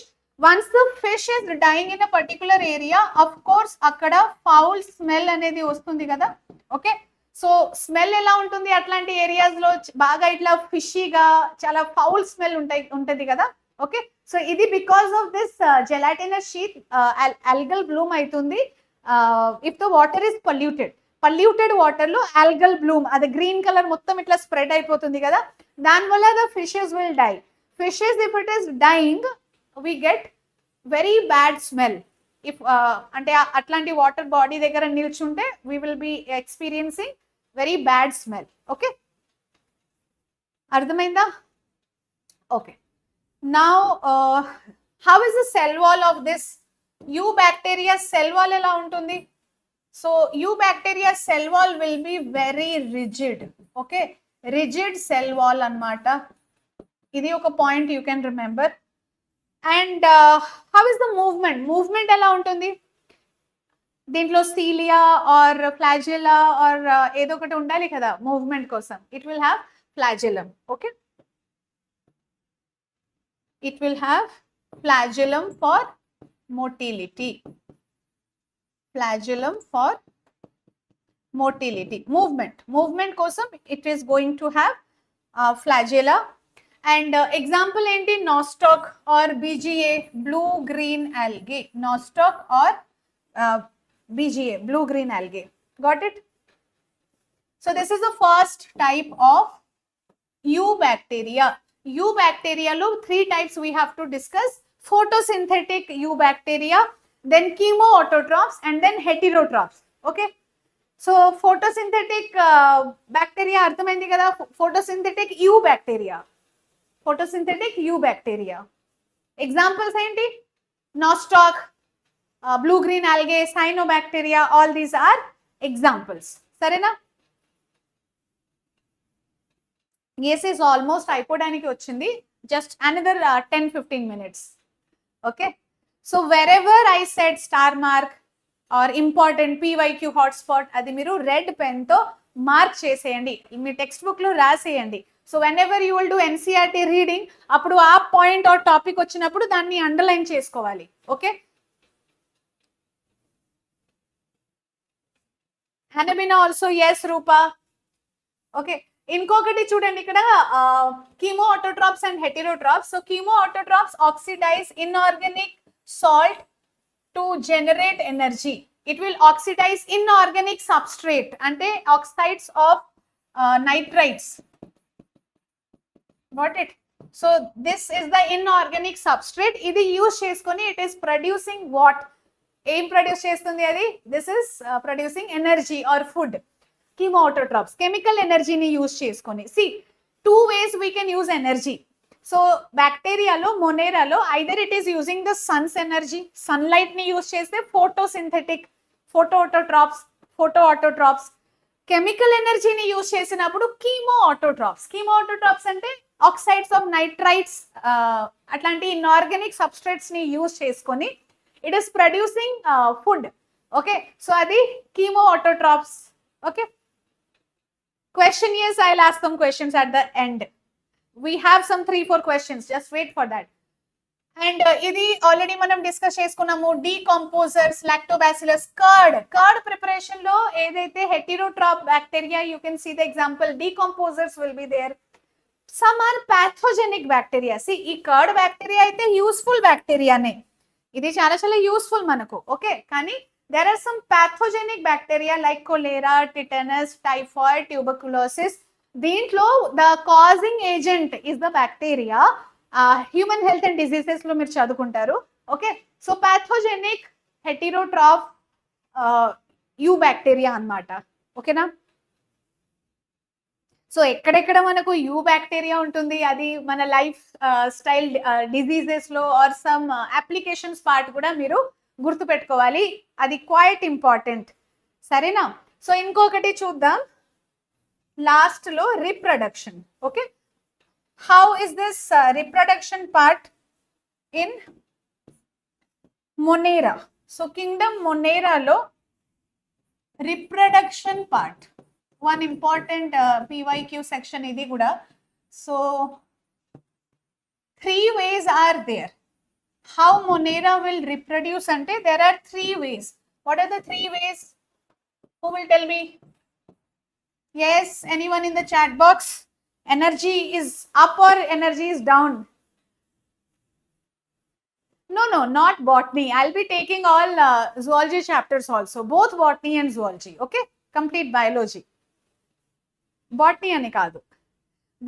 Once the fish is dying in a particular area, of course akkada foul smell anedi vastundi kada. Okay, so smell ela untundi atlanti areas lo baga itla fishy ga chala foul smell untadi kada. Okay, so idi because of this gelatinous sheath algal bloom aitundi if the water is polluted water లో algal bloom, అది green colour మొత్తం ఇట్లా spread అయిపోతుంది కదా, దానివల్ల the fishes will die. Fishes, if it is dying, we get very bad smell. If అంటే అట్లాంటి water body దగ్గర నిల్చుంటే we will be experiencing very bad smell. Okay, అర్థమైందా? Okay, now how is the cell wall of this Eubacteria cell wall ఎలా ఉంటుంది? So Eubacteria cell wall will be very rigid. Okay, rigid cell wall annamata. Idi oka point you can remember. And how is the movement ela untundi? Dintlo cilia or flagella or edo okati undali kada movement kosam. It will have flagellum. Okay, it will have flagellum for motility. Flagellum for motility, movement kosam it is going to have flagella. And example enti? Nostoc or BGA, blue green algae. Nostoc or BGA, blue green algae. Got it? So this is the first type of Eubacteria. Eubacteria lo 3 types we have to discuss: photosynthetic Eubacteria, then chemoautotrophs, and then heterotrophs. Okay, so photosynthetic bacteria arthamaindi kada, photosynthetic Eubacteria. Examples enti? Nostoc, blue green algae, cyanobacteria, all these are examples. Sarena? Yes, is almost అయిపోవడానికి వచ్చింది, just another 10-15 minutes. Okay, so wherever I said star mark or important PYQ hotspot, అది మీరు red pen తో mark చేసేయండి, మీ text book లో రాసేయండి. So whenever you will do NCERT reading, అప్పుడు ఆ పాయింట్ ఆర్ టాపిక్ వచ్చినప్పుడు దాన్ని అండర్లైన్ చేసుకోవాలి. Okay, Anabaena also yes Rupa. Okay, ఇంకొకటి చూడండి ఇక్కడ chemoautotrophs and heterotrophs. So chemoautotrophs oxidize inorganic salt to generate energy. It will oxidize inorganic substrate ante oxides of nitrites. Got it? So this is the inorganic substrate. Idi use cheskoni it is producing what? Aim produce chestundi adi? This is producing energy or food. Chemoautotrophs chemical energy ni use cheskoni. See, two ways we can use energy. So bacteria lo, Monera lo, either it is using the sun's energy, sunlight ni use cheste photosynthetic photoautotrophs. Chemical energy ni use చేసినప్పుడు chemoautotrophs. Chemoautotrophs అంటే oxides of nitrites అట్లాంటి inorganic substrates ని use చేసుకొని it is producing food. Okay, so అది chemoautotrophs. Okay, question is I'll ask some questions at the end. We have some 3-4 questions, just wait for that. And ఇది already మనం discuss చేసుకున్నాము, decomposers, lactobacillus, curd preparation లో ఏదైతే heterotroph bacteria, you can see the example, decomposers will be there. Some are pathogenic bacteria. See ఈ curd bacteria అయితే useful బ్యాక్టీరియానే, ఇది చాలా చాలా యూస్ఫుల్ మనకు. ఓకే, కానీ there are some pathogenic bacteria like cholera, tetanus, typhoid, tuberculosis. దీంట్లో the causing agent is the bacteria. Human health and diseases లో మీరు చదువుకుంటారు. Okay, so pathogenic heterotroph eubacteria అన్నమాట. ఓకేనా, సో ఎక్కడెక్కడ మనకు యూ బ్యాక్టీరియా ఉంటుంది, అది మన లైఫ్ స్టైల్ డిసీజెస్ లో ఆర్ సమ్ అప్లికేషన్స్ పార్ట్ కూడా మీరు గుర్తు పెట్టుకోవాలి, అది క్వైట్ ఇంపార్టెంట్. సరేనా, సో ఇంకొకటి చూద్దాం లాస్ట్ లో, reproduction. Okay, how is this reproduction part in Monera? So kingdom Monera lo reproduction part, one important PYQ section idi kuda. So 3 ways are there how Monera will reproduce ante. There are 3 ways. What are the 3 ways? Who will tell me? Yes, anyone in the chat box? Energy is up or energy is down? No, not botany. I'll be taking all zoology chapters also, both botany and zoology. Okay, complete biology. Botany ani kaadu.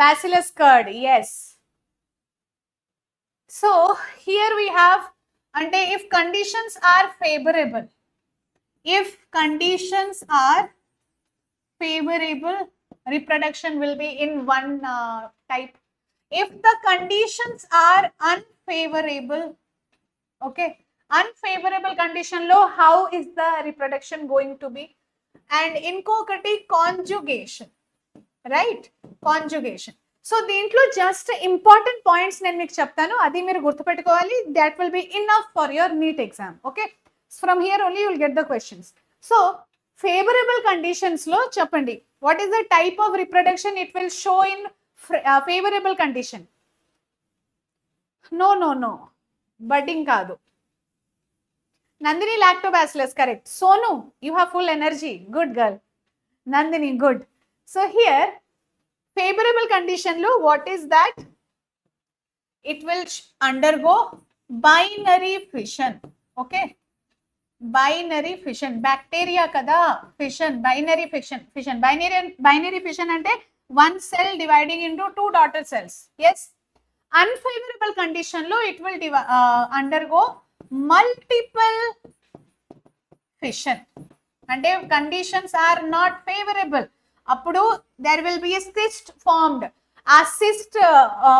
Bacillus curd, yes. So here we have, ante if conditions are favorable, reproduction will be in one type. If the conditions are unfavorable, okay, unfavorable condition lo, how is the reproduction going to be? And inkokati conjugation, right? Conjugation. So దీంట్లో just important points నేను మీకు చెప్తాను, అది మీరు గుర్తుపెట్టుకోవాలి. That will be enough for your NEET exam. Okay, from here only you will get the questions. So favorable conditions lo చెప్పండి, what is the type of reproduction it will show in favorable condition? No, budding kaadu. Nandini, lactobacillus, correct. Sonu, you have full energy, good girl. Nandini, good. So here favorable condition lo, what is that? It will undergo binary fission. Okay, binary fission, bacteria kada, fission, binary fission. Binary fission ante one cell dividing into 2 daughter cells. Yes, unfavorable condition lo, it will undergo multiple fission. Ante conditions are not favorable, appudu there will be a cyst formed. A cyst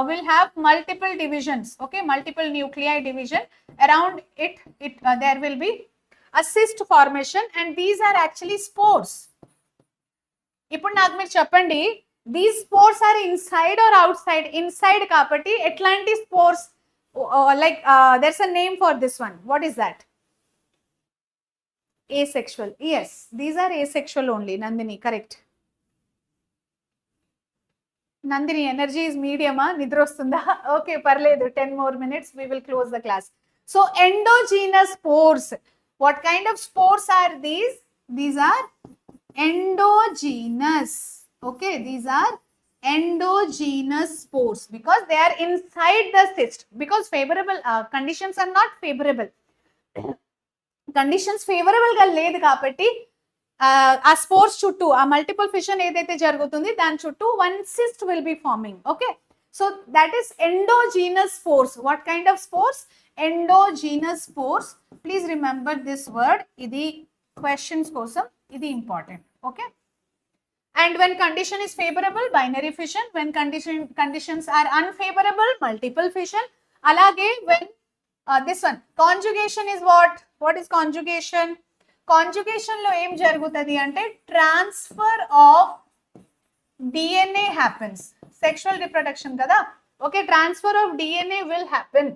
will have multiple divisions. Okay, multiple nuclei division around it, there will be a cyst formation, and these are actually spores. ఇప్పుడు నాకు మీరు చెప్పండి, these spores are inside or outside? Inside కాబట్టి ఎట్లాంటి spores? like there's a name for this one. What is that? Asexual. Yes, these are asexual only. Nandini, correct. Nandini, energy is medium. Nidrostunda. Okay, parledu. 10 more minutes. We will close the class. So, endogenous spores. What kind of spores are these? These are endogenous. Okay, these are endogenous spores because they are inside the cyst. Because favorable conditions are not favorable. Conditions favourable గా లేదు కాబట్టి ఆ spores చుట్టూ ఆ multiple fission ఏదైతే జరుగుతుంది దాని చుట్టూ one cyst will be forming. Okay, so that is endogenous spores. What kind of spores? Endogenous spores. Please remember this word. ఇది క్వశ్చన్స్ కోసం ఇది important. Okay, and when condition is favorable, binary fission. When conditions are unfavorable, multiple fission. Alage when this one conjugation is what is conjugation? Conjugation lo em jarugutadi ante transfer of DNA happens. Sexual reproduction kada. Okay, transfer of DNA will happen.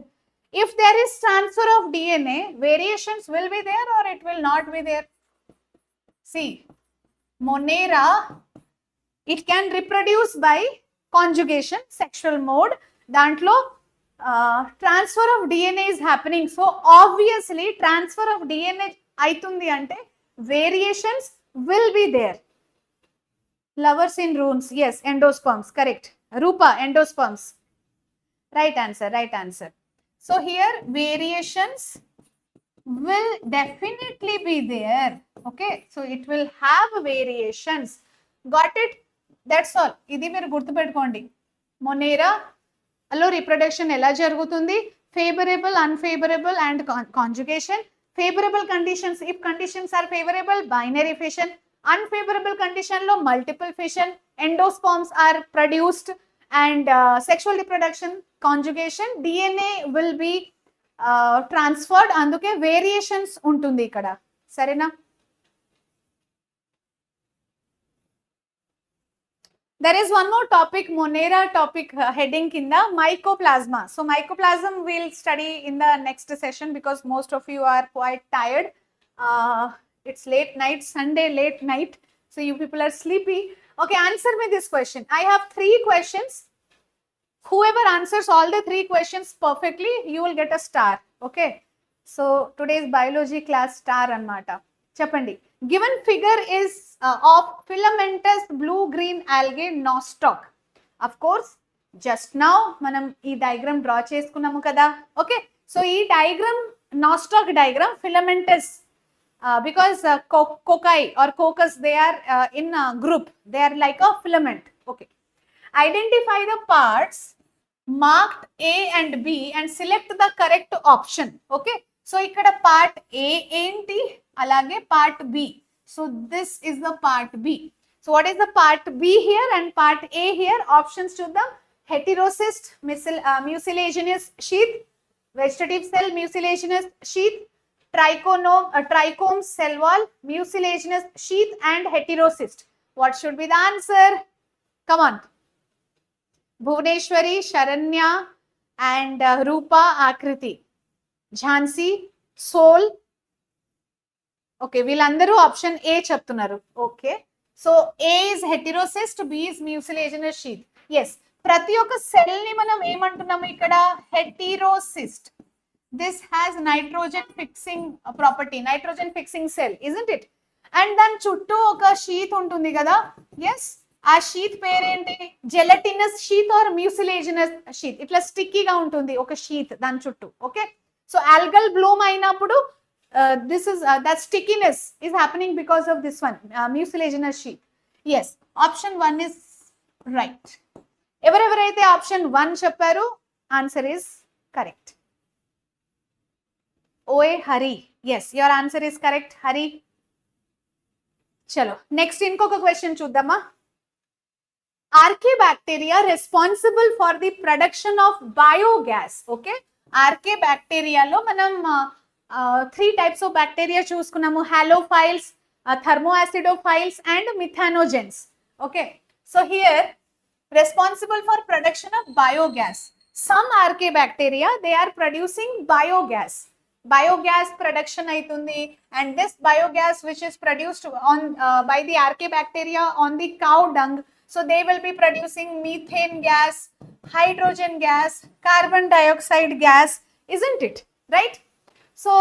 If there is transfer of DNA, variations will be there or it will not be there. See, Monera, it can reproduce by conjugation, sexual mode. Dantlo transfer of DNA is happening. So obviously transfer of DNA aitundi ante variations will be there. Lovers in rooms. Yes, endosperms. Correct. Rupa, endosperms. Right answer. Right answer. So here variations will definitely be there. Okay, so it will have variations. Got it? That's all. Idi meer gurtu pettukondi. Monera allo reproduction ela jarugutundi? Favorable, unfavorable and conjugation. Favorable conditions, if conditions are favorable, binary fission. Unfavorable condition lo multiple fission, endosperms are produced and sexual reproduction, conjugation, DNA will be transferred. Anduke variations untundi ikkada. Sarena? There is one more topic, Monera topic heading kinda, mycoplasma. So mycoplasm we'll study in the next session because most of you are quite tired. It's late night, Sunday late night. So you people are sleepy. Okay, answer me this question. I have 3 questions. Whoever answers all the 3 questions perfectly, you will get a star. Okay. So today's biology class star anmata. Cheppandi. Given figure is of filamentous blue-green algae nostoc. Of course, just now manam ee diagram draw cheskunnam kada. Okay, so ee diagram nostoc diagram filamentous because cocci or coccus, they are in a group, they are like a filament. Okay, identify the parts marked A and B and select the correct option. Okay, so ikkada part A enti, alage part B. So this is the part B. So what is the part B here and part A here? Options to the heterocyst mucilaginous sheath, vegetative cell mucilaginous sheath, trichome cell wall mucilaginous sheath and heterocyst. What should be the answer? Come on. Bhuvaneshwari, Sharanya and Rupa, Akriti, Jhansi, Soul. Okay, వీళ్ళందరూ option A చెప్తున్నారు. Okay, so A is heterocyst, B is mucilaginous sheath. Yes, ప్రతి ఒక్క cell ని మనం ఏమంటున్నాము ఇక్కడ? Heterocyst. This has nitrogen fixing property, nitrogen fixing cell, isn't it? And దాని చుట్టూ ఒక షీత్ ఉంటుంది కదా. ఎస్, ఆ షీత్ పేరేంటి? జెలటినస్ షీత్ ఆర్ mucilaginous షీత్. ఇట్లా స్టిక్కీగా ఉంటుంది ఒక షీత్ దాని చుట్టూ. ఓకే, సో ఆల్గల్ బ్లూమ్ అయినప్పుడు this is that stickiness is happening because of this one, mucilaginous sheath. Yes, option 1 is right. Evaraithe option 1 chepparu, answer is correct. Oe Hari, yes, your answer is correct, Hari. Chalo, next inkoka question chuddama. Archaebacteria responsible for the production of biogas. Okay, Archaebacteria lo manam 3 types of bacteria చూసుకున్నాము. Halophiles, thermoacidophiles and methanogens. Okay, so here responsible for production of biogas. some archaebacteria, they are producing biogas. Biogas production aitundi, and this biogas which is produced on by the archaebacteria on the cow dung, so they will be producing methane gas, hydrogen gas, carbon dioxide gas, isn't it? Right? So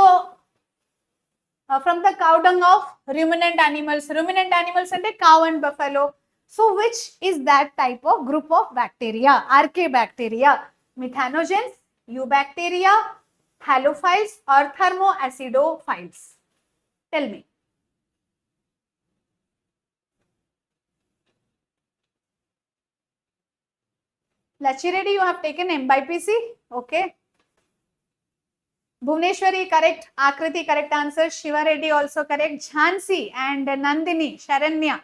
from the cow dung of ruminant animals ante cow and buffalo. So which is that type of group of bacteria? Archaebacteria. Methanogens, eubacteria, halophiles or thermoacidophiles? Tell me. Lachi Reddy, you have taken MBPC? Okay. Bhuvneshwari, correct. Akriti, correct answer. Shiva Reddy also correct. Jhansi and Nandini, Sharanya,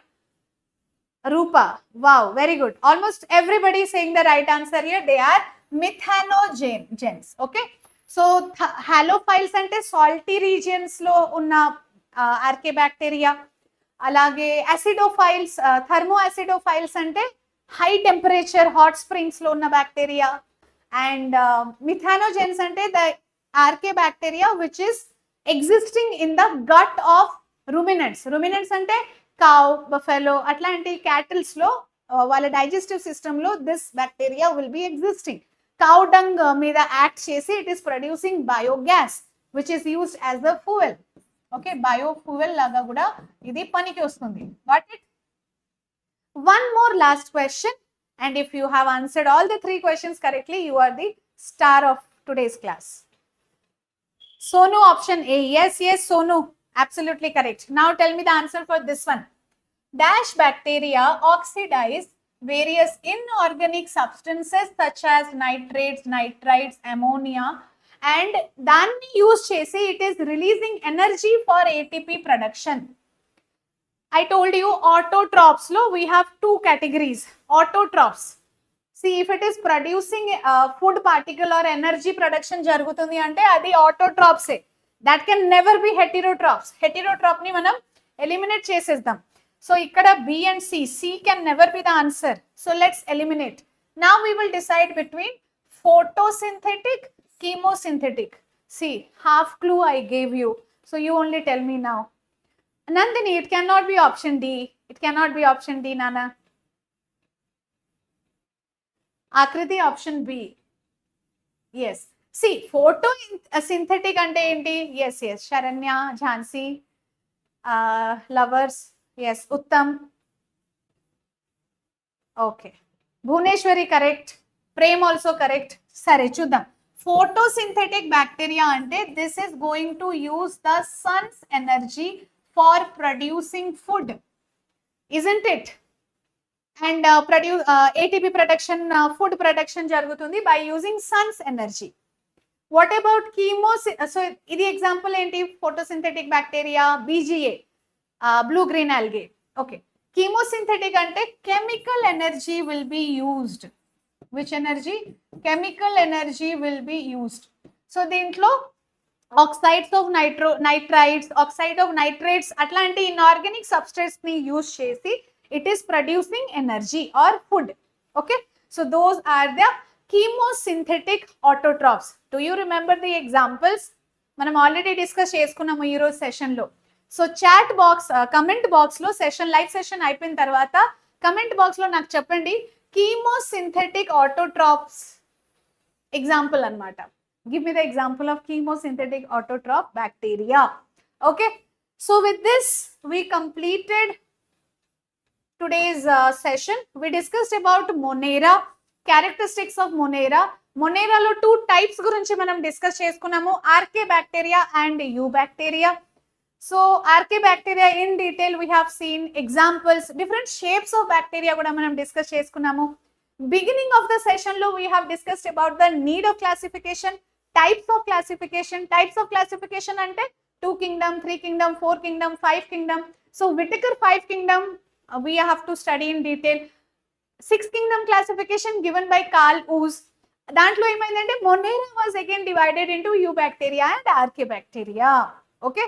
Rupa. Wow, very good. Almost everybody is saying the right answer here. They are methanogens. Okay. So halophiles ante salty regions lo unna archaebacteria. Alage acidophiles, thermoacidophiles ante high temperature hot springs lo unna bacteria. And methanogens ante the archaebacteria which is existing in the gut of ruminants. Ruminants ante cow, buffalo, atlanti cattles lo వాళ్ళ digestive system lo this bacteria will be existing. Cow dung మీద act చేసి it is producing biogas which is used as the fuel. Okay, biofuel laga kuda ఇది పనికి వస్తుంది. Got it? One more last question, and if you have answered all the 3 questions correctly, you are the star of today's class. Sonu, option A. Yes, Sonu. Absolutely correct. Now tell me the answer for this one. Dash bacteria oxidize various inorganic substances such as nitrates, nitrites, ammonia, and danni use chesi it is releasing energy for ATP production. I told you autotrophs lo we have 2 categories. Autotrophs. See, if it is producing food particle or energy production jarugutundi ante adi autotrophs e. That can never be heterotrophs. Heterotroph ni manam eliminate chesesdam. So ikkada B and C. C can never be the answer. So let's eliminate. Now we will decide between photosynthetic, chemosynthetic. See, half clue I gave you. So you only tell me now. Nandini, it cannot be option D. It cannot be option D, Nana. Akriti, option B. Yes. See, photosynthetic ante enti? Yes. Sharanya, Jhansi, lovers. Yes. Uttam. Okay. Bhuvneshwari, correct. Prem also correct. Sare, chuddam. Photosynthetic bacteria ante this is going to use the sun's energy for producing food. Isn't it? And ATP production, food production jarugutundi by using sun's energy. What about so idi example enti? Photosynthetic bacteria, BGA, blue green algae. Okay. Chemosynthetic ante chemical energy will be used. Which energy? Chemical energy will be used. So dintlo oxides of nitrites, oxide of nitrates, atlanti inorganic substrates ni use chesi it is producing energy or food. Okay, so those are the chemosynthetic autotrophs. Do you remember the examples? Manam already discuss cheskunnam ee roju session lo. So chat box, comment box lo session, live session అయిపోయిన తర్వాత comment box లో నాకు చెప్పండి chemosynthetic autotrophs example అన్నమాట. Give me the example of chemosynthetic autotroph bacteria. Okay, so with this we completed today's session. We discussed about Monera, characteristics of Monera. Monera lo 2 types gurinchi manam discuss cheskunnamo, archaebacteria and eubacteria. So archaebacteria in detail we have seen examples, different shapes of bacteria kuda manam discuss cheskunnamo. Beginning of the session lo we have discussed about the need of classification, types of classification. Types of classification ante 2 kingdom, 3 kingdom, 4 kingdom, 5 kingdom. So Whittaker 5 kingdom we have to study in detail. 6 kingdom classification given by Carl Woese. Dantlo emaindante Monera was again divided into eubacteria and archaebacteria. Okay,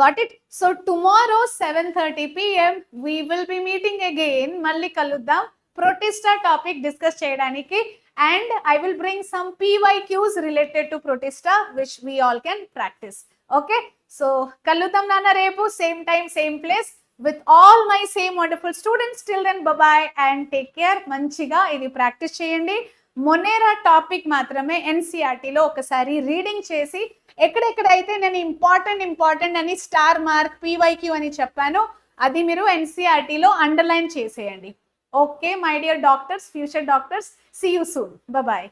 got it? So tomorrow 7:30 PM we will be meeting again. Malli kaluddam protista topic discuss cheyadaniki, and I will bring some PYQs related to Protista which we all can practice. Okay, so kallutam nana repu same time same place with all my same wonderful students. Till then, bye bye and take care. మంచిగా ఇది practice చేయండి. మొనేరా topic మాత్రమే ఎన్సీఆర్టీలో ఒకసారి reading చేసి ఎక్కడెక్కడైతే నేను important అని star mark PYQ అని చెప్పాను అది మీరు ఎన్సీఆర్టీలో అండర్లైన్ చేసేయండి. Okay my dear doctors, future doctors, see you soon. Bye.